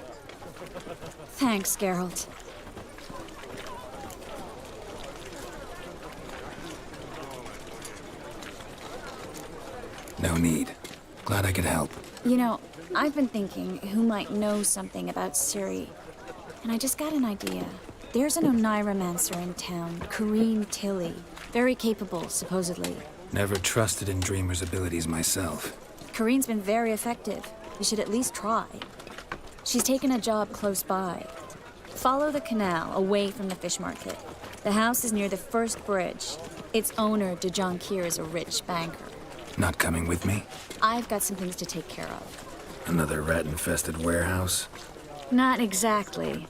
Thanks, Geralt. No need. Glad I could help. You know, I've been thinking who might know something about Ciri. And I just got an idea. There's an Oneiromancer in town, Corrine Tilly. Very capable, supposedly. Never trusted in Dreamer's abilities myself. Corrine's been very effective. You should at least try. She's taken a job close by. Follow the canal away from the fish market. The house is near the first bridge. Its owner, Dejon Kier, is a rich banker. Not coming with me? I've got some things to take care of. Another rat-infested warehouse? Not exactly.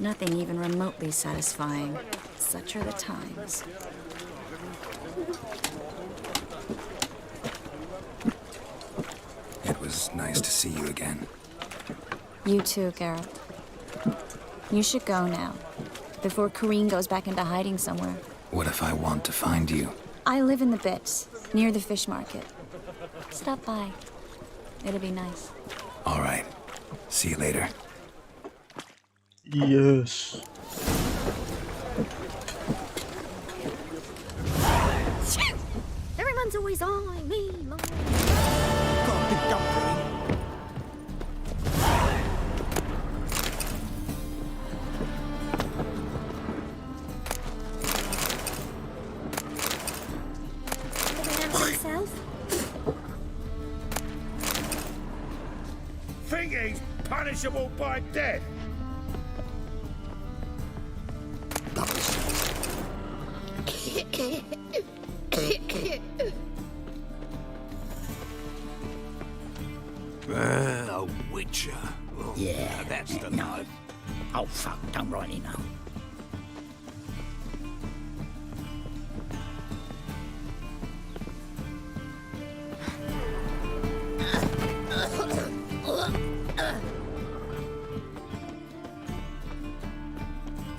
Nothing even remotely satisfying. Such are the times. It was nice to see you again. You too, Geralt. You should go now, before Corrine goes back into hiding somewhere. What if I want to find you? I live in the Bits, near the fish market. Stop by. It'll be nice. All right. See you later. Yes. Everyone's always on me. punishable by death. A witcher. Oh, Yeah, that's the no. life. Oh, fuck, don't rightly know.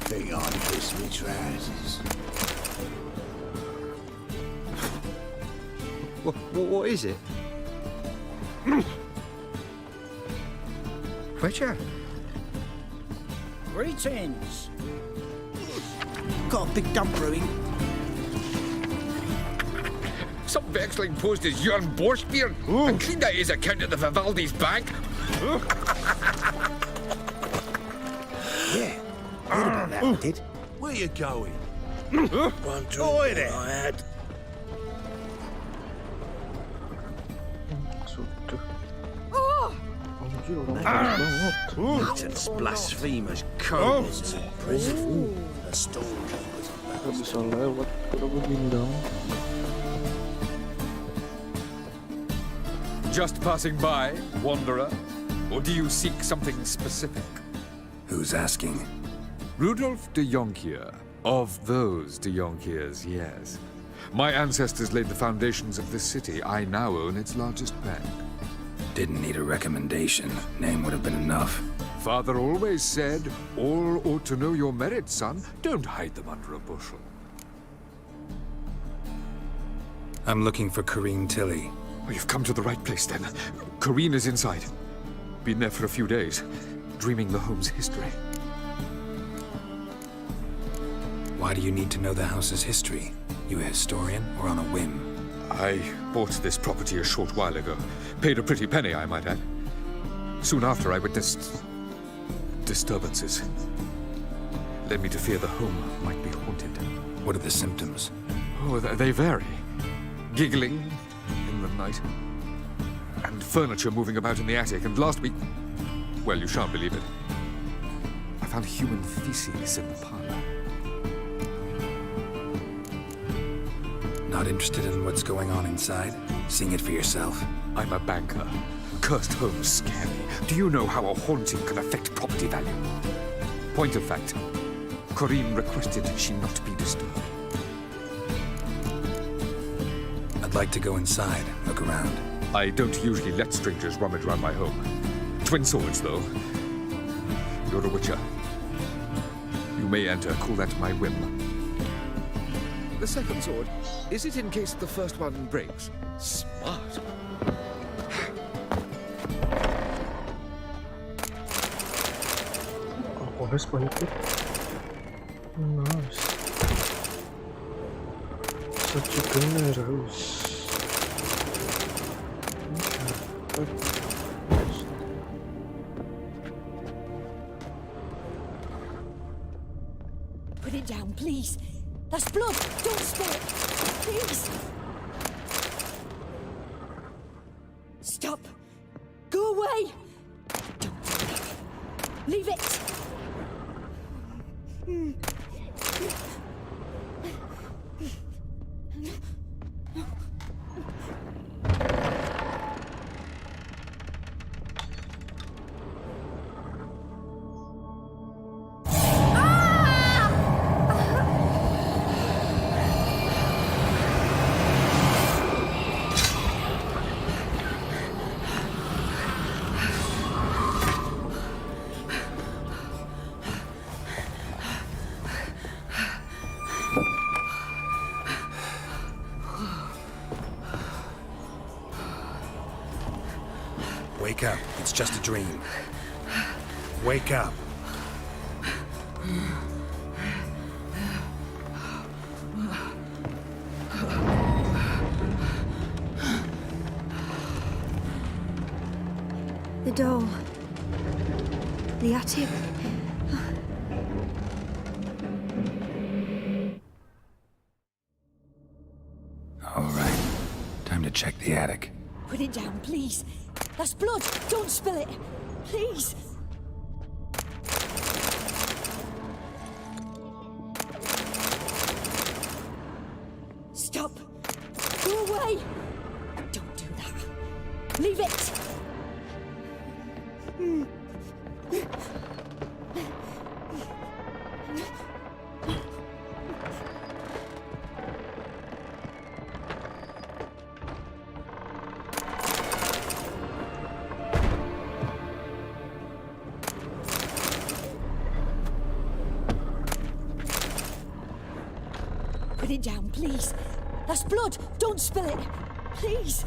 Think I'd piss me trousers. What is it? Witcher? Greetings. Got a big dump brewing. Some vexling posed as Jörn Borschbeer and cleaned out his account at the Vivaldi's bank. Yeah, heard about that, I did. Where you going? One drink there. I had. Militants, blasphemers, cowards. Prison. The storekeepers. Gak bisa lewat, udah begindang. Just passing by, wanderer? Or do you seek something specific? Who's asking? Rudolf de Jonkier. Of those de Jonkiers, yes. My ancestors laid the foundations of this city. I now own its largest bank. Didn't need a recommendation. Name would have been enough. Father always said, all ought to know your merits, son. Don't hide them under a bushel. I'm looking for Corrine Tilly. Oh, you've come to the right place, then. Corrine is inside. Been there for a few days, dreaming the home's history. Why do you need to know the house's history? You a historian or on a whim? I bought this property a short while ago. Paid a pretty penny, I might add. Soon after, I witnessed disturbances. Led me to fear the home might be haunted. What are the symptoms? Oh, they vary. Giggling in the night. And furniture moving about in the attic. And last week... well, you shan't believe it. I found human feces in the parlor. Not interested in what's going on inside? Seeing it for yourself? I'm a banker. Cursed homes scare me. Do you know how a haunting can affect property value? Point of fact, Corrine requested she not be disturbed. I'd like to go inside, look around. I don't usually let strangers rummage around my home. Twin swords, though. You're a witcher. You may enter, call that my whim. The second sword, is it in case the first one breaks? Smart. Oh, where's my foot? Nice. Such a good house. Put it down, please. That's blood. Don't spill it. Please. Stop. Go away. Don't do that. Leave it. Wake up. It's just a dream. Wake up. The doll. The attic. All right. Time to check the attic. Put it down, please. That's blood. Don't spill it. Please. away! Don't do that. Leave it! Put it down, please. That's blood. Don't spill it. Please.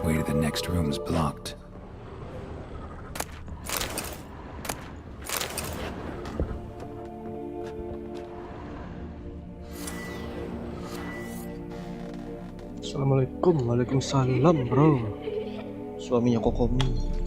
Way to the next room's blocked. Assalamualaikum. Waalaikumsalam, bro. Suaminya Kokomi.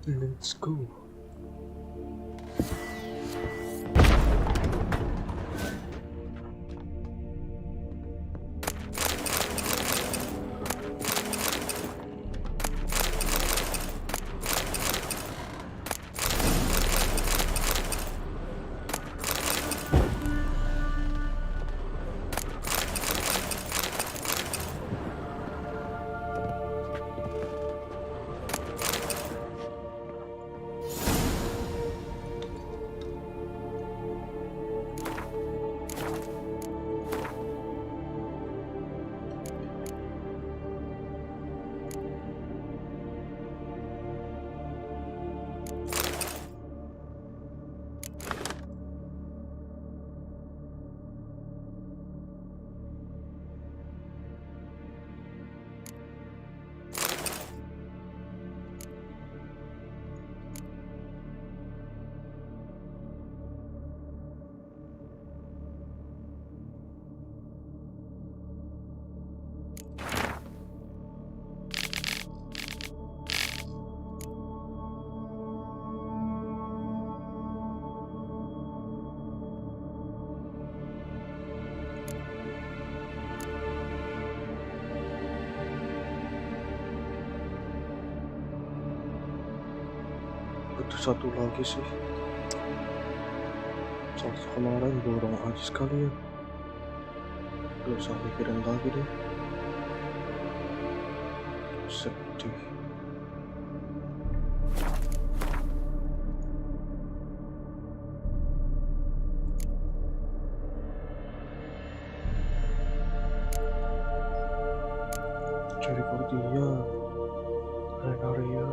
Let's go. Itu satu lagi sih. Satu kemarin borong aja sekalian. Gak usah mikirin lagi deh. Sedih. Cari dia. Area.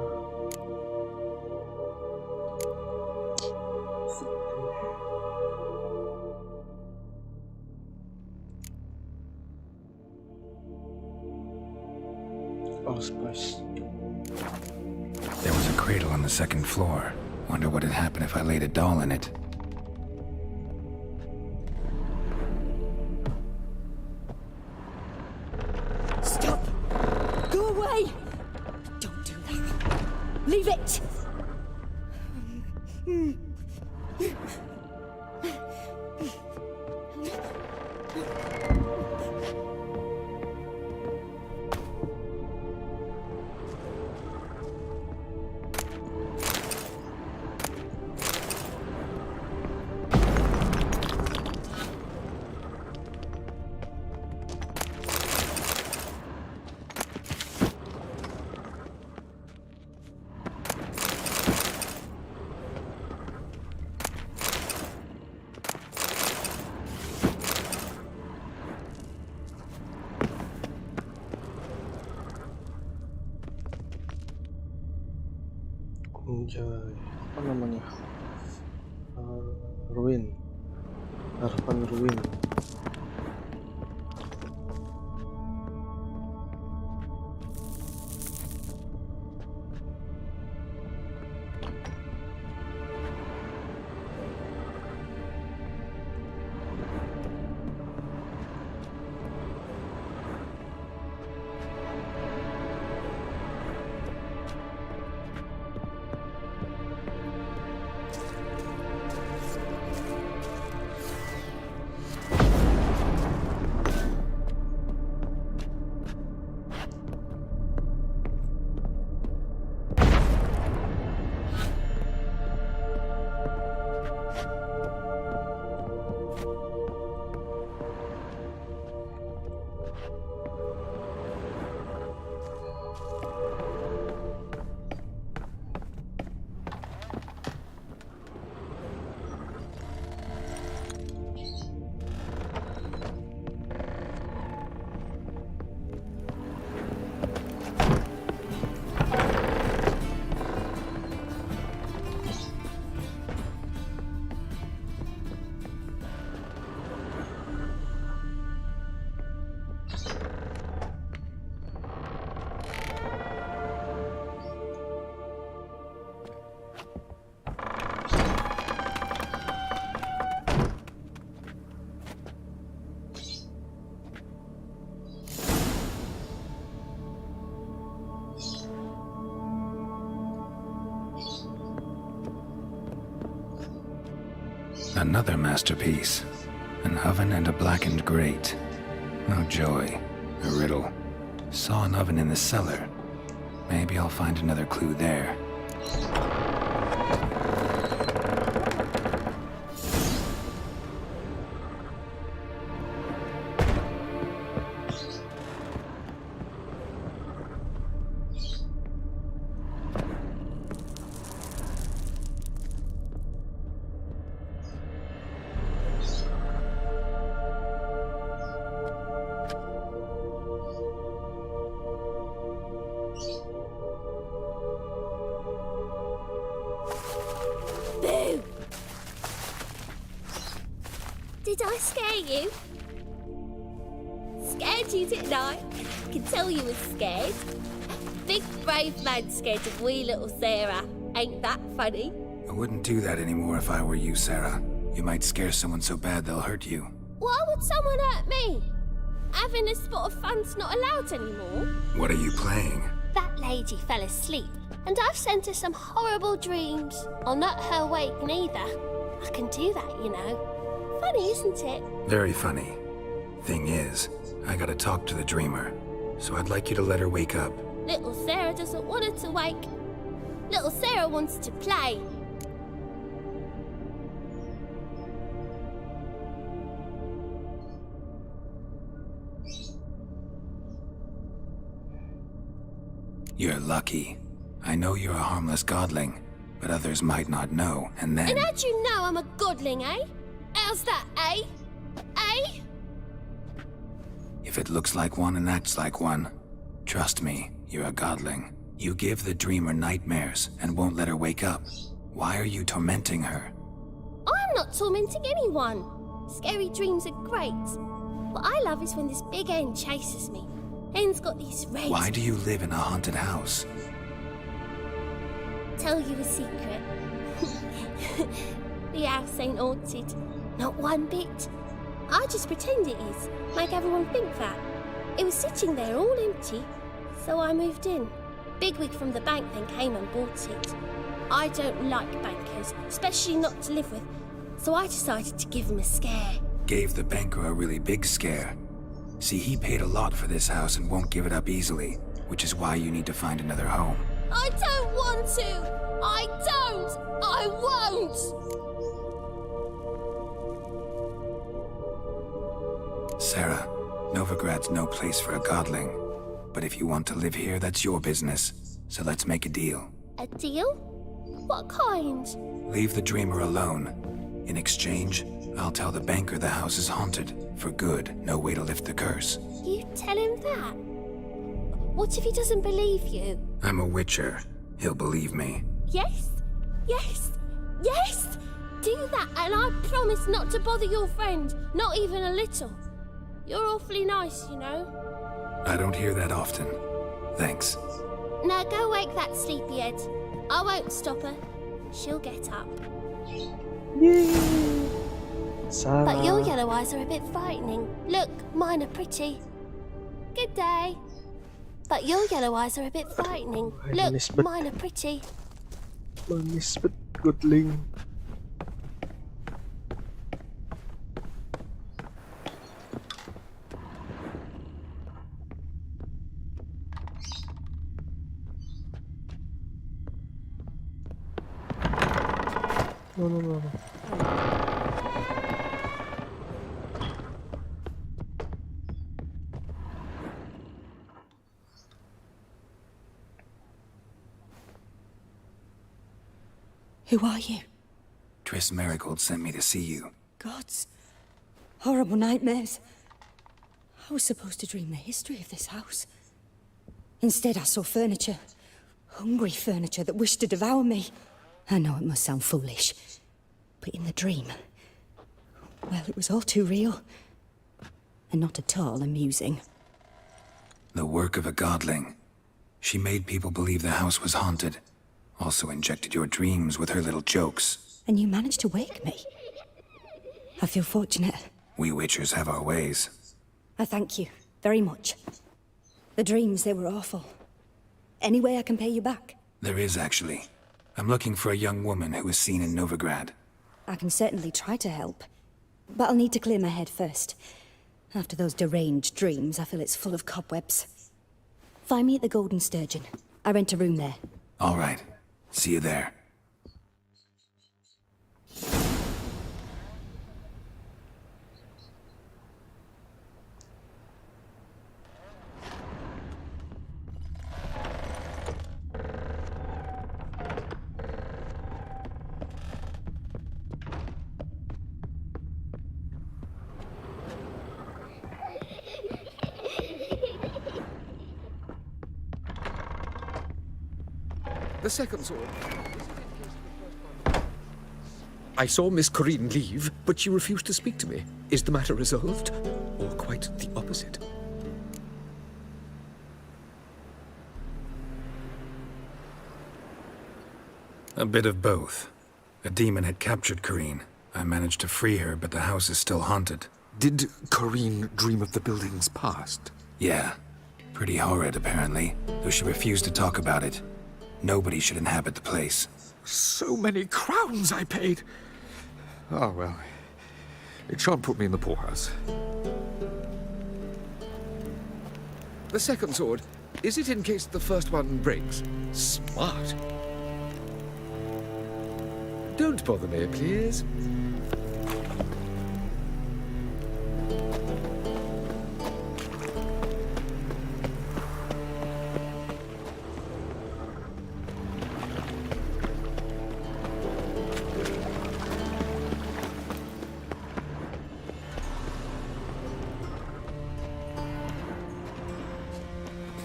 boss, boys. There was a cradle on the second floor. Wonder what had happened if I laid a doll in it. Stop! Go away! Don't do that. Leave it! Kunjai, apa namanya? Ruin, harapan ruin. Another masterpiece. An oven and a blackened grate. Oh joy. A riddle. Saw an oven in the cellar. Maybe I'll find another clue there. Did I scare you? Scared you, didn't I? I can tell you was scared. Big brave man scared of wee little Sarah. Ain't that funny? I wouldn't do that anymore if I were you, Sarah. You might scare someone so bad they'll hurt you. Why would someone hurt me? Having a spot of fun's not allowed anymore. What are you playing? That lady fell asleep, and I've sent her some horrible dreams. I'll not her awake neither. I can do that, you know. Funny, isn't it? Very funny. Thing is, I gotta talk to the dreamer, so I'd like you to let her wake up. Little Sarah doesn't want her to wake. Little Sarah wants to play. You're lucky. I know you're a harmless godling, but others might not know, and then... And how'd you know I'm a godling, eh? How's that, eh? Eh? If it looks like one and acts like one, trust me, you're a godling. You give the dreamer nightmares and won't let her wake up. Why are you tormenting her? I'm not tormenting anyone. Scary dreams are great. What I love is when this big end chases me. Hen's got this red... Why do you live in a haunted house? Tell you a secret. The house ain't haunted. Not one bit. I just pretend it is. Make everyone think that. It was sitting there all empty, so I moved in. Bigwig from the bank then came and bought it. I don't like bankers, especially not to live with, so I decided to give him a scare. Gave the banker a really big scare. See, he paid a lot for this house and won't give it up easily, which is why you need to find another home. I don't want to! I don't! I won't! Sarah, Novigrad's no place for a godling. But if you want to live here, that's your business. So let's make a deal. A deal? What kind? Leave the dreamer alone. In exchange, I'll tell the banker the house is haunted. For good, no way to lift the curse. You tell him that? What if he doesn't believe you? I'm a witcher. He'll believe me. Yes? Yes? Yes! Do that and I promise not to bother your friend. Not even a little. You're awfully nice, you know. I don't hear that often. Thanks. Now go wake that sleepyhead. I won't stop her. She'll get up. Yay! Sarah. But your yellow eyes are a bit frightening. Look, mine are pretty. Good day. But your yellow eyes are a bit frightening. Look, mine are pretty. Manisbet godling. No. Who are you? Triss Marigold sent me to see you. Gods. Horrible nightmares. I was supposed to dream the history of this house. Instead, I saw furniture. Hungry furniture that wished to devour me. I know it must sound foolish, but in the dream, well, it was all too real. And not at all amusing. The work of a godling. She made people believe the house was haunted. Also injected your dreams with her little jokes. And you managed to wake me. I feel fortunate. We witchers have our ways. I thank you very much. The dreams, they were awful. Any way I can pay you back? There is, actually. I'm looking for a young woman who was seen in Novigrad. I can certainly try to help. But I'll need to clear my head first. After those deranged dreams, I feel it's full of cobwebs. Find me at the Golden Sturgeon. I rent a room there. All right. See you there. The second sword. I saw Miss Corinne leave, but she refused to speak to me. Is the matter resolved? Or quite the opposite? A bit of both. A demon had captured Corinne. I managed to free her, but the house is still haunted. Did Corinne dream of the building's past? Yeah. Pretty horrid, apparently, though she refused to talk about it. Nobody should inhabit the place. So many crowns I paid! Oh, well. It shan't put me in the poorhouse. The second sword. Is it in case the first one breaks? Smart. Don't bother me, please.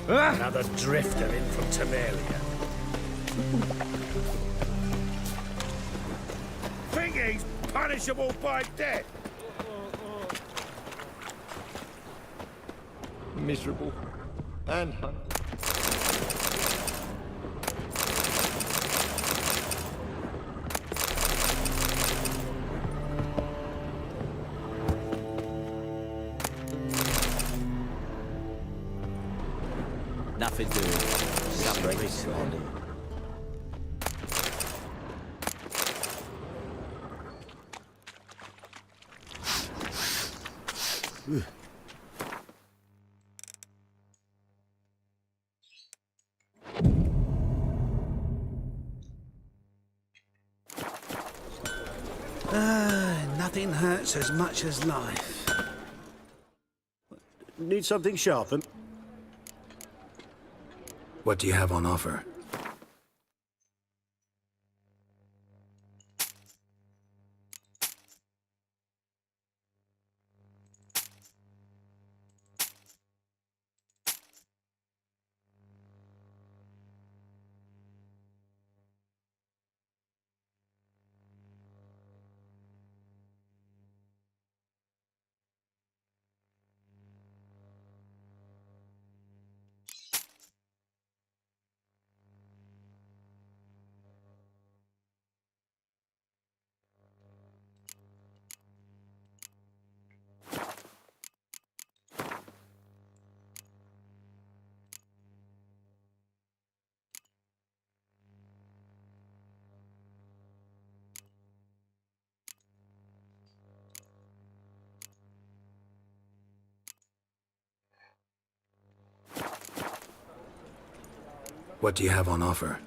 Another drifter in from Temeria. Think he's punishable by death? Miserable. And hunt. Nothing doing. Some responding. Nothing hurts as much as life. Need something sharpened? What do you have on offer? What do you have on offer?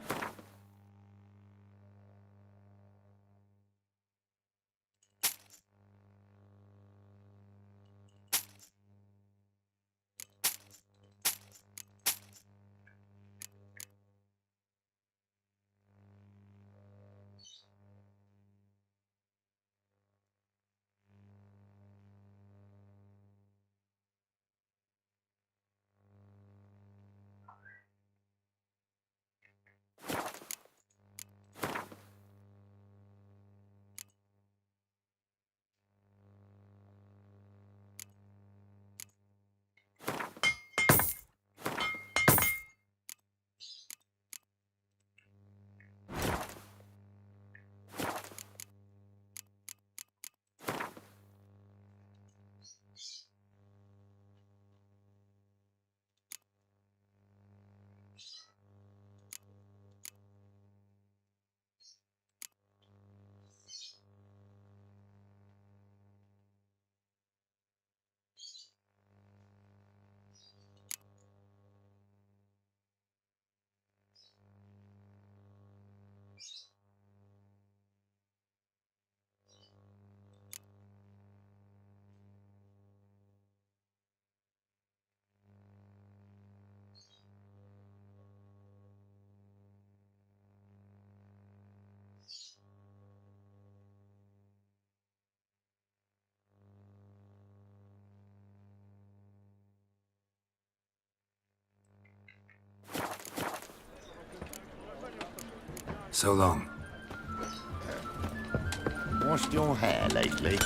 So long. Washed your hair lately?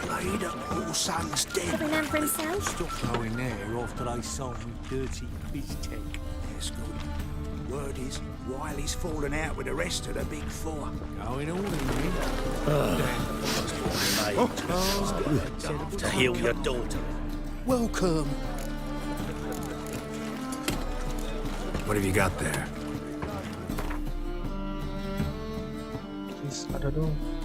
Played at all sons dead. Every man for himself. Stop going there after they sold me dirty biz tech. That's good. Word is, Wiley's fallen out with the rest of the big four. Going all in, To heal your daughter. Welcome. What have you got there? Ada dong.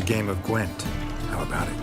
game of Gwent. How about it?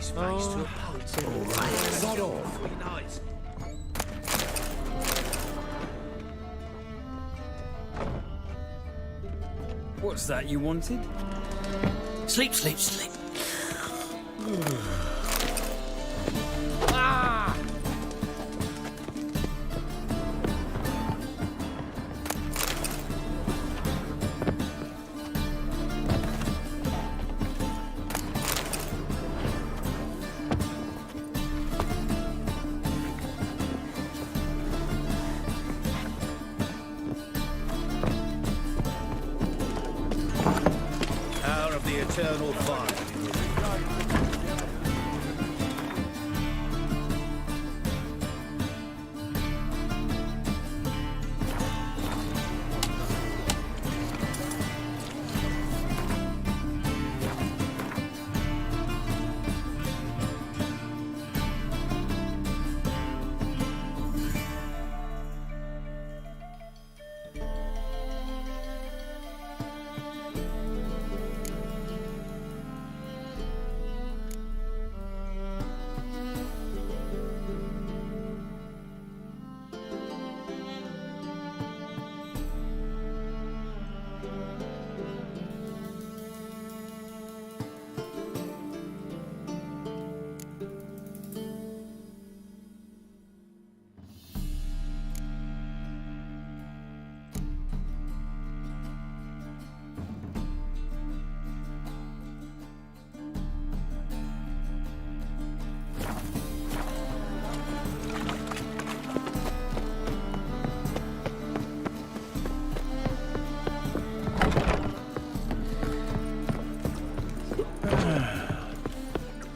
his face to a poet. Sod off. Nice. What's that you wanted? Sleep, sleep, sleep. Ah! Power of the eternal fire.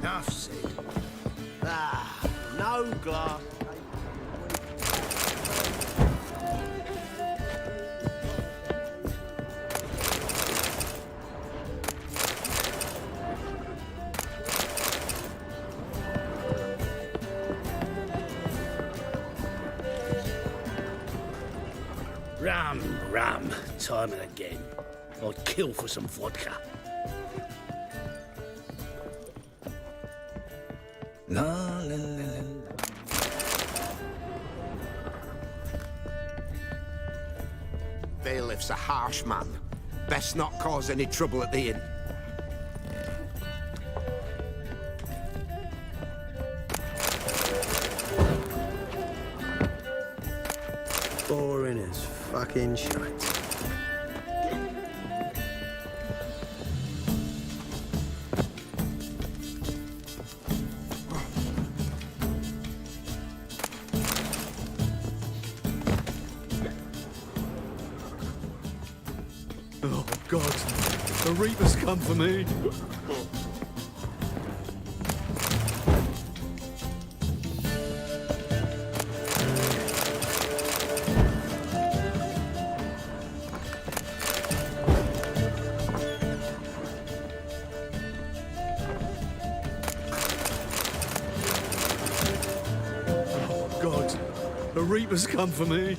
Enough said. No glass. Rum. Time and again. I'd kill for some vodka. La la la la. Bailiff's a harsh man. Best not cause any trouble at the inn. Boring as fucking shite. Oh, God. The Reaper's come for me. Oh, God. The Reaper's come for me.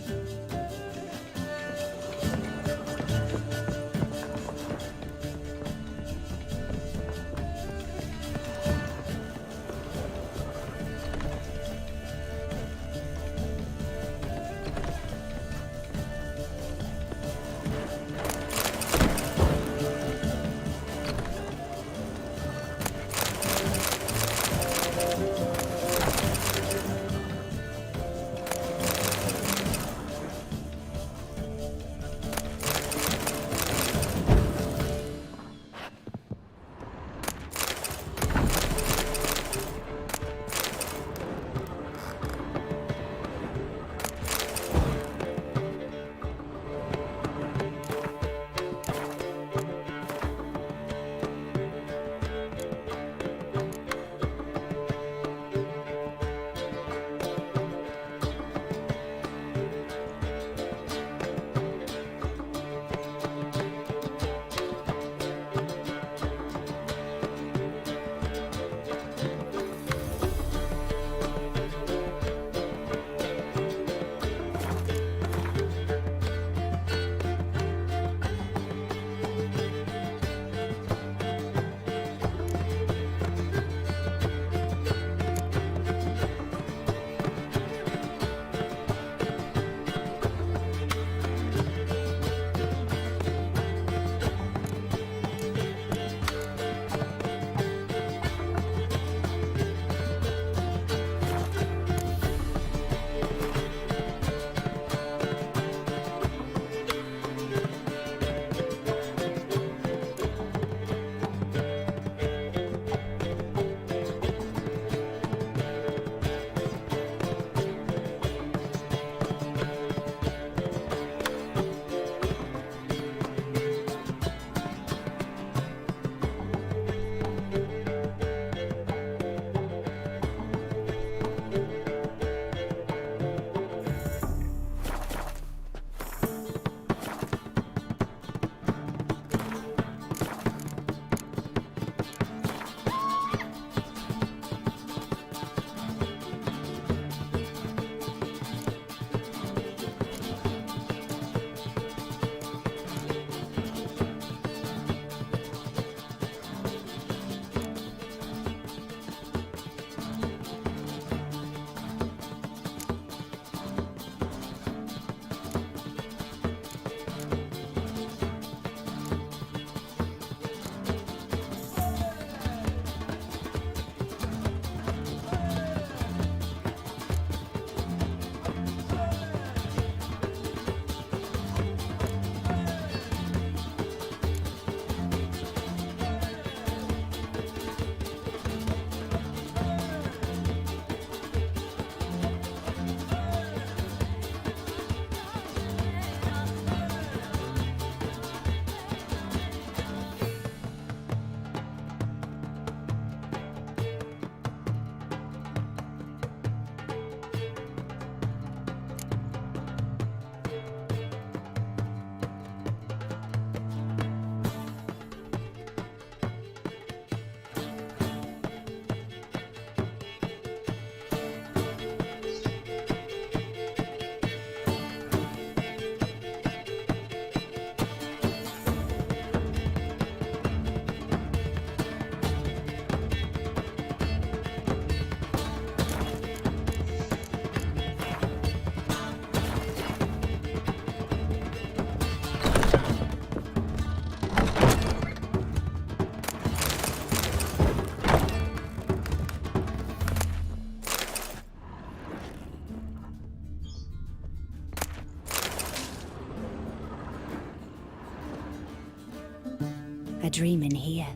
dream in here.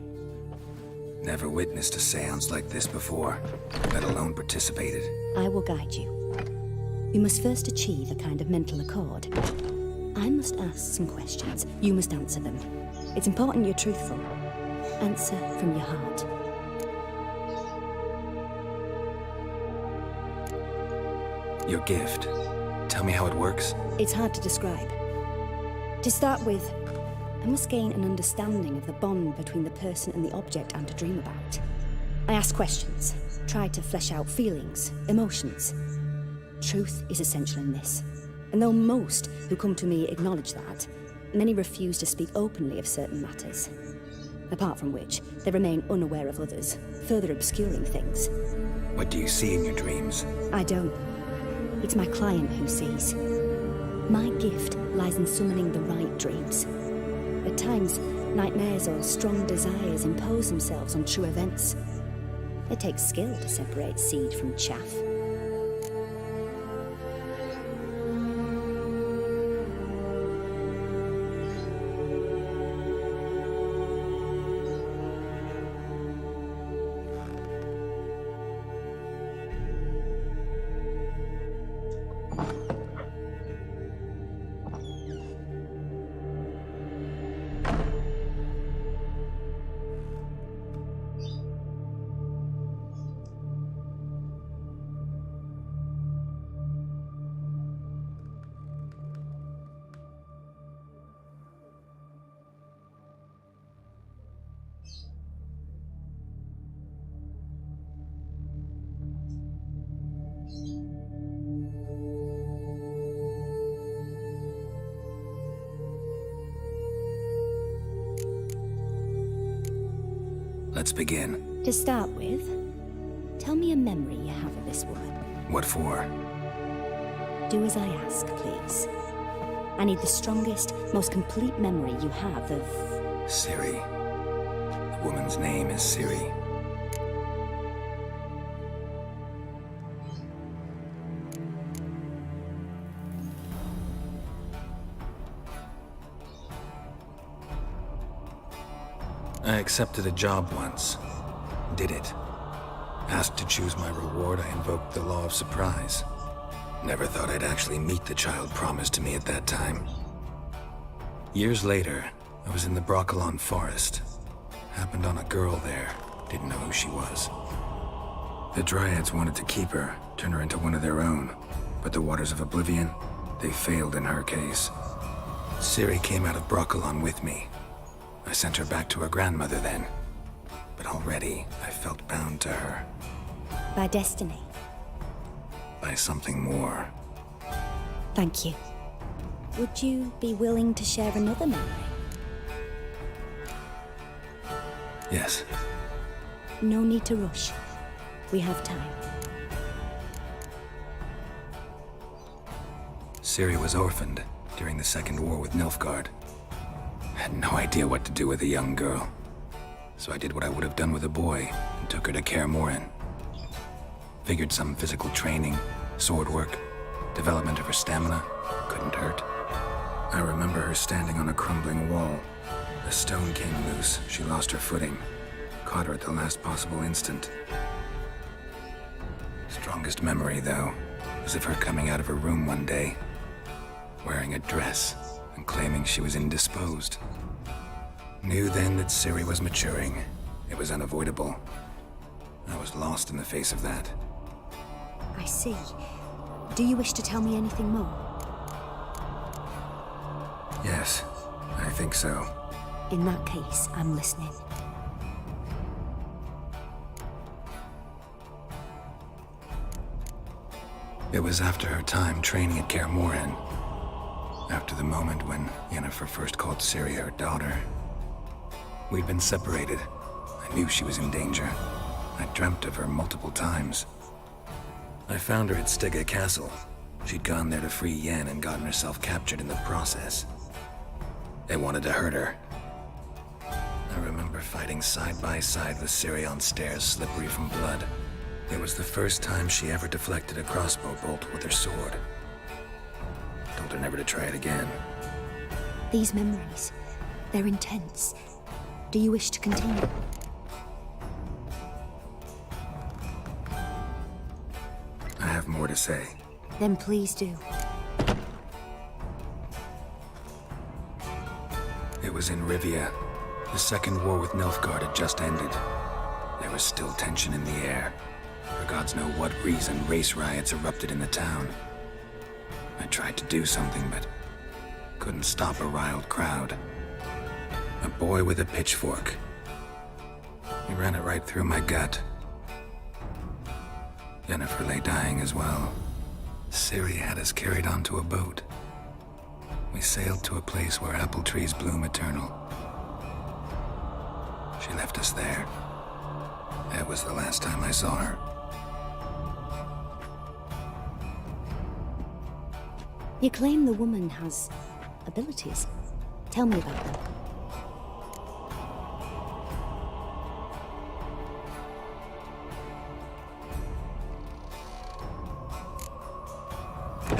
Never witnessed a seance like this before, let alone participated. I will guide you. You must first achieve a kind of mental accord. I must ask some questions. You must answer them. It's important you're truthful. Answer from your heart. Your gift. Tell me how it works. It's hard to describe. To start with, I must gain an understanding of the bond between the person and the object I'm to dream about. I ask questions, try to flesh out feelings, emotions. Truth is essential in this. And though most who come to me acknowledge that, many refuse to speak openly of certain matters. Apart from which, they remain unaware of others, further obscuring things. What do you see in your dreams? I don't. It's my client who sees. My gift lies in summoning the right dreams. At times, nightmares or strong desires impose themselves on true events. It takes skill to separate seed from chaff. Let's begin. To start with, tell me a memory you have of this woman. What for? Do as I ask, please. I need the strongest, most complete memory you have of... Ciri. The woman's name is Ciri. I accepted a job once. Did it. Asked to choose my reward, I invoked the law of surprise. Never thought I'd actually meet the child promised to me at that time. Years later, I was in the Broccolon forest. Happened on a girl there. Didn't know who she was. The Dryads wanted to keep her, turn her into one of their own. But the Waters of Oblivion, they failed in her case. Ciri came out of Broccolon with me. I sent her back to her grandmother then. But already, I felt bound to her. By destiny. By something more. Thank you. Would you be willing to share another memory? Yes. No need to rush. We have time. Ciri was orphaned during the Second War with Nilfgaard. Had no idea what to do with a young girl. So I did what I would have done with a boy and took her to Kaer Morhen. Figured some physical training, sword work, development of her stamina couldn't hurt. I remember her standing on a crumbling wall. A stone came loose, she lost her footing. Caught her at the last possible instant. Strongest memory, though, was of her coming out of her room one day, wearing a dress and claiming she was indisposed. Knew then that Ciri was maturing. It was unavoidable. I was lost in the face of that. I see. Do you wish to tell me anything more? Yes, I think so. In that case, I'm listening. It was after her time training at Kaer Morhen. After the moment when Yennefer first called Ciri her daughter. We'd been separated. I knew she was in danger. I dreamt of her multiple times. I found her at Stygga Castle. She'd gone there to free Yen and gotten herself captured in the process. They wanted to hurt her. I remember fighting side by side with Ciri on stairs slippery from blood. It was the first time she ever deflected a crossbow bolt with her sword. Told her never to try it again. These memories, they're intense. Do you wish to continue? I have more to say. Then please do. It was in Rivia. The second war with Nilfgaard had just ended. There was still tension in the air. For gods know what reason, race riots erupted in the town. I tried to do something, but couldn't stop a riled crowd. A boy with a pitchfork. He ran it right through my gut. Jennifer lay dying as well. Ciri had us carried onto a boat. We sailed to a place where apple trees bloom eternal. She left us there. That was the last time I saw her. You claim the woman has abilities. Tell me about them.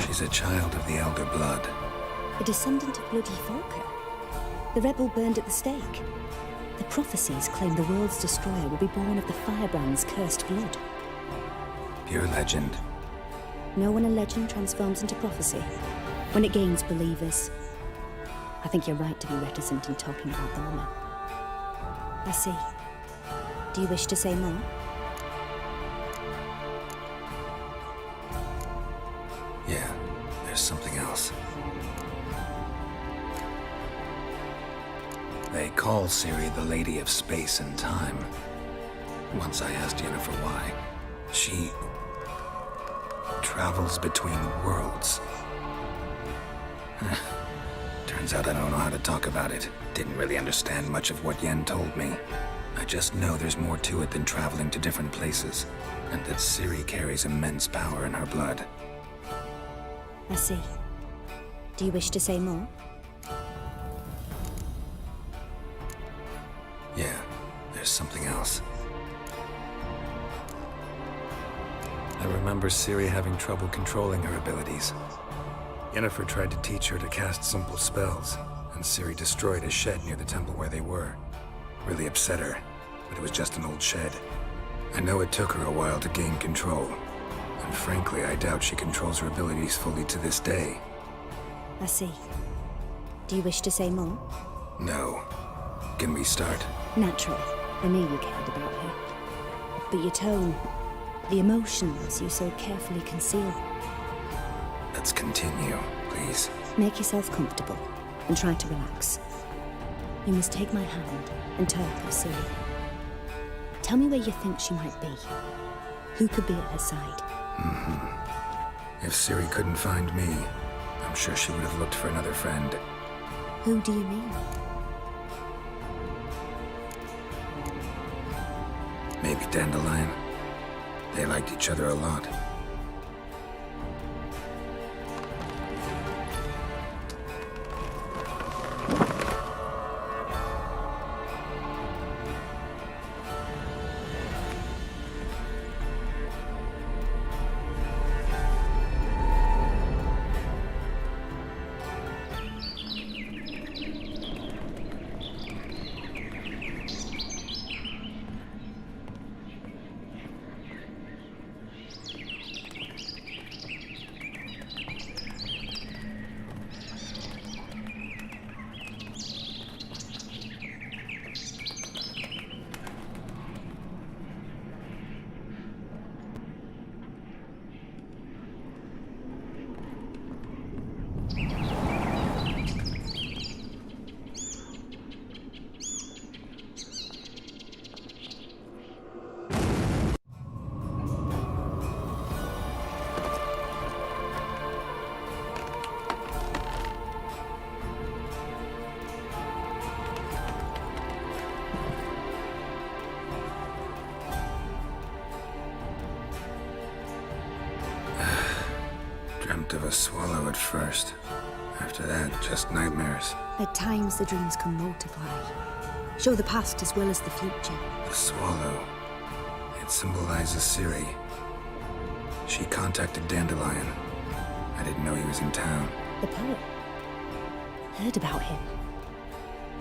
She's a child of the Elder Blood. A descendant of bloody Falker. The rebel burned at the stake. The prophecies claim the world's destroyer will be born of the Firebrand's cursed blood. Pure legend. Know when a legend transforms into prophecy? When it gains believers. I think you're right to be reticent in talking about the woman. I see. Do you wish to say more? Yeah, there's something else. They call Ciri the Lady of Space and Time. Once I asked Yennefer why. She travels between worlds. Turns out I don't know how to talk about it. Didn't really understand much of what Yen told me. I just know there's more to it than traveling to different places, and that Ciri carries immense power in her blood. I see. Do you wish to say more? Yeah, there's something else. I remember Ciri having trouble controlling her abilities. Yennefer tried to teach her to cast simple spells, and Ciri destroyed a shed near the temple where they were. Really upset her, but it was just an old shed. I know it took her a while to gain control, and frankly, I doubt she controls her abilities fully to this day. I see. Do you wish to say more? No. Can we start? Naturally. I knew you cared about her. But your tone, the emotions you so carefully conceal. Let's continue, please. Make yourself comfortable and try to relax. You must take my hand and talk of Ciri. Tell me where you think she might be. Who could be at her side? If Ciri couldn't find me, I'm sure she would have looked for another friend. Who do you mean? Maybe Dandelion. They liked each other a lot. Dreamt of a swallow at first. After that, just nightmares. At times, the dreams can multiply. Show the past as well as the future. The swallow. It symbolizes Ciri. She contacted Dandelion. I didn't know he was in town. The poet. Heard about him.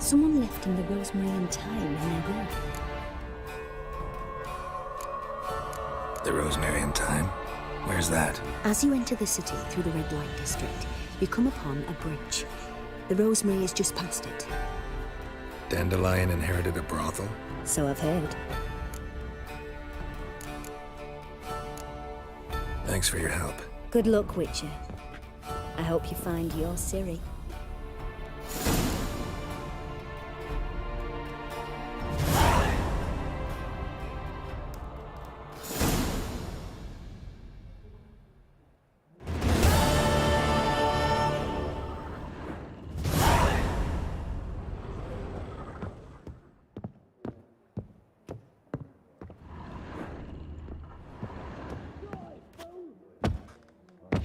Someone left him the rosemary and thyme in their will. The rosemary and thyme? Where's that? As you enter the city through the red light district, you come upon a bridge. The rosemary is just past it. Dandelion inherited a brothel? So I've heard. Thanks for your help. Good luck, Witcher. I hope you find your Ciri.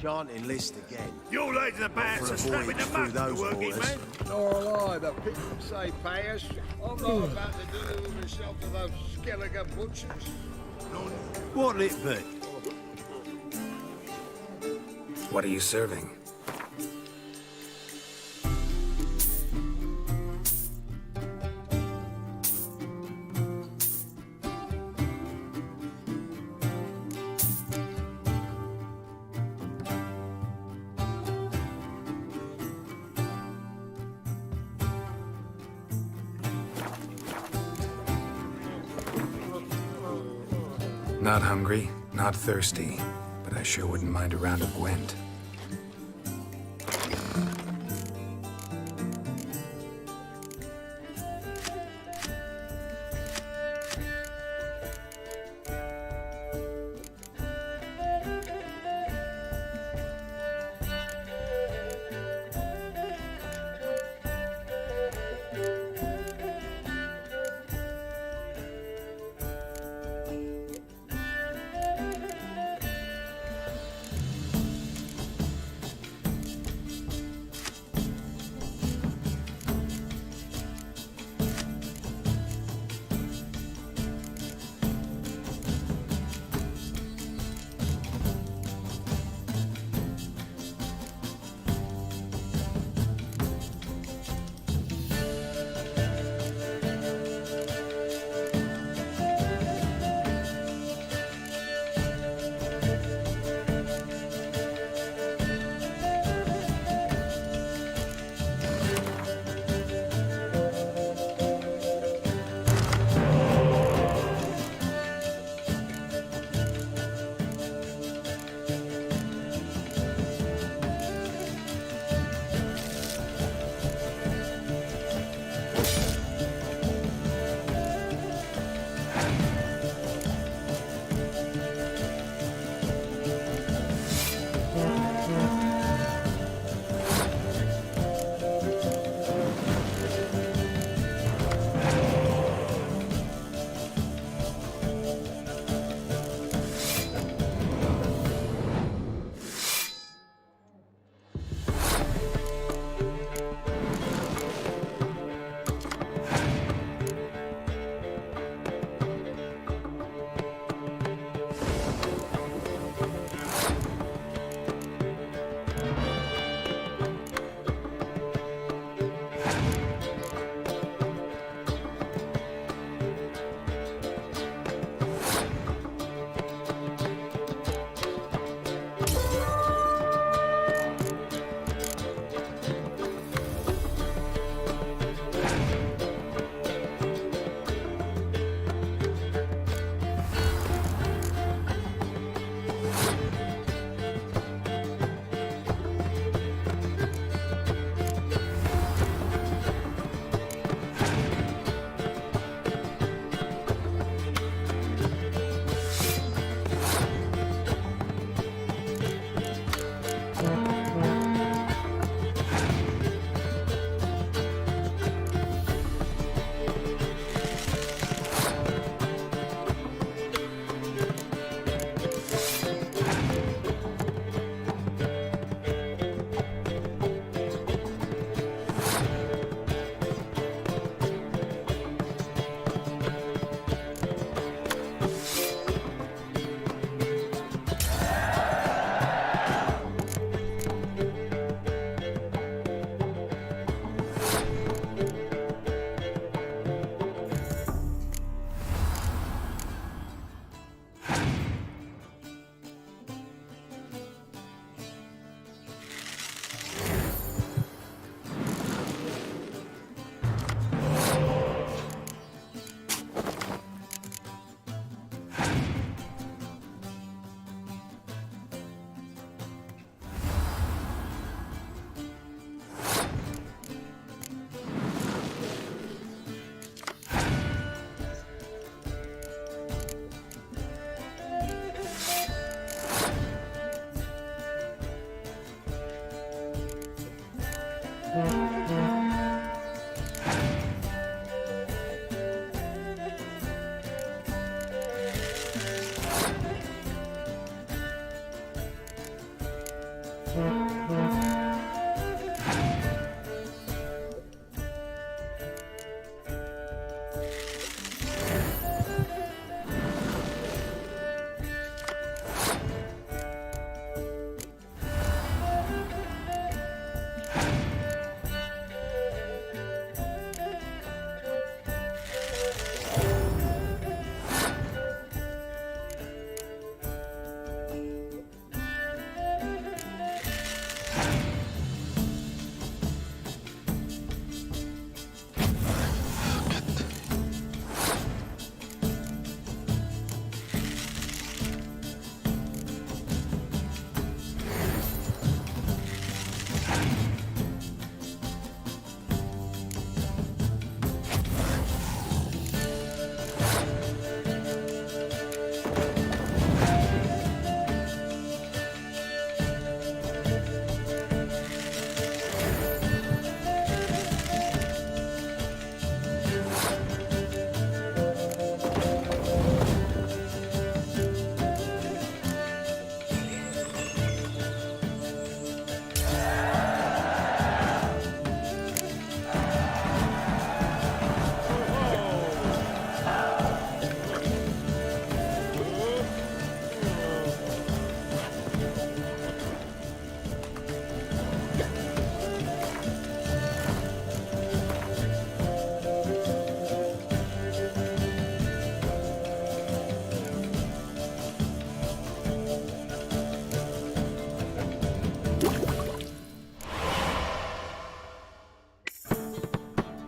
Can't enlist again. Your lads are bad For for a snapping the voyage muck, through those you working waters. man. Nor will I, the people say pay us. I'm not about to deliver myself to those skeleton butchers. What'll it be? What are you serving? Not hungry, not thirsty, but I sure wouldn't mind a round of Gwent.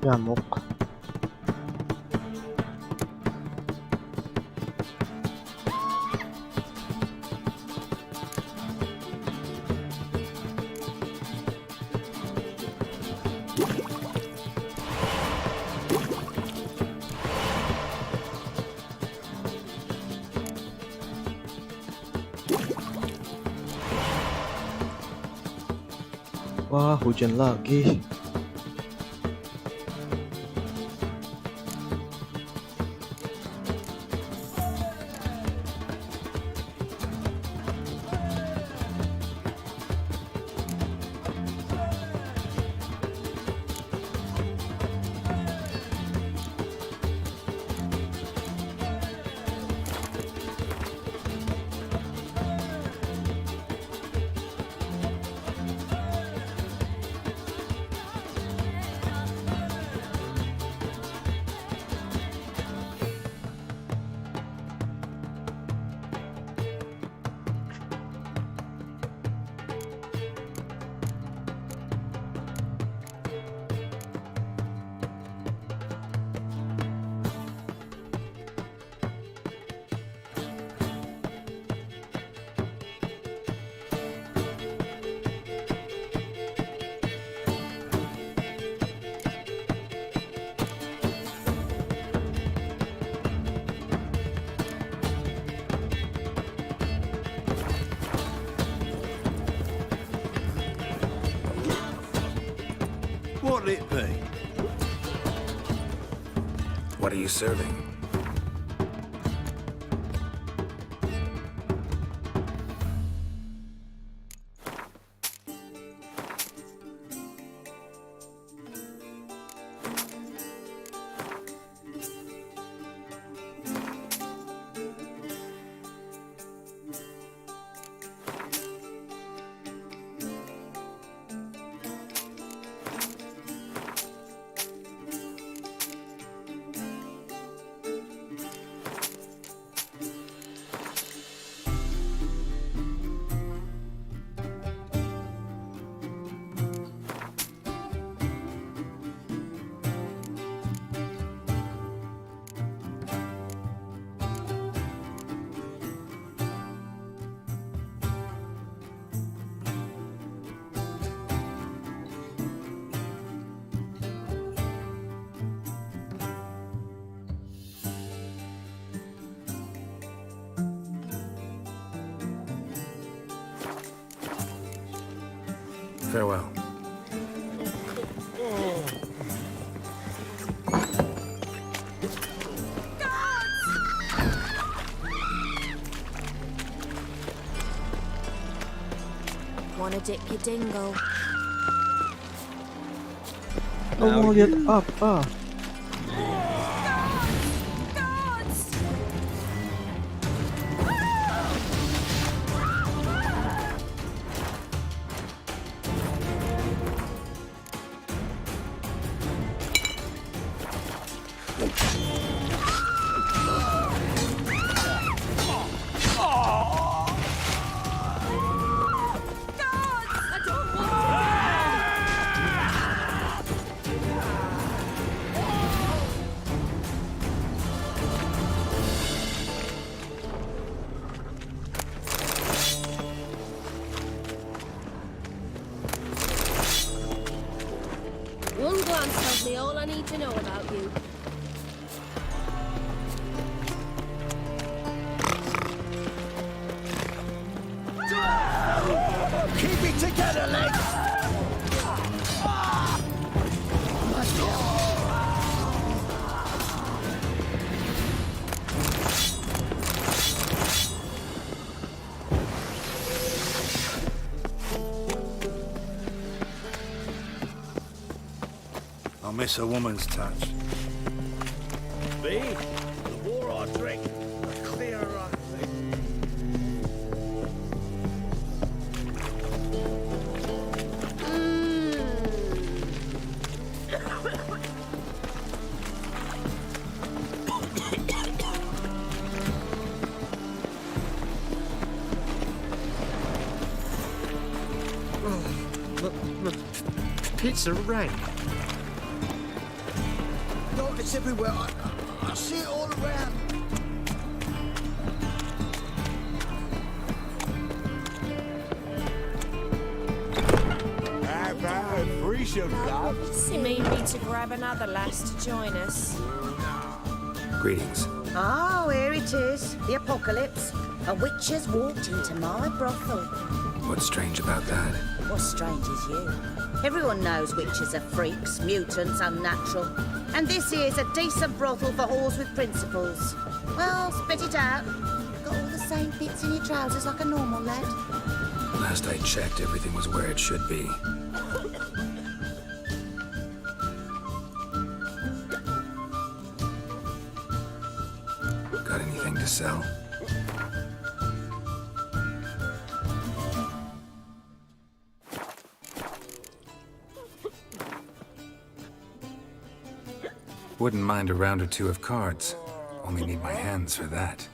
Nyamuk. Wah, hujan lagi. What'll it be? What are you serving? Farewell. Wanna dip your dingle? Lo mau lihat apa? One glance tells me all I need to know about you. Keep it together, lads! I miss a woman's touch. Me? The more I drink, the clearer I think. Pizza rank. It's everywhere. I see it all around. How about a threesome, love? You mean me to grab another lass to join us? Greetings. Oh, here it is. The apocalypse. A witch has walked into my brothel. What's strange about that? What's strange is you. Everyone knows witches are freaks, mutants, unnatural. And this here's a decent brothel for whores with principles. Well, spit it out. Got all the same bits in your trousers like a normal lad. Last I checked, everything was where it should be. Got anything to sell? Wouldn't mind a round or two of cards. Only need my hands for that.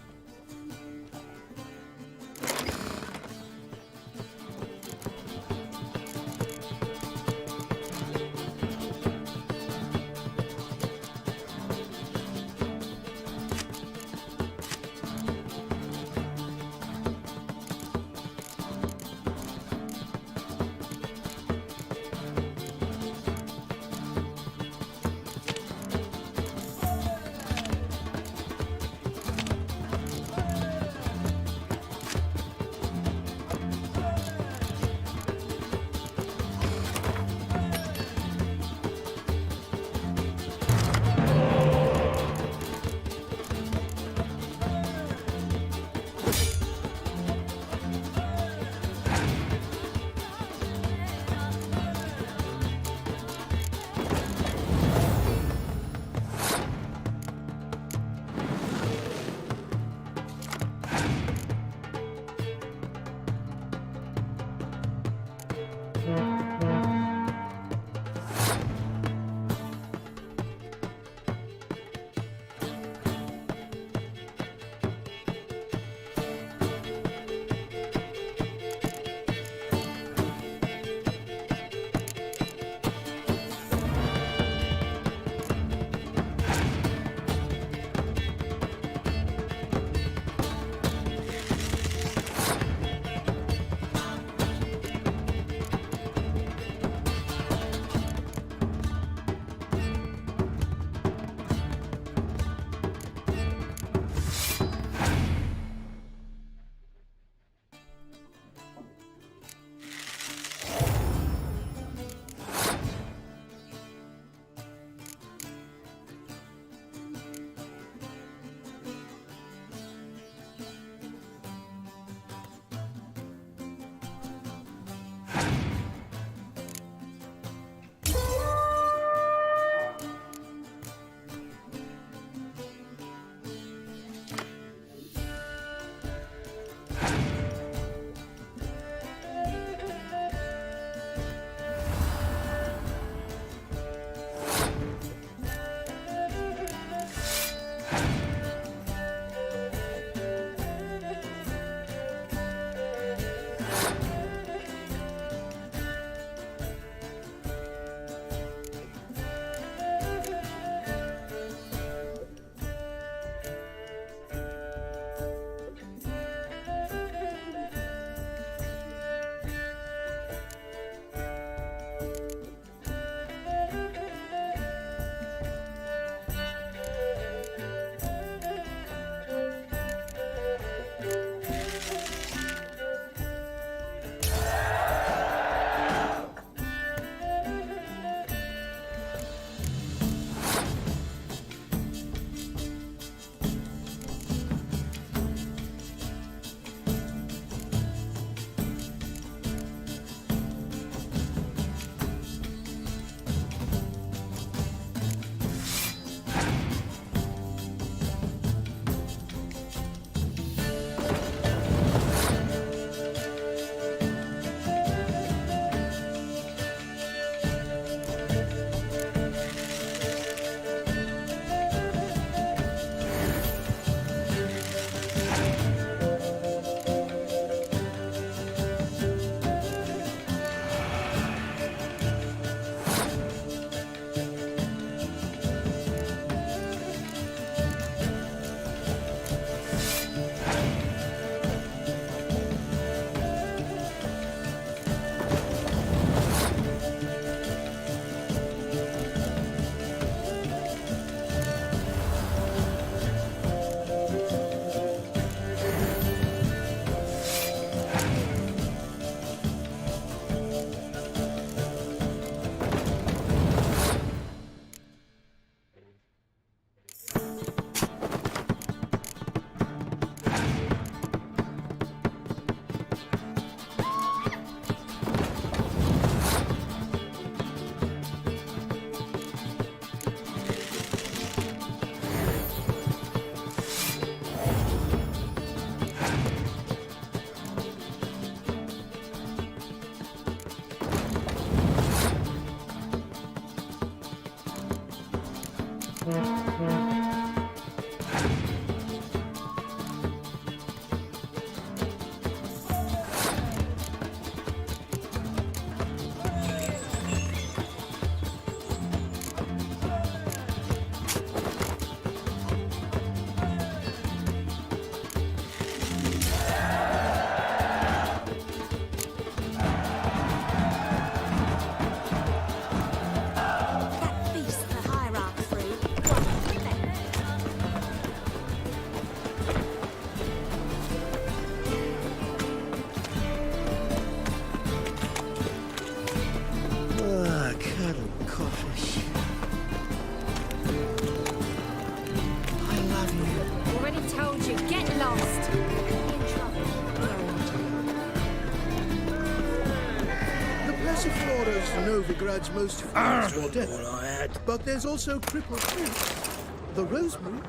Novigrad's most famous for death. But there's also Crippled Prince, the Rosemary,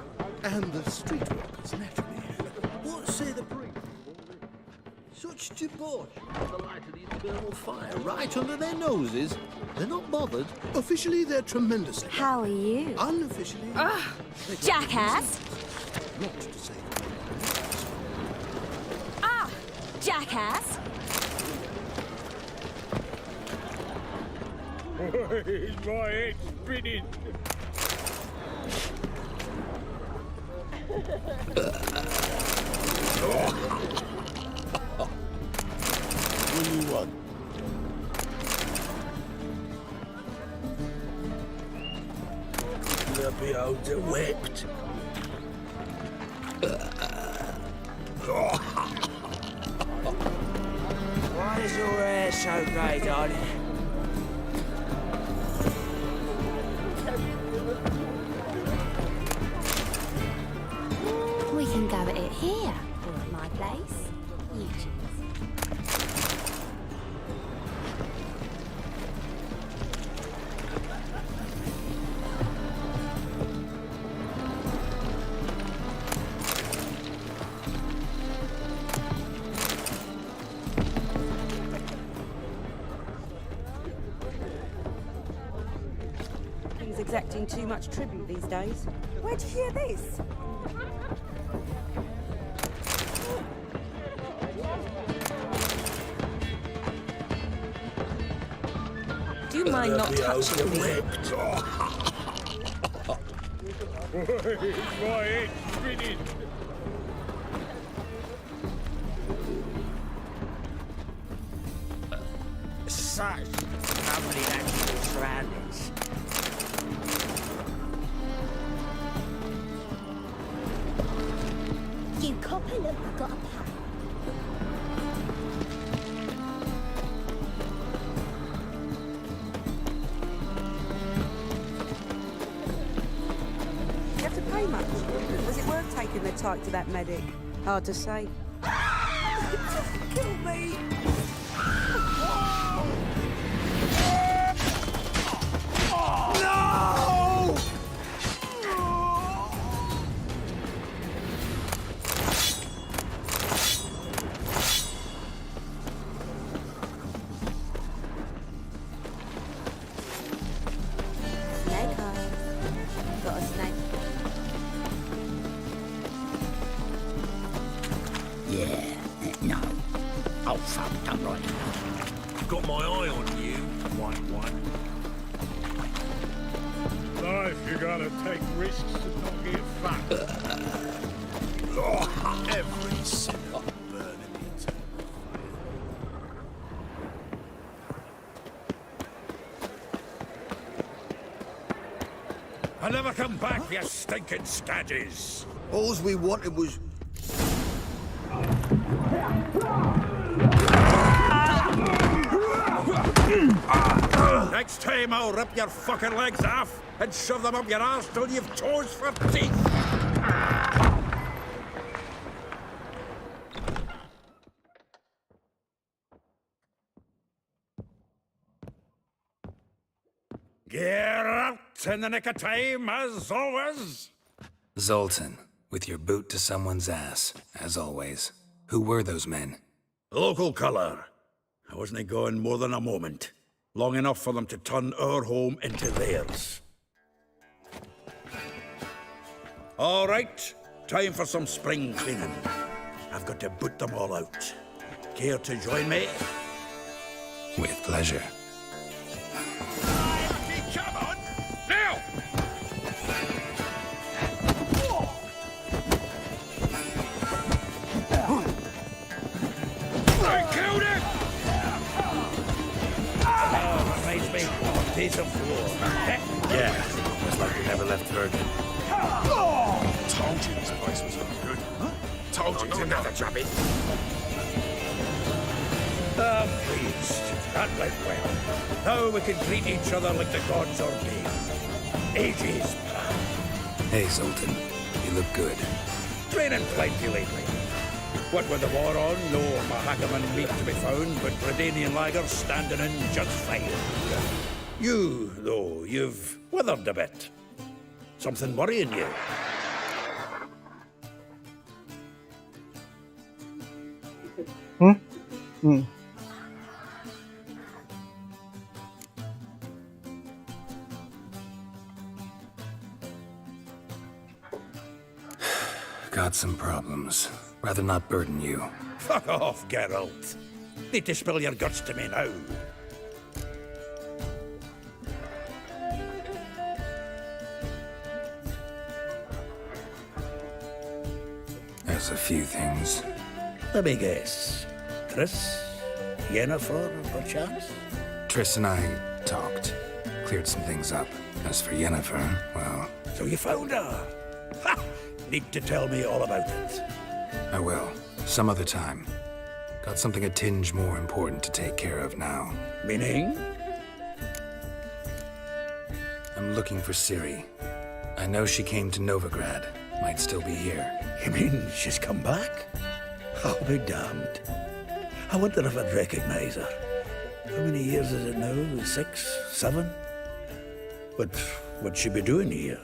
and the Streetwalkers, naturally. What say the priest? Such debauchery on the light of the eternal fire right under their noses. They're not bothered. Officially, they're tremendously. How are you? Unofficially, Jackass! not to say. Ah! Jackass! Is my head spinning? What do you want? You'll be out whipped. Why is your hair so grey, darling? We can go at it here, or at my place. You choose. He's exacting too much tribute these days. Where'd you hear this? Do you mind not touching me? Is my head spinning? Such lovely natural surroundings. You copper, look, I've got a plan. You have to pay much. Was it worth taking the type to that medic? Hard to say. Kill me! No! Snake eyes. Got a snake. Yeah, no. Oh, fuck, done right. Got my eye on you, white one. Life, you gotta take risks and not get fat. Every sinner burning it. I never come back, you stinking scaddies. All we wanted was... Next time I'll rip your fucking legs off and shove them up your arse till you've toes for teeth. Get out in the nick of time, as always. Zoltan, with your boot to someone's ass, as always. Who were those men? Local colour. I wasn't going more than a moment. Long enough for them to turn our home into theirs. All right, time for some spring cleaning. I've got to boot them all out. Care to join me? With pleasure. Come on, now! I killed him! Oh, that makes me want a piece of floor. Yeah, it's like we never left Virgin. Told you this place was no good. Huh? Told you another jobbing. Pleased. That went well. Now we can greet each other like the gods ordained. Ages past. Hey, Zoltan. You look good. Training plenty lately. What with the war on, no Mahakaman meat to be found, but Redanian lagers standing in just fine. You, though, you've withered a bit. Something worrying you? Got some problems. Rather not burden you. Fuck off, Geralt. Need to spill your guts to me now. There's a few things. Let me guess. Triss? Yennefer, perchance? Triss and I talked. Cleared some things up. As for Yennefer, well... So you found her? Ha! Need to tell me all about it. I will. Some other time. Got something a tinge more important to take care of now. Meaning? I'm looking for Ciri. I know she came to Novigrad. Might still be here. You mean she's come back? I'll be damned. I wonder if I'd recognize her. How many years is it now? 6? 7? But what'd she be doing here?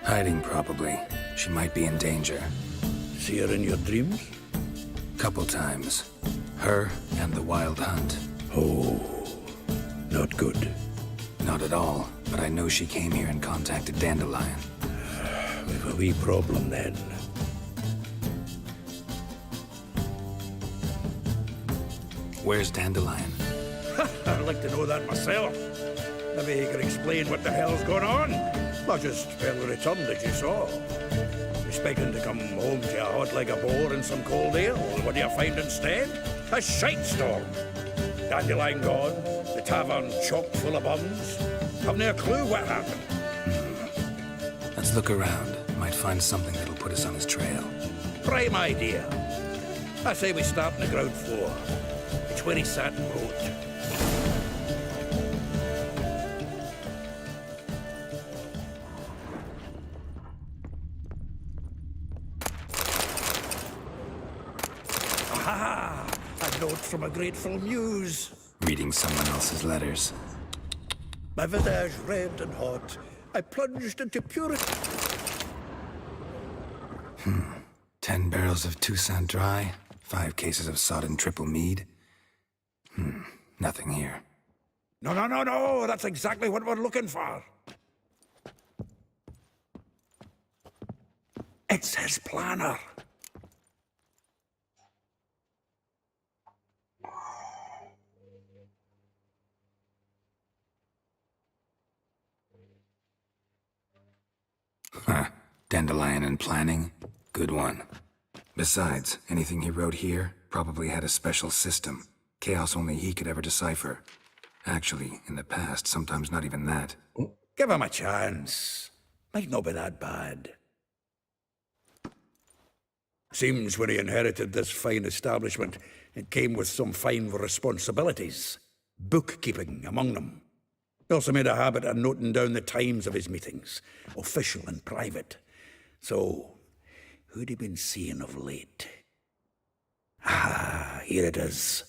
Hiding, probably. She might be in danger. See her in your dreams? Couple times. Her and the Wild Hunt. Oh, not good. Not at all, but I know she came here and contacted Dandelion. We've a wee problem then. Where's Dandelion? I'd like to know that myself. Maybe he can explain what the hell's going on. Not just barely returned, as you saw. Expecting to come home to a hot like a boar and some cold ale. What do you find instead? A shite storm. Dandelion gone, the tavern chock full of bums. Haven't a clue what happened. Let's look around. Might find something that'll put us on his trail. Prime idea. I say we start on the ground floor. It's where he sat and wrote. Aha! A note from a grateful muse. Reading someone else's letters. My visage red and hot, I plunged into purity. 10 barrels of Toussaint Dry, 5 cases of sodden triple mead. Nothing here. No, that's exactly what we're looking for. It's his planner. Dandelion and planning? Good one. Besides, anything he wrote here probably had a special system. Chaos only he could ever decipher. Actually, in the past, sometimes not even that. Give him a chance. Might not be that bad. Seems when he inherited this fine establishment, it came with some fine responsibilities. Bookkeeping among them. He also made a habit of noting down the times of his meetings, official and private. So, who'd he been seeing of late? Ah, here it is.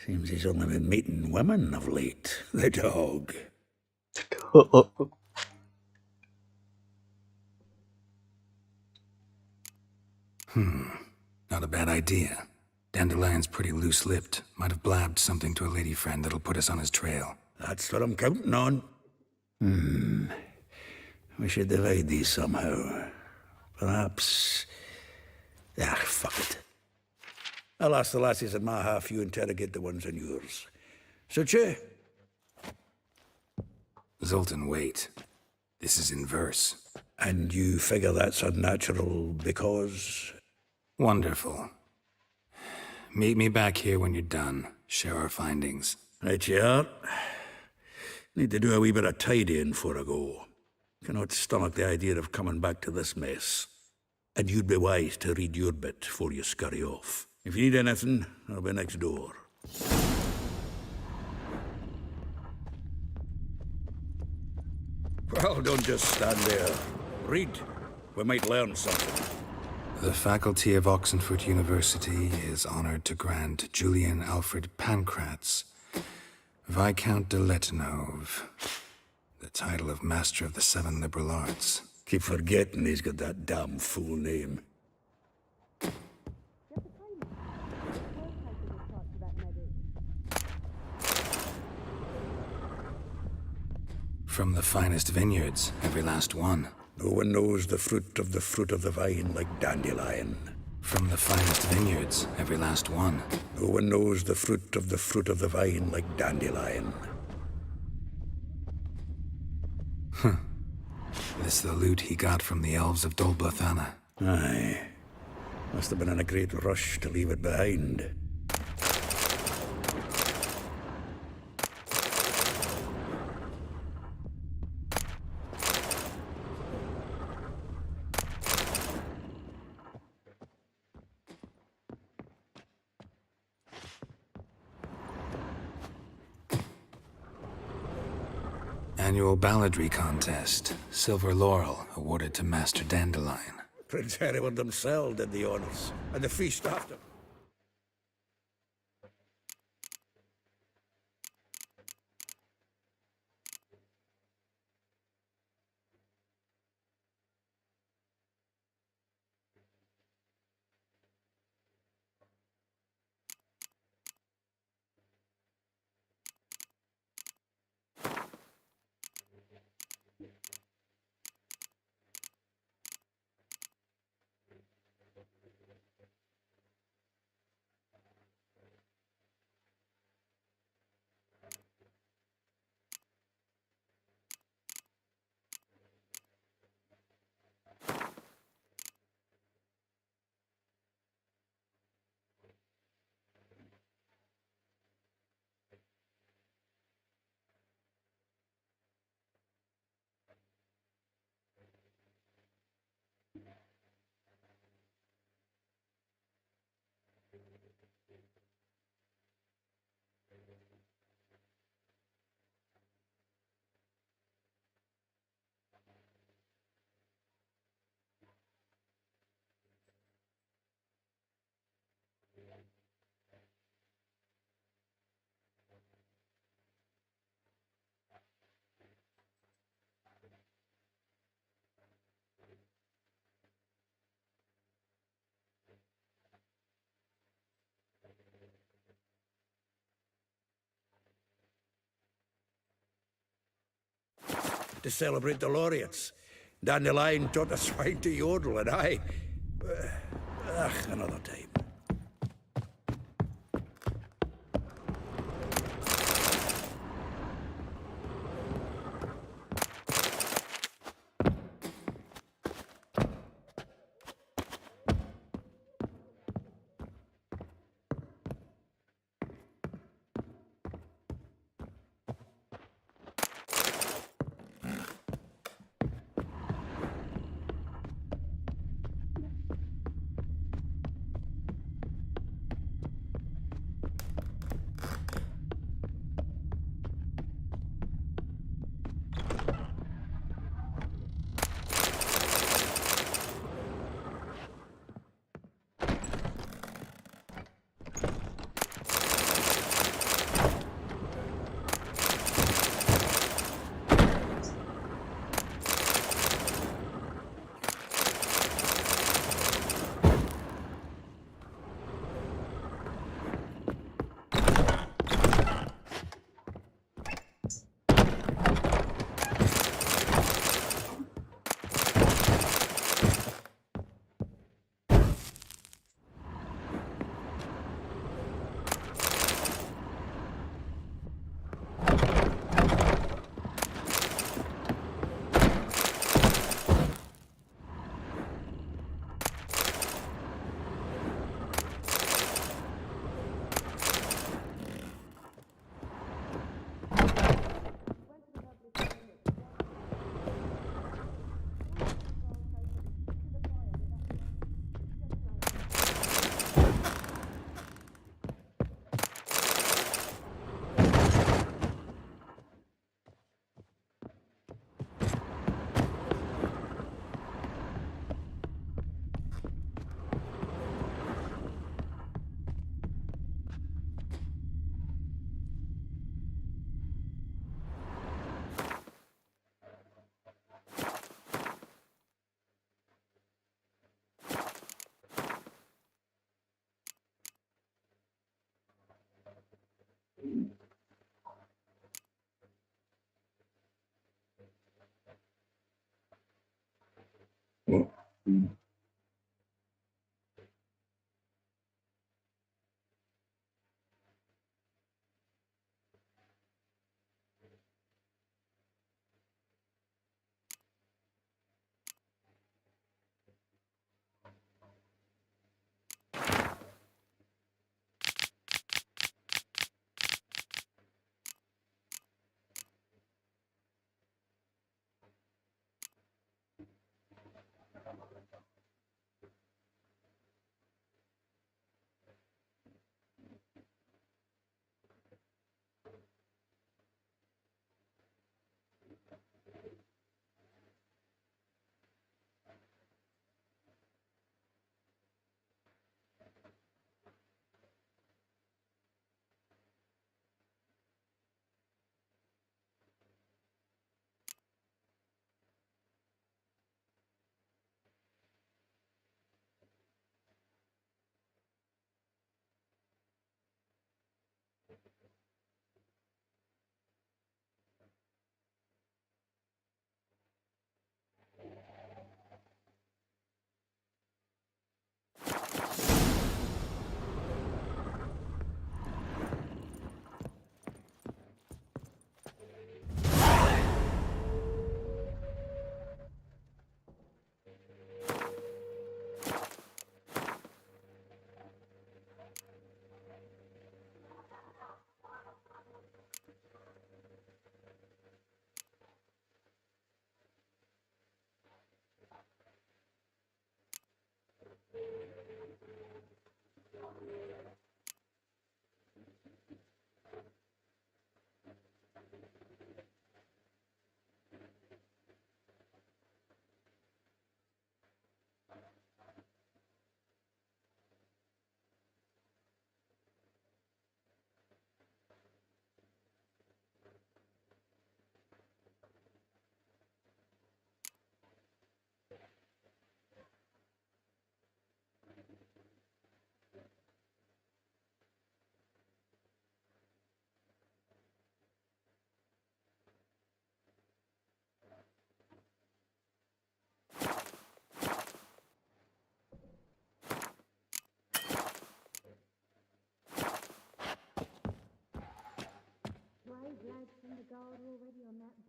Seems he's only been meeting women of late, the dog. Not a bad idea. Dandelion's pretty loose-lipped. Might have blabbed something to a lady friend that'll put us on his trail. That's what I'm counting on. We should divide these somehow. Perhaps... fuck it. I'll ask the lassies in my half, you interrogate the ones in yours. Suit you? Zoltan, wait. This is in verse. And you figure that's unnatural because... Wonderful. Meet me back here when you're done. Share our findings. Right you are. Need to do a wee bit of tidying before I go. Cannot stomach the idea of coming back to this mess. And you'd be wise to read your bit before you scurry off. If you need anything, I'll be next door. Well, don't just stand there. Read. We might learn something. The faculty of Oxenford University is honored to grant Julian Alfred Pancratz, Viscount de Letonov, the title of Master of the Seven Liberal Arts. Keep forgetting he's got that damn fool name. From the finest vineyards, every last one. No one knows the fruit of the vine like dandelion. From the finest vineyards, every last one. No one knows the fruit of the vine like dandelion. This the loot he got from the elves of Dol Blathanna. Aye. Must have been in a great rush to leave it behind. Annual balladry contest. Silver laurel awarded to Master Dandelion. Prince Hereward himself did the honors, and the feast after. To celebrate the laureates. Dandelion taught the swine to yodel, and I... another time.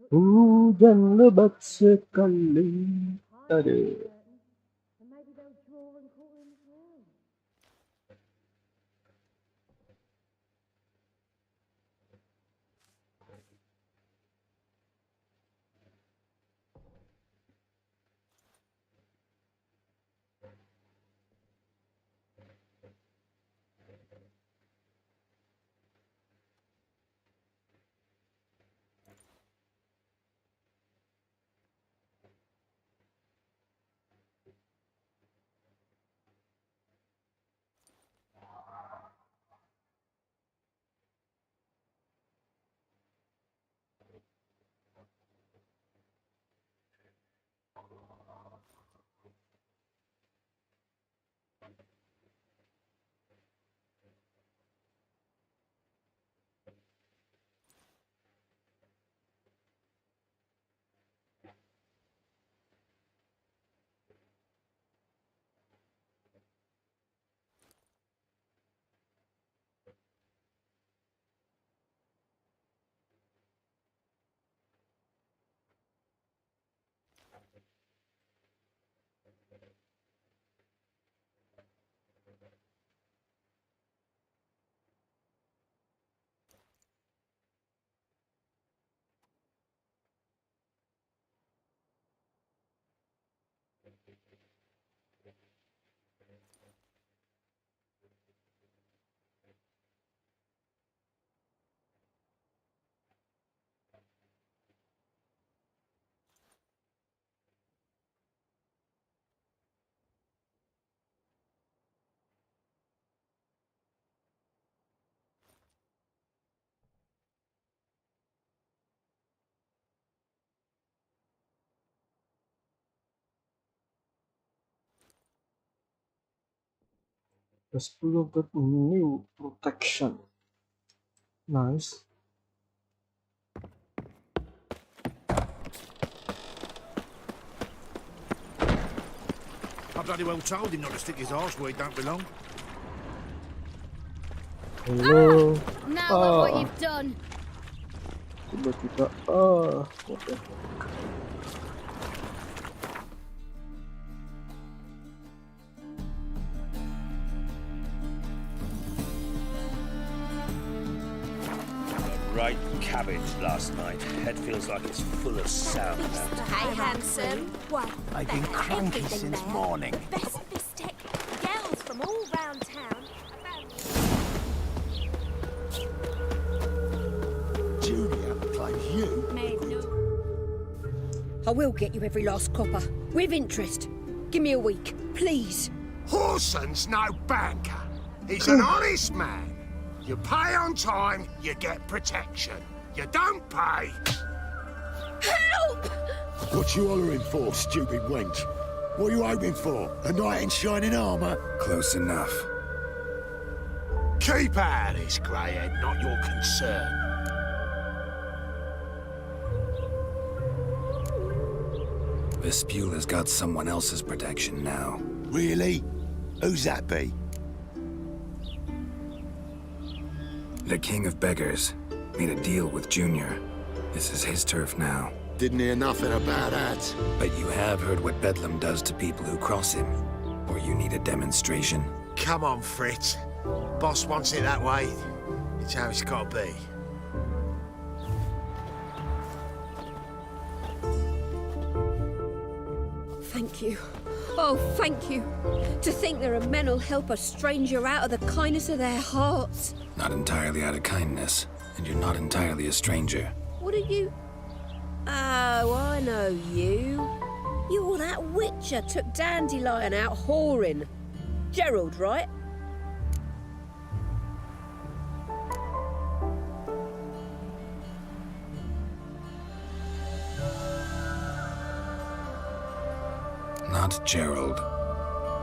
Hujan lebat sekali. Aduh. Plus 10 got new protection. Nice. I bloody well told him not to stick his arse where he don't belong. Hello. Now look what you've done. Tiba-tiba, what the fuck? Right cabbage last night. Head feels like it's full of sound now. Hey, handsome. What? I've been cranky since morning. Best bistek. Girls from all round town. Junior claims you. I will get you every last copper. With interest. Give me a week, please. Horson's no banker. He's an honest man. You pay on time, you get protection. You don't pay. Help! What you hollering for, stupid wench? What are you hoping for? A knight in shining armour? Close enough. Keep out of this, greyhead, not your concern. Vespula's got someone else's protection now. Really? Who's that be? The King of Beggars made a deal with Junior. This is his turf now. Didn't hear nothing about that. But you have heard what Bedlam does to people who cross him. Or you need a demonstration? Come on, Fritz. Boss wants it that way. It's how it's got to be. Thank you. Oh, thank you. To think there are men who'll help a stranger out of the kindness of their hearts. Not entirely out of kindness, and you're not entirely a stranger. What are you? Oh, I know you. You're that witcher took Dandelion out whoring. Gerald, right? Not Gerald.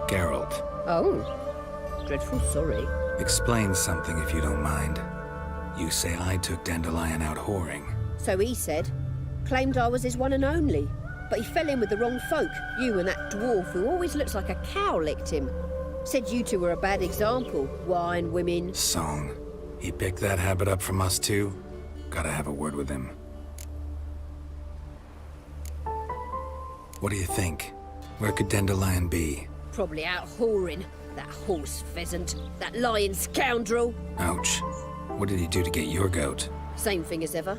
Geralt. Oh, dreadful sorry. Explain something if you don't mind. You say I took Dandelion out whoring. So he said. Claimed I was his one and only. But he fell in with the wrong folk. You and that dwarf who always looks like a cow licked him. Said you two were a bad example. Wine, women. Song. He picked that habit up from us too? Gotta have a word with him. What do you think? Where could Dandelion be? Probably out whoring. That horse pheasant. That lying scoundrel. Ouch. What did he do to get your goat? Same thing as ever.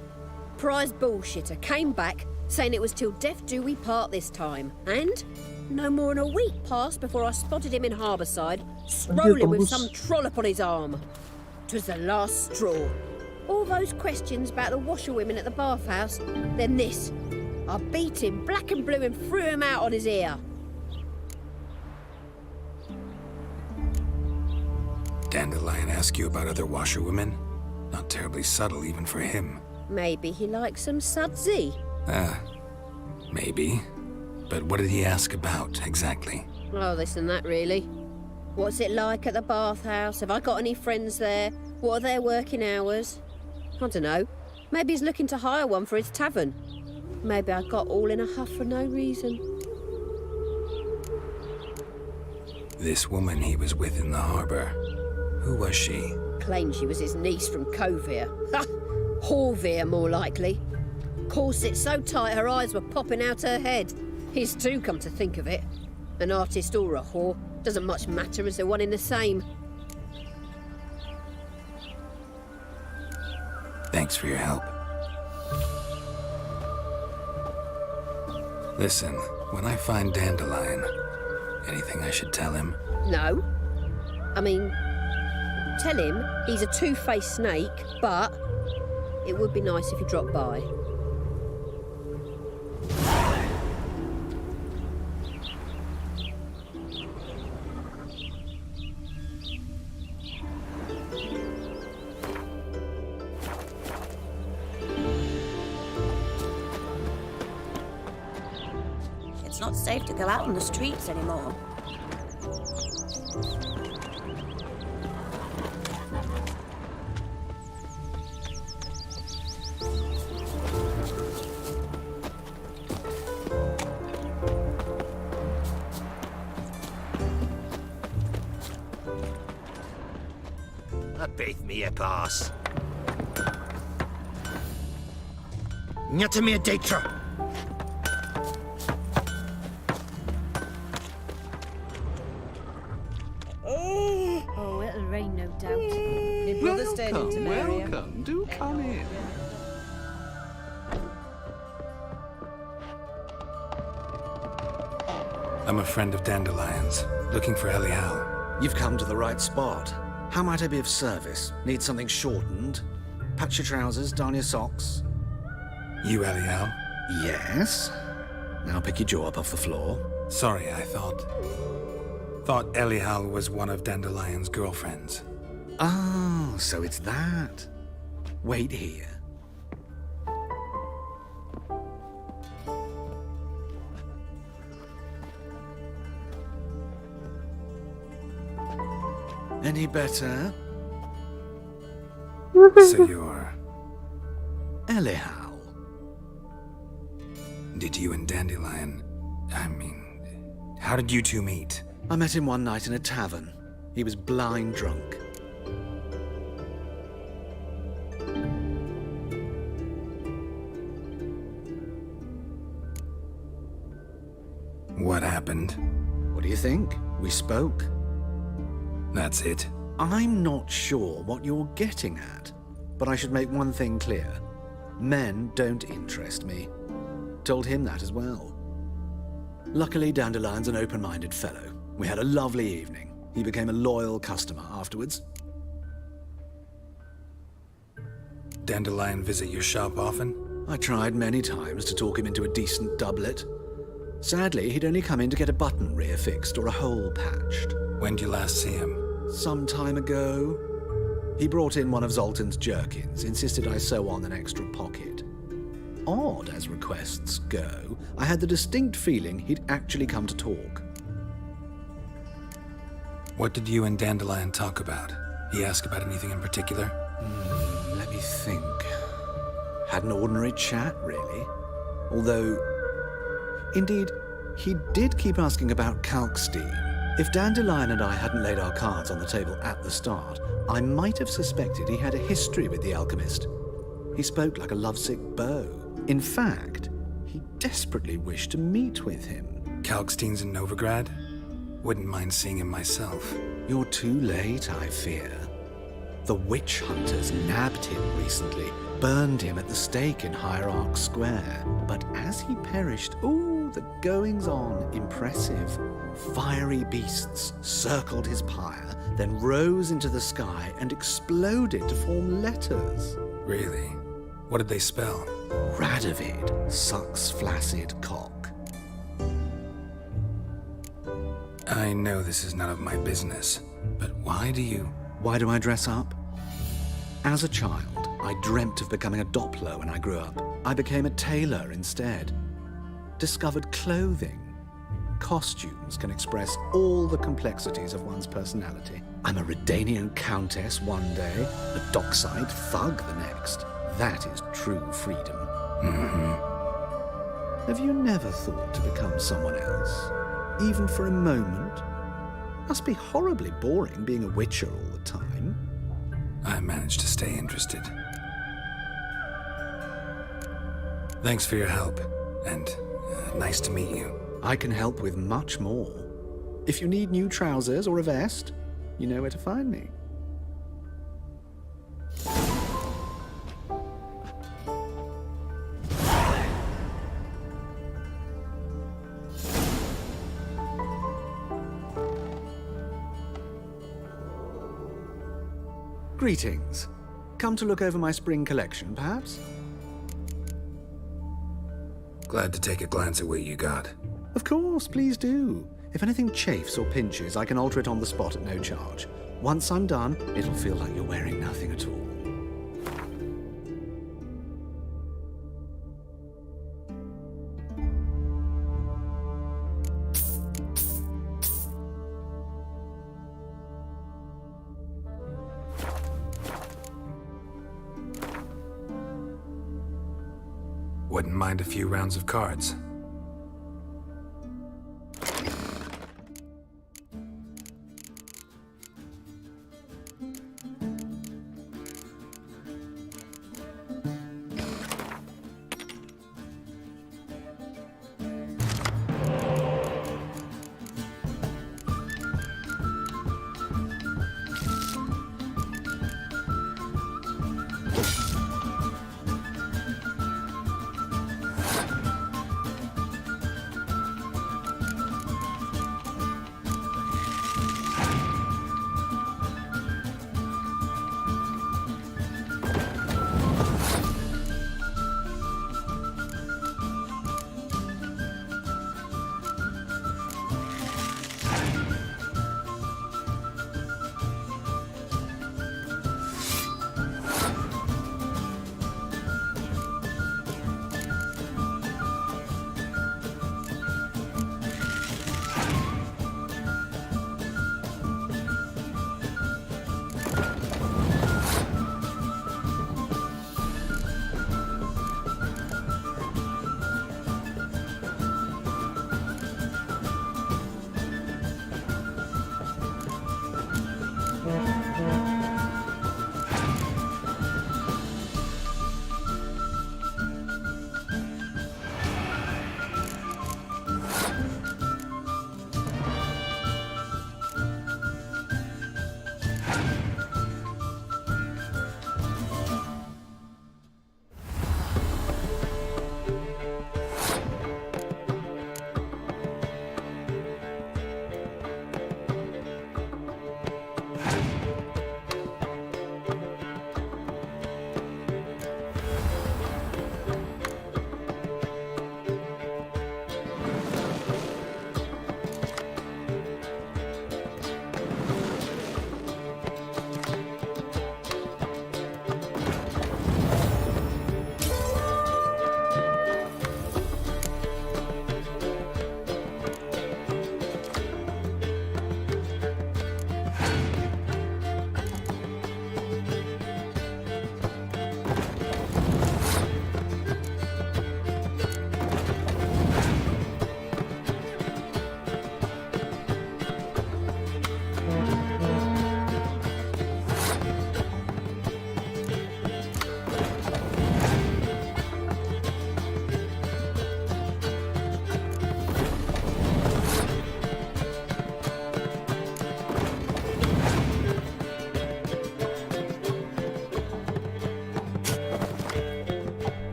Prize bullshitter came back, saying it was till death do we part this time. And no more than a week passed before I spotted him in Harbourside, strolling with some trollop on his arm. 'Twas the last straw. All those questions about the washerwomen at the bathhouse, then this. I beat him black and blue and threw him out on his ear. Dandelion ask you about other washerwomen? Not terribly subtle even for him. Maybe he likes some sudsy. Maybe. But what did he ask about, exactly? Oh, this and that, really. What's it like at the bathhouse? Have I got any friends there? What are their working hours? I don't know. Maybe he's looking to hire one for his tavern. Maybe I got all in a huff for no reason. This woman he was with in the harbor. Who was she? Claimed she was his niece from Kovir. Ha! Horvir, more likely. Corset so tight her eyes were popping out her head. His too, come to think of it. An artist or a whore. Doesn't much matter as they're one in the same. Thanks for your help. Listen, when I find Dandelion, anything I should tell him? No. I mean, tell him he's a two-faced snake, but it would be nice if he dropped by. It's not safe to go out on the streets anymore. Beth me a pass. Not me a datra. Oh, it'll rain, no doubt. Your brother stayed in Tamaria. Welcome. Do come in. I'm a friend of Dandelion's, looking for Elial. You've come to the right spot. How might I be of service? Need something shortened? Patch your trousers, darn your socks? You Elial? Yes. Now pick your jaw up off the floor. Sorry, I thought Elial was one of Dandelion's girlfriends. Oh, so it's that. Wait here. Any better? So you're... Elial. Did you and Dandelion... how did you two meet? I met him one night in a tavern. He was blind drunk. What happened? What do you think? We spoke. That's it? I'm not sure what you're getting at, but I should make one thing clear. Men don't interest me. Told him that as well. Luckily, Dandelion's an open-minded fellow. We had a lovely evening. He became a loyal customer afterwards. Dandelion visit your shop often? I tried many times to talk him into a decent doublet. Sadly, he'd only come in to get a button rear fixed or a hole patched. When did you last see him? Some time ago. He brought in one of Zoltan's jerkins, insisted I sew on an extra pocket. Odd as requests go, I had the distinct feeling he'd actually come to talk. What did you and Dandelion talk about? He asked about anything in particular? Let me think. Had an ordinary chat, really. Although, indeed, he did keep asking about Kalkstein. If Dandelion and I hadn't laid our cards on the table at the start, I might have suspected he had a history with the alchemist. He spoke like a lovesick beau. In fact, he desperately wished to meet with him. Kalkstein's in Novigrad? Wouldn't mind seeing him myself. You're too late, I fear. The witch hunters nabbed him recently, burned him at the stake in Hierarch Square. But as he perished, the goings-on impressive. Fiery beasts circled his pyre, then rose into the sky and exploded to form letters. Really? What did they spell? Radovid sucks flaccid cock. I know this is none of my business, but why do I dress up? As a child, I dreamt of becoming a Doppler when I grew up. I became a tailor instead. Discovered clothing. Costumes can express all the complexities of one's personality. I'm a Redanian countess one day, a dockside thug the next. That is true freedom. Have you never thought to become someone else? Even for a moment? Must be horribly boring being a witcher all the time. I managed to stay interested. Thanks for your help, and nice to meet you. I can help with much more. If you need new trousers or a vest, you know where to find me. Greetings. Come to look over my spring collection, perhaps? Glad to take a glance at what you got. Of course, please do. If anything chafes or pinches, I can alter it on the spot at no charge. Once I'm done, it'll feel like you're wearing nothing at all. Wouldn't mind a few rounds of cards.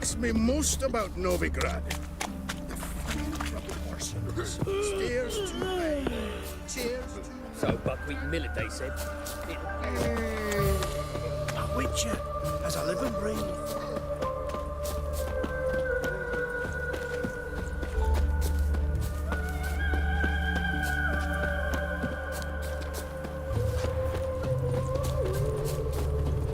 Ask me most about Novigrad. The fucking proportions. Stairs to bay. Tears to... So buckwheat millet, they said. A witcher, as I live and breathe.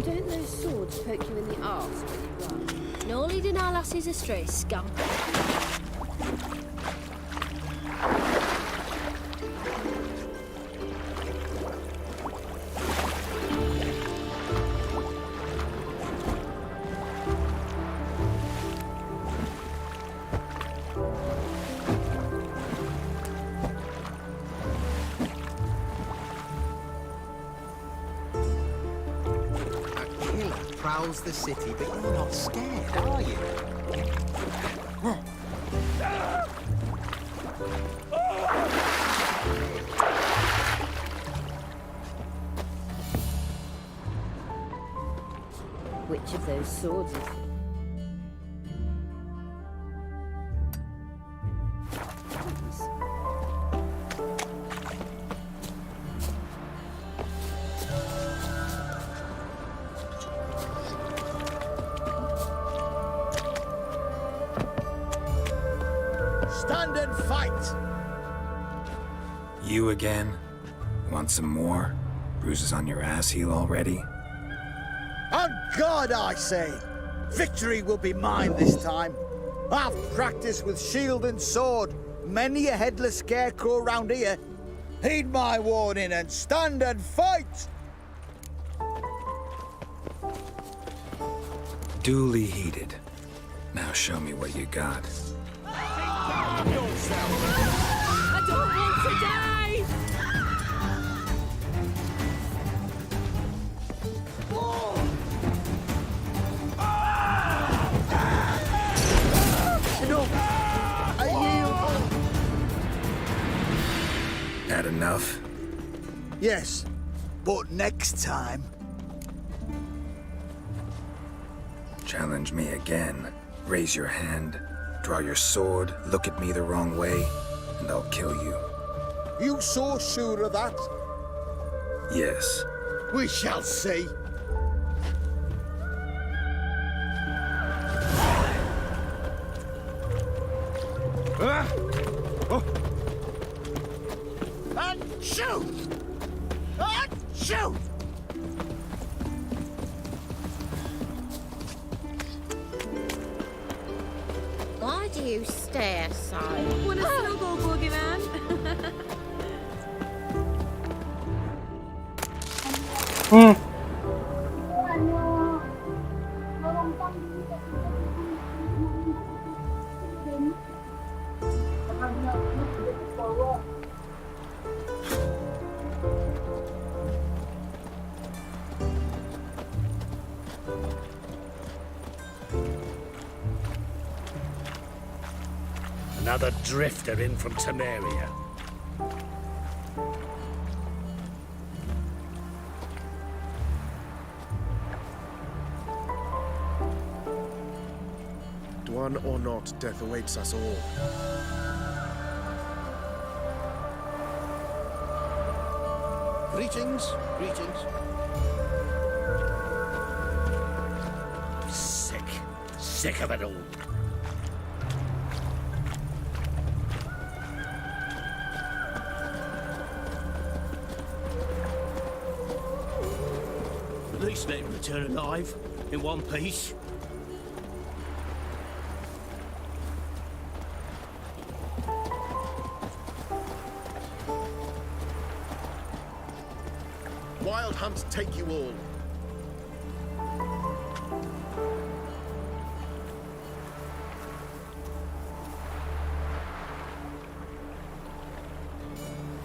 Don't those swords poke you in the arse when you run? Nor leading our lassies astray, scum. Prowls the city, but you're not scared, are you? Which of those swords is it? Stand and fight! You again? Want some more? Bruises on your ass heel already? On God, I say! Victory will be mine this time. I've practiced with shield and sword. Many a headless scarecrow round here. Heed my warning and stand and fight! Duly heeded. Now show me what you got. I don't want to die! Enough! I yield! Had enough? Yes, but next time. Challenge me again. Raise your hand, draw your sword, look at me the wrong way, and I'll kill you. You so sure of that? Yes. We shall see. And shoot! And shoot! Why do you stare so? Wanna snuggle, boogeyman? Another drifter in from Temeria. One or not, death awaits us all. Greetings, greetings. Sick of it all. At least let him return alive, in one piece. Wild hunts take you all.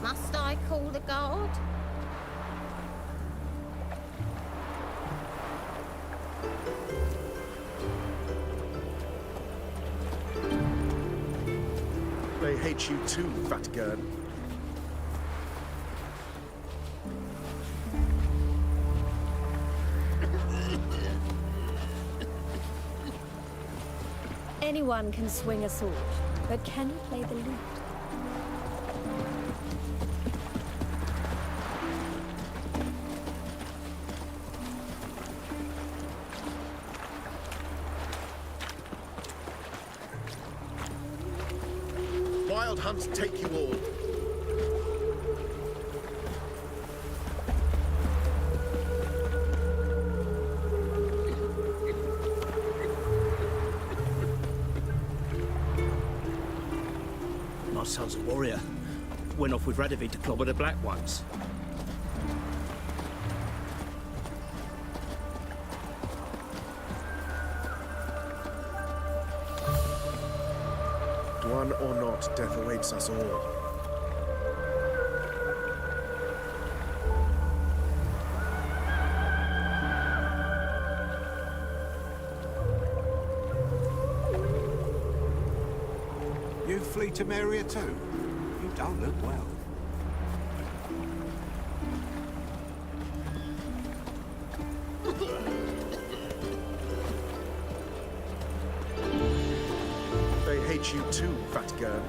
Must I call the guard? They hate you too, fat girl. Anyone can swing a sword, but can you play the lute? Wild hunts take you all. My son's a warrior. Went off with Radovid to clobber the Black Ones. One or not, death awaits us all. You flee to Maria too? You don't look well. They hate you too, fat girl.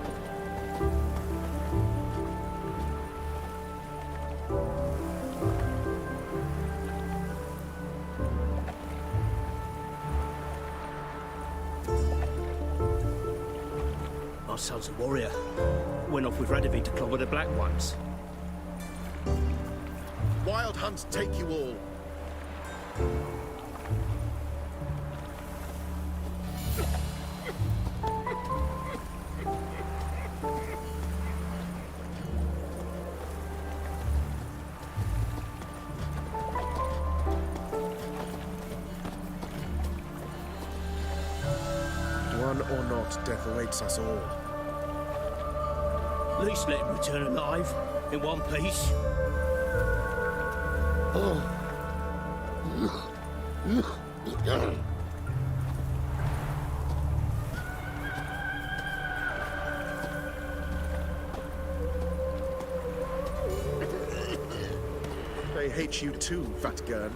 My son's a warrior. Went off with Radovid to clobber the Black Ones. Wild hunts take you all. One or not, death awaits us all. At least let him return alive, in one piece. They hate you too, fat girl.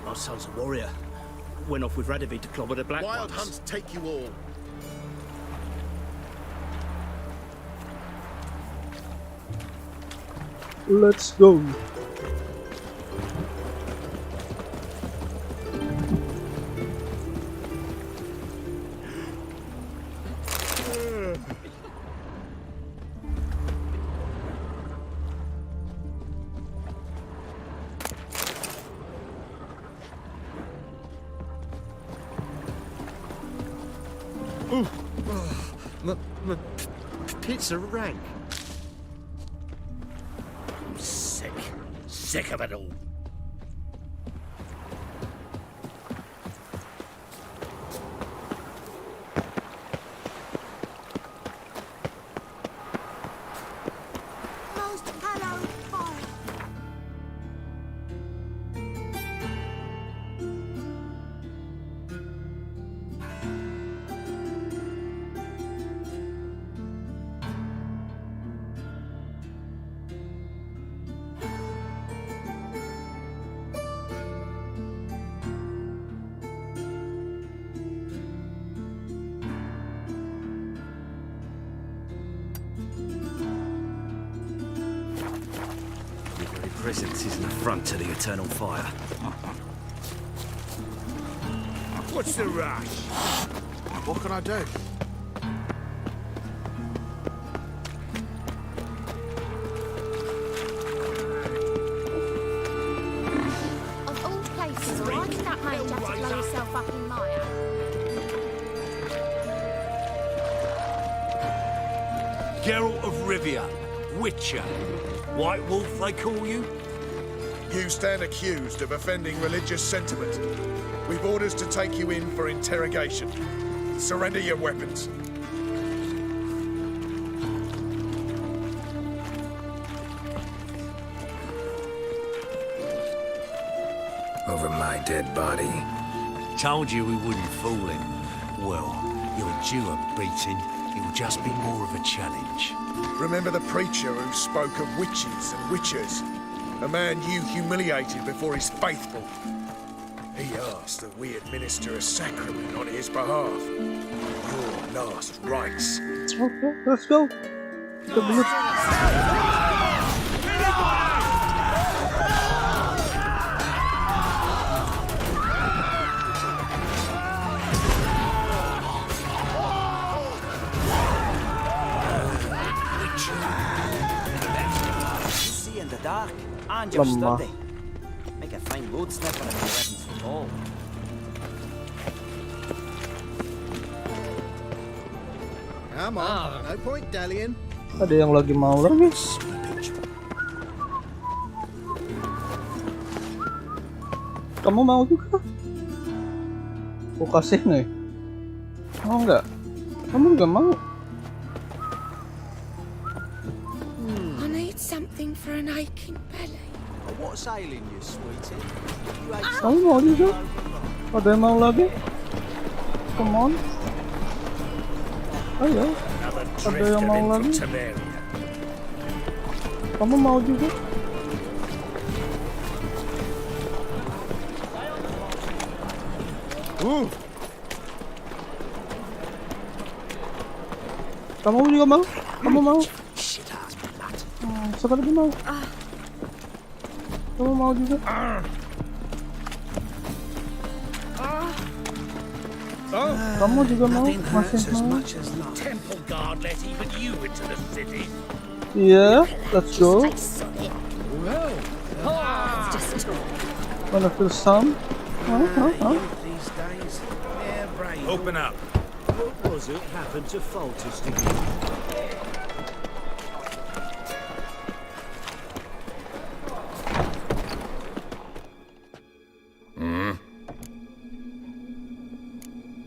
My son's a warrior. Went off with Radovid to clobber the Black Wild Ones. hunts take you all. Let's go. My pits are rank. I'm sick. Sick of it all. Most hallowed fire. Your very presence is an affront to the eternal fire. What's the rush? What can I do? Of all places, why did that mage have to blow himself up in mire? Geralt of Rivia, Witcher. White Wolf, they call you? You stand accused of offending religious sentiment. We've orders to take you in for interrogation. Surrender your weapons. Over my dead body. Told you we wouldn't fool him. Well, you're due a beating. It will just be more of a challenge. Remember the preacher who spoke of witches and witchers? A man you humiliated before his faithful. He asked that we administer a sacrament on his behalf. Your last rites. Okay, let's go. See in the dark, and you're sturdy. Make a fine road sniffer if you're weapons from all. Come on, no point dallying. Ada yang lagi mau lagi. Kamu mau juga? Aku kasih nih. Mau nggak? Kamu juga mau? I need something for an aching belly. What's ailing you, sweetie? You ate Kamu mau juga? Ada yang mau lagi? Come on. Ayo. Ada yang mau lagi? Kamu mau juga? Kamu juga mau? Kamu mau? Siapa lagi mau? Kamu mau juga? Kamu juga mau? Masih mau? Temple guard let even you into the city. Yeah, let's go. Wanna feel some? These days, Open up. What was it happened to Falters to you?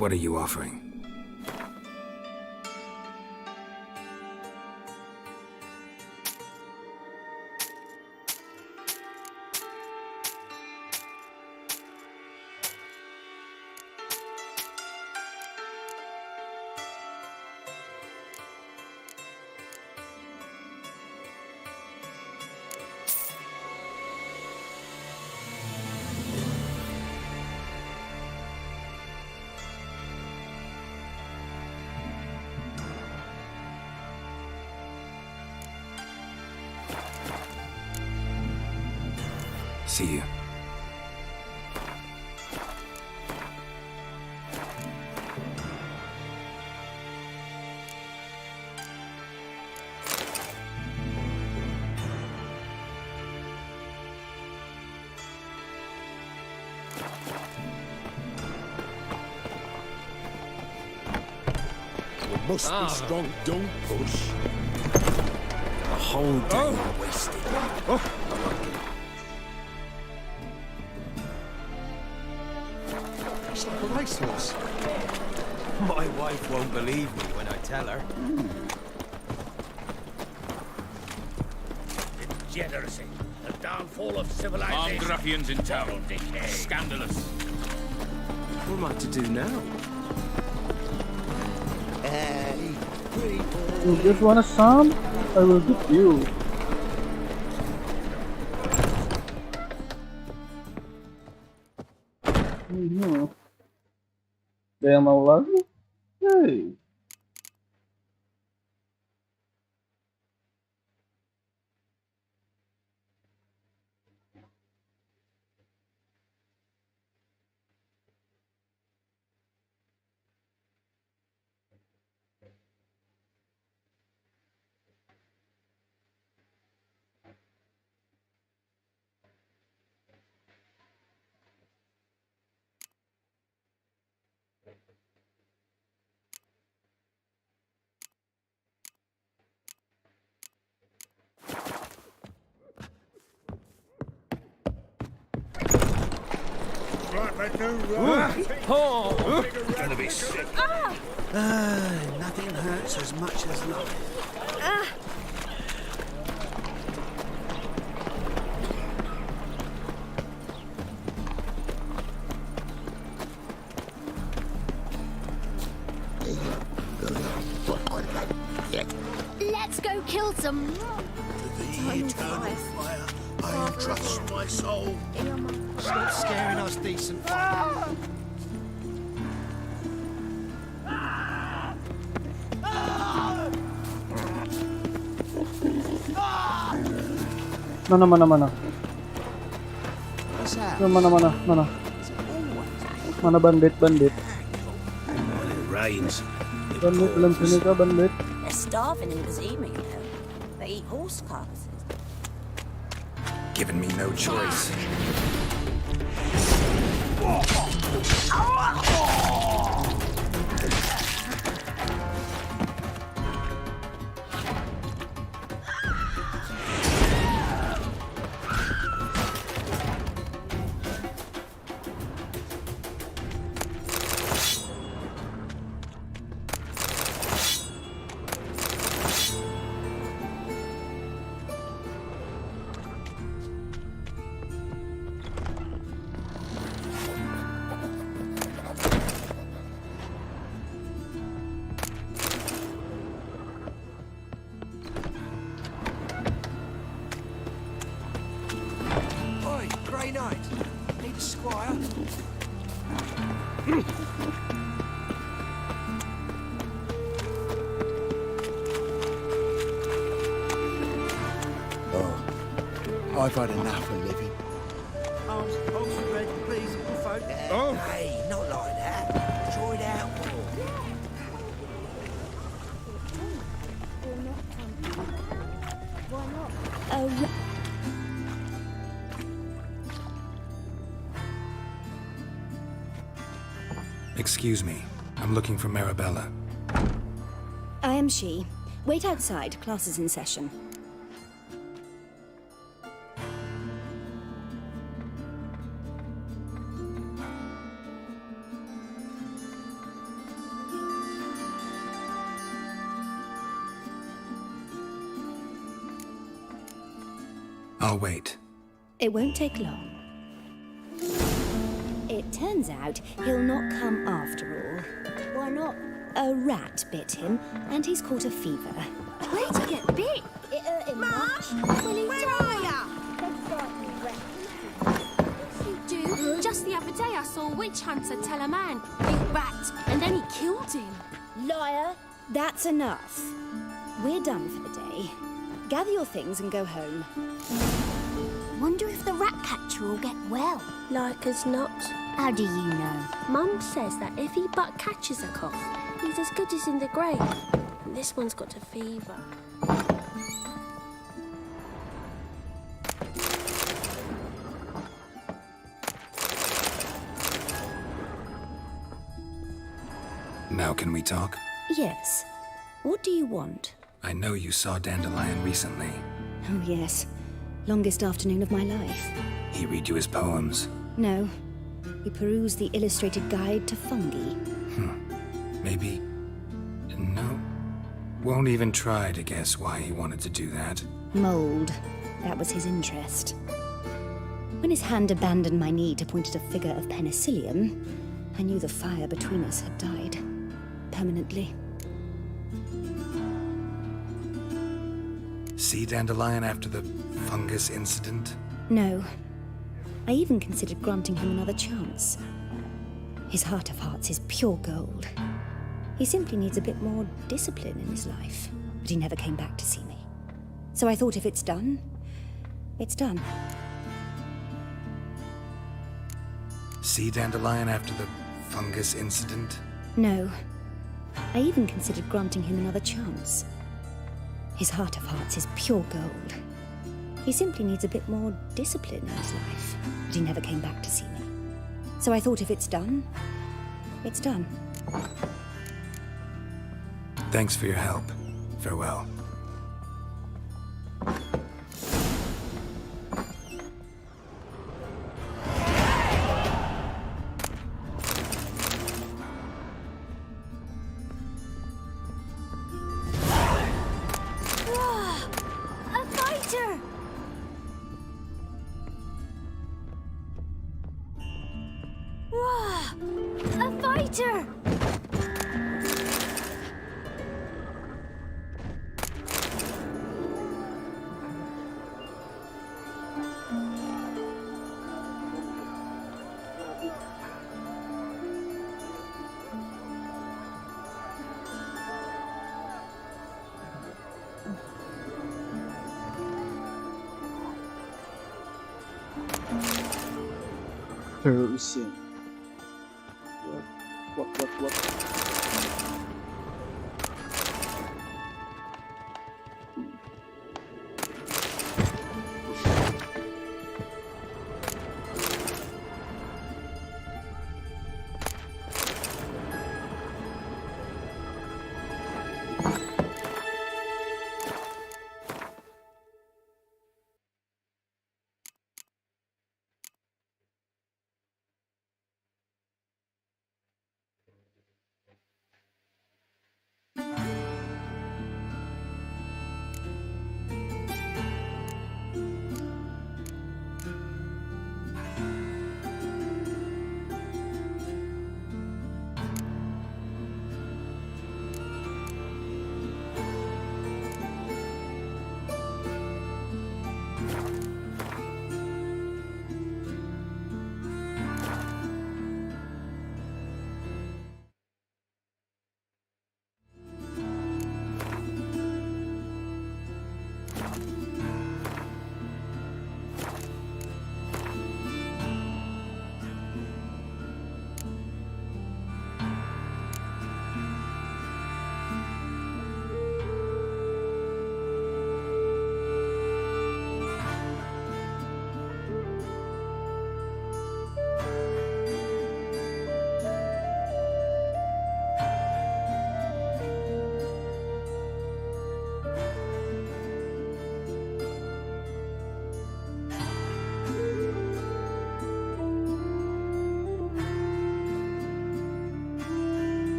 What are you offering? See you. You must be strong. Don't push. A whole day wasted. It's like a racehorse. My wife won't believe me when I tell her. Degeneracy, the downfall of civilization. Armed ruffians in town. Decay. Scandalous. What am I to do now? You just want some? I will give you. Ada yang mau lagi? Hey. Gonna be sick. Nothing hurts as much as life. killed some. The eternal fire, I entrust my soul. Stop scaring us, decent folk. Mana. What's that? Mana. Mana bandit. Well, it rains. Bandit, dalam sini kah bandit? They're starving in Bazima, you know. They eat horse carcasses. Given me no choice. Need a squire. I've had enough of living. Please, folk. Oh. Hey, not like that. Try it out more. Why not? Oh, Excuse me. I'm looking for Marabella. I am she. Wait outside. Class is in session. I'll wait. It won't take long. It turns out he'll not come after all. Why not? A rat bit him, and he's caught a fever. Where'd he get bit? it hurt him much. Will he die? You do? Just the other day I saw a witch hunter tell a man, big rat, and then he killed him. Liar! That's enough. We're done for the day. Gather your things and go home. Wonder if the rat catcher will get well. Like as not. How do you know? Mum says that if he but catches a cough, he's as good as in the grave. And this one's got a fever. Now can we talk? Yes. What do you want? I know you saw Dandelion recently. Oh, yes. Longest afternoon of my life. He read you his poems. No. He perused the illustrated guide to fungi. Maybe... No. Won't even try to guess why he wanted to do that. Mold. That was his interest. When his hand abandoned my knee to point at a figure of penicillium, I knew the fire between us had died. Permanently. See Dandelion after the fungus incident? No. I even considered granting him another chance. His heart of hearts is pure gold. He simply needs a bit more discipline in his life. But he never came back to see me. So I thought if it's done, it's done. See Dandelion after the fungus incident? No. I even considered granting him another chance. His heart of hearts is pure gold. He simply needs a bit more discipline in his life. But he never came back to see me. So I thought if it's done, it's done. Thanks for your help. Farewell. A fighter! Whoa! A fighter! Perusing. What?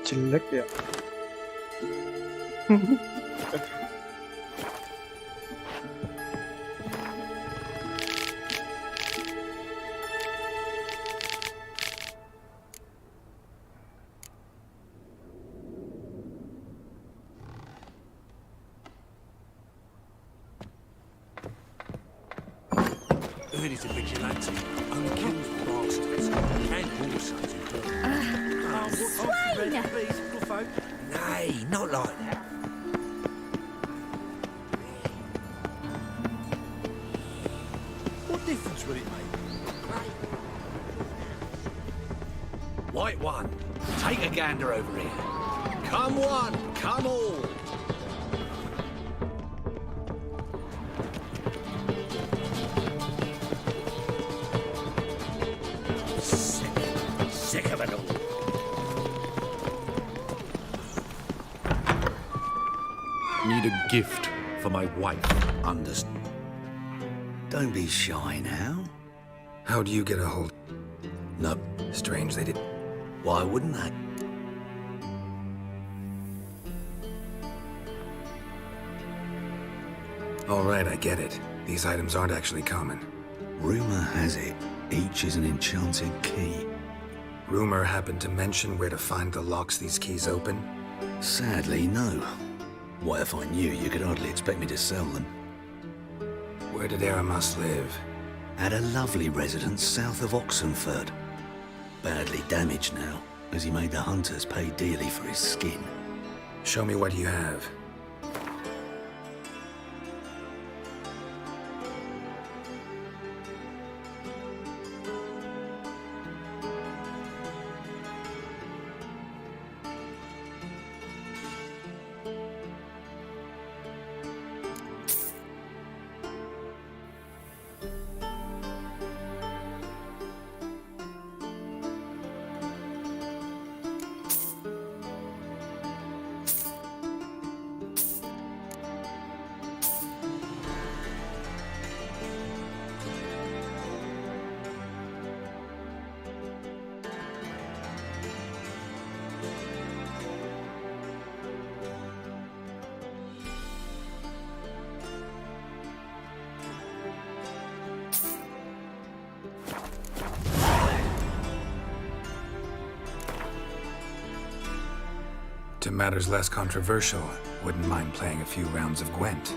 Jelek ya. Heard he's a vigilante. Only kills bastards. And also to Swain! Nay, not like that. What difference will it make? White one, take a gander over here. Come one, come all. Sick of it all. Need a gift for my wife. Understand. Don't be shy now. How do you get a hold? No. Strange they did. Why wouldn't they? All right, I get it. These items aren't actually common. Rumor has it, each is an enchanted key. Rumor happened to mention where to find the locks these keys open? Sadly, no. What if I knew, you could hardly expect me to sell them. Where did Aramas live? At a lovely residence south of Oxenford. Badly damaged now, as he made the hunters pay dearly for his skin. Show me what you have. To matters less controversial, wouldn't mind playing a few rounds of Gwent.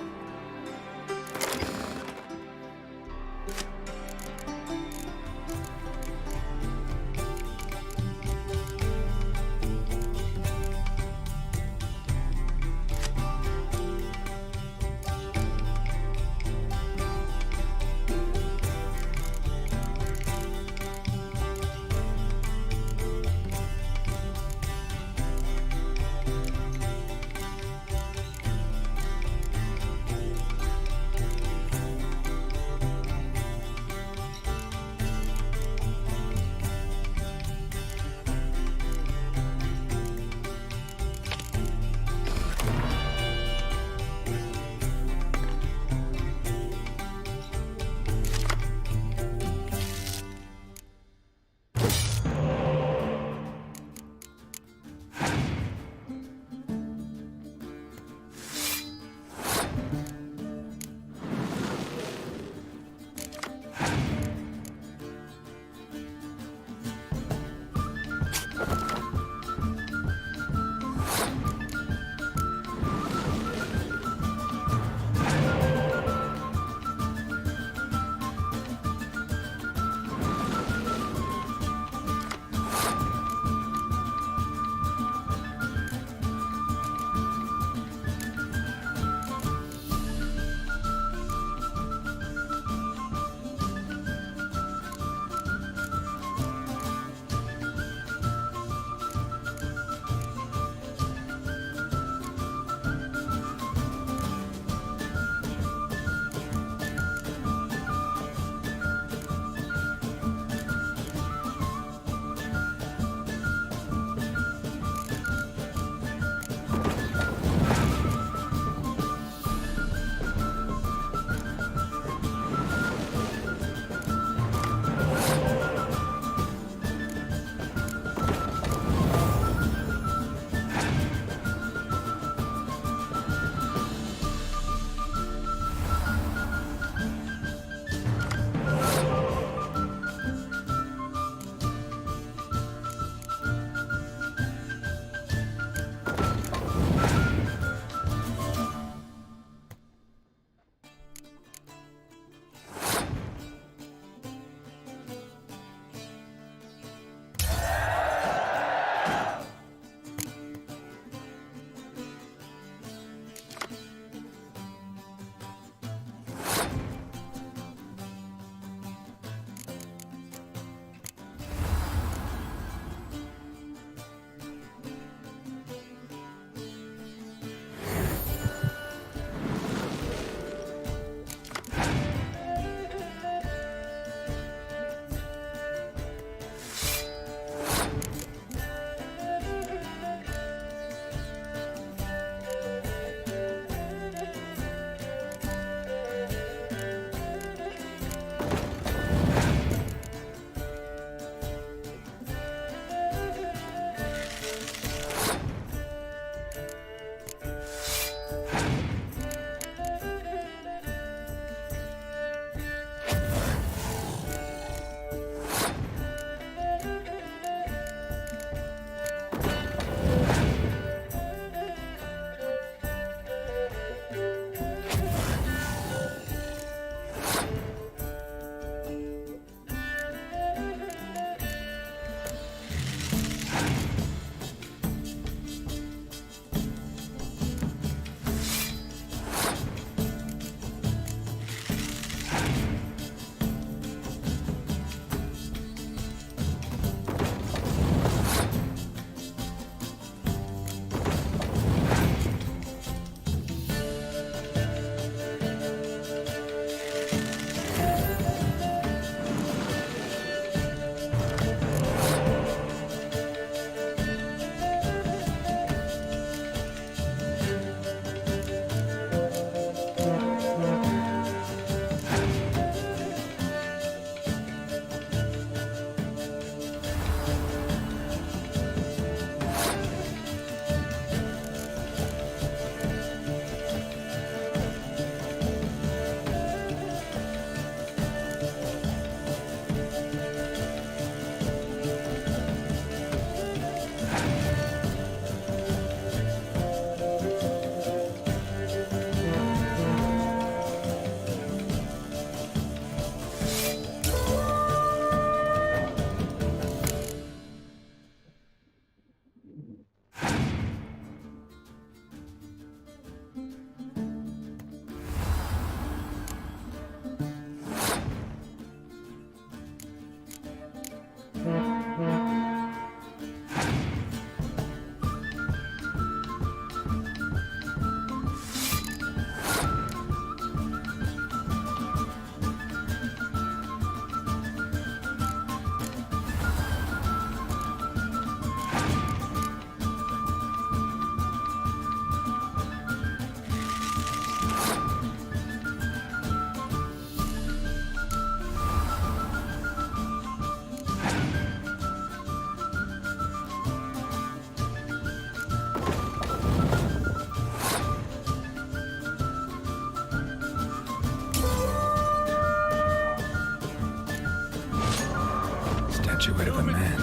statuette of a man.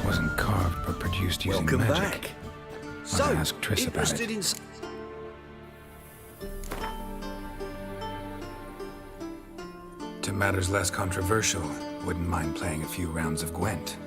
Wasn't carved but produced using Welcome magic. back. So, I'll ask Triss about interested it. in... To matters less controversial, wouldn't mind playing a few rounds of Gwent.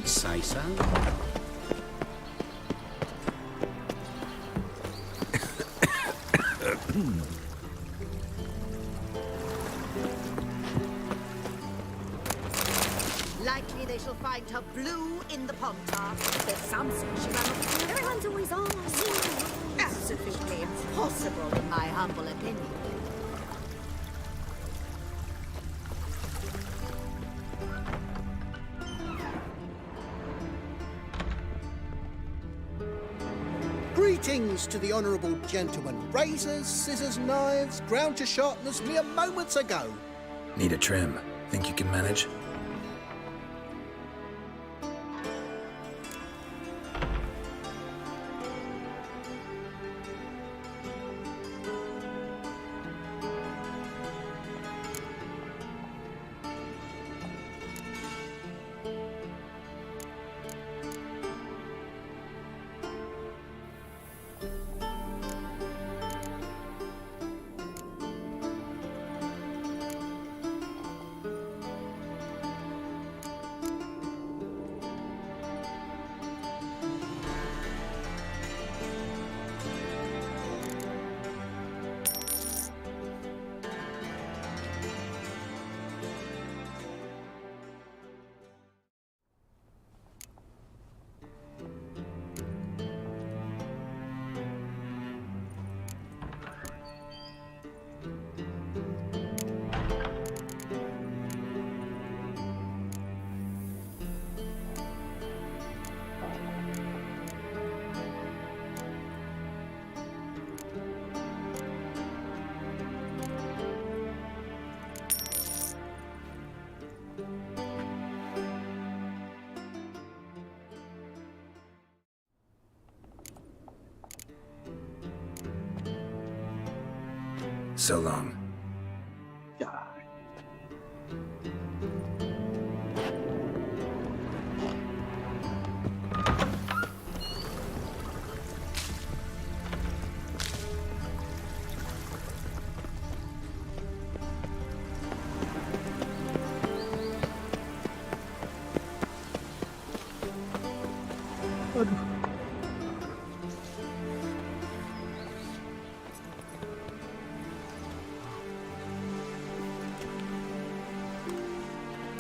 you say so. Likely they shall find her blue in the pond tar. There's some sort she ran off. Everyone's always on. Absolutely impossible, in my humble opinion. Greetings to the honourable gentleman. Razors, scissors, knives, ground to sharpness mere moments ago. Need a trim. Think you can manage? So long.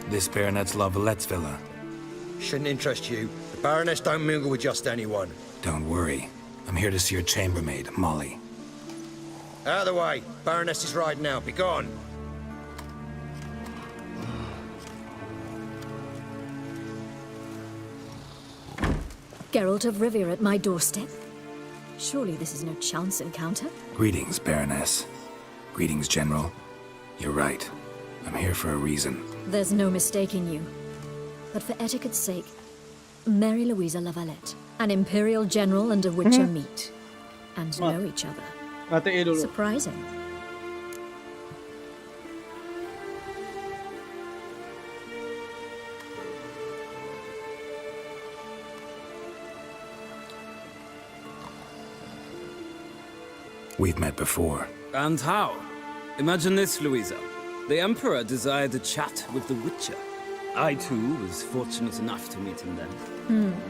This Baronet's La Vallette's villa. Shouldn't interest you. The Baroness don't mingle with just anyone. Don't worry. I'm here to see your chambermaid, Molly. Out of the way. Baroness is riding out. Be gone. Geralt of Rivia at my doorstep? Surely this is no chance encounter? Greetings, Baroness. Greetings, General. You're right. I'm here for a reason. There's no mistaking you. But for etiquette's sake, Mary Louisa La Valette, an Imperial General and a Witcher meet. And know each other. Surprising. We've met before. And how? Imagine this, Louisa. The Emperor desired a chat with the Witcher. I, too, was fortunate enough to meet him then.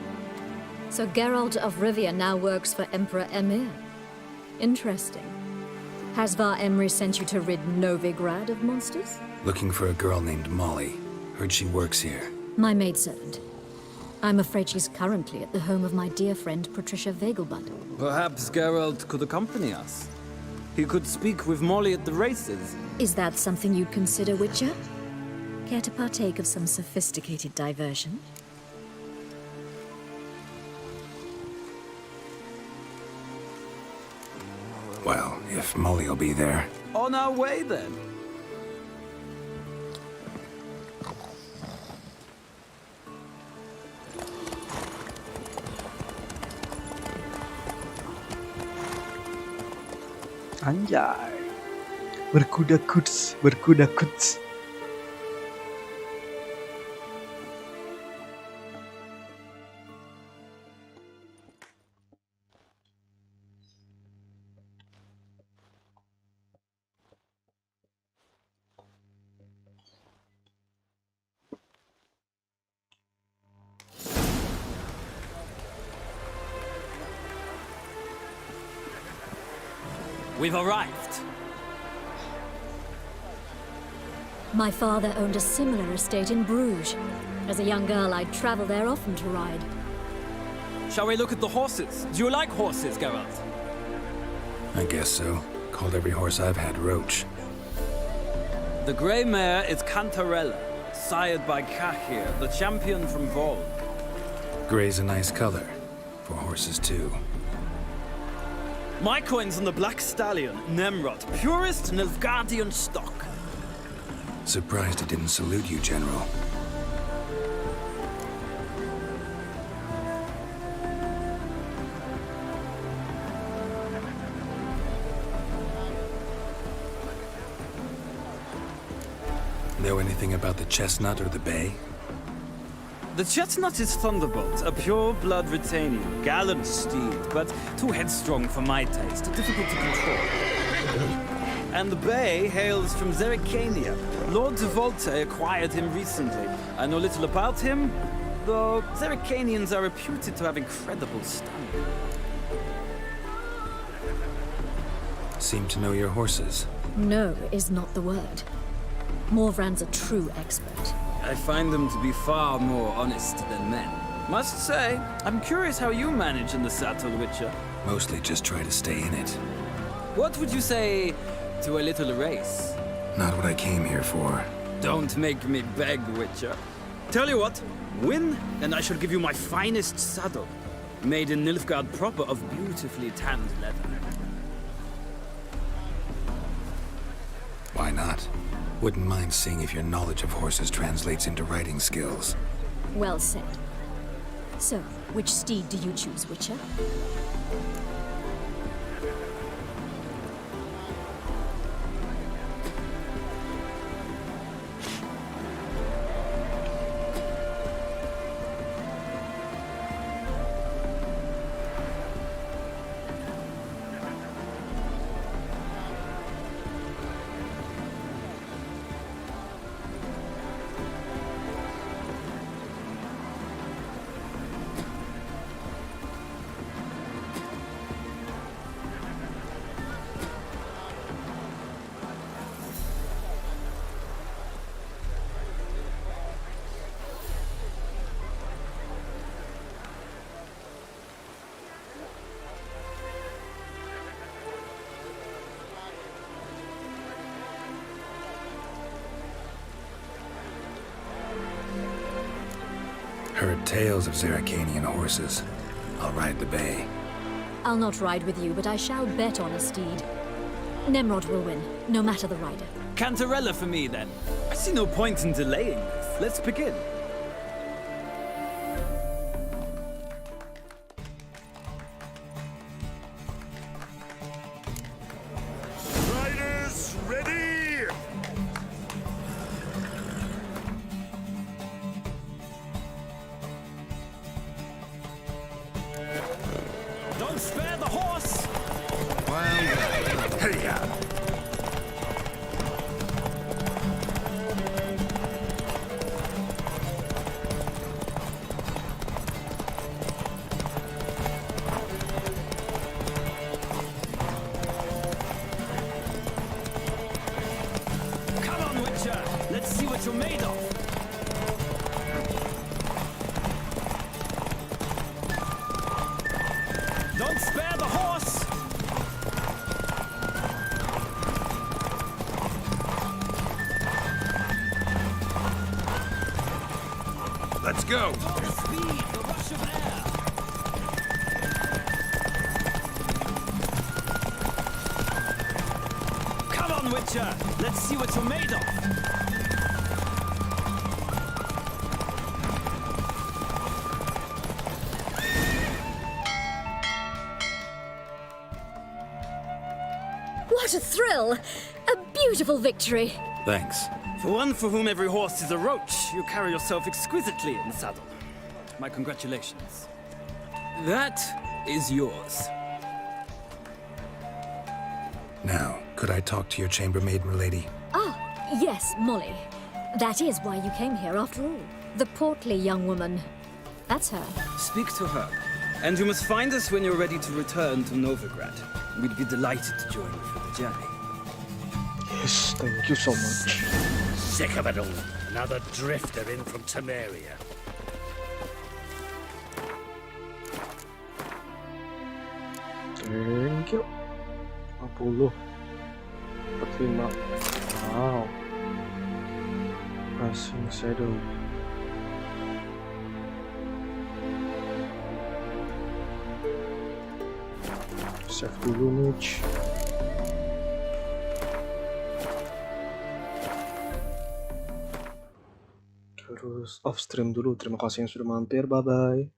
So Geralt of Rivia now works for Emperor Emir. Interesting. Has Var Emry sent you to rid Novigrad of monsters? Looking for a girl named Molly. Heard she works here. My maidservant. I'm afraid she's currently at the home of my dear friend Patricia Vegelbud. Perhaps Geralt could accompany us. He could speak with Molly at the races. Is that something you'd consider, Witcher? Care to partake of some sophisticated diversion? Well, if Molly'll be there. On our way, then. Anjay. Berkuda kuts, berkuda kuts. We've arrived. My father owned a similar estate in Bruges. As a young girl, I'd travel there often to ride. Shall we look at the horses? Do you like horses, Geralt? I guess so. Called every horse I've had Roach. The grey mare is Cantarella, sired by Cahir, the champion from Vol. Grey's a nice color. For horses, too. My coin's on the black stallion, Nemrod, purest Nilfgaardian stock. Surprised he didn't salute you, General. Know anything about the chestnut or the bay? The chestnut is Thunderbolt, a pure-blood Britannian, gallant steed, but too headstrong for my taste, difficult to control. And the bay hails from Zerrikania. Lord de Volte acquired him recently. I know little about him, though Zerrikanians are reputed to have incredible stamina. Seem to know your horses. No is not the word. Morvran's a true expert. I find them to be far more honest than men. Must say, I'm curious how you manage in the saddle, Witcher. Mostly just try to stay in it. What would you say to a little race? Not what I came here for. Don't make me beg, Witcher. Tell you what, win, and I shall give you my finest saddle. Made in Nilfgaard proper of beautifully tanned leather. Why not? Wouldn't mind seeing if your knowledge of horses translates into riding skills. Well said. So, which steed do you choose, Witcher? Heard tales of Zerrikanian horses. I'll ride the bay. I'll not ride with you, but I shall bet on a steed. Nemrod will win, no matter the rider. Cantarella for me, then. I see no point in delaying this. Let's begin. Riders, ready! Don't spare the horse! Hey-ya! Come on, Witcher! Let's see what you're made of! Don't spare the horse! Let's go! The speed, the rush of air! Come on, Witcher! Let's see what you're made of! What a thrill! A beautiful victory! Thanks. For one for whom every horse is a roach, you carry yourself exquisitely in the saddle. My congratulations. That is yours. Now, could I talk to your chambermaid, milady? Ah, yes, Molly. That is why you came here after all. The portly young woman. That's her. Speak to her. And you must find us when you're ready to return to Novigrad. We'd be delighted to join you for the journey. Yes, thank you so much. Sick of it all. Another drifter in from Temeria. Thank you. 50. 45. Wow. Passing shadow. Save dulu Mitch. Terus off stream dulu. Terima kasih yang sudah mampir. Bye bye.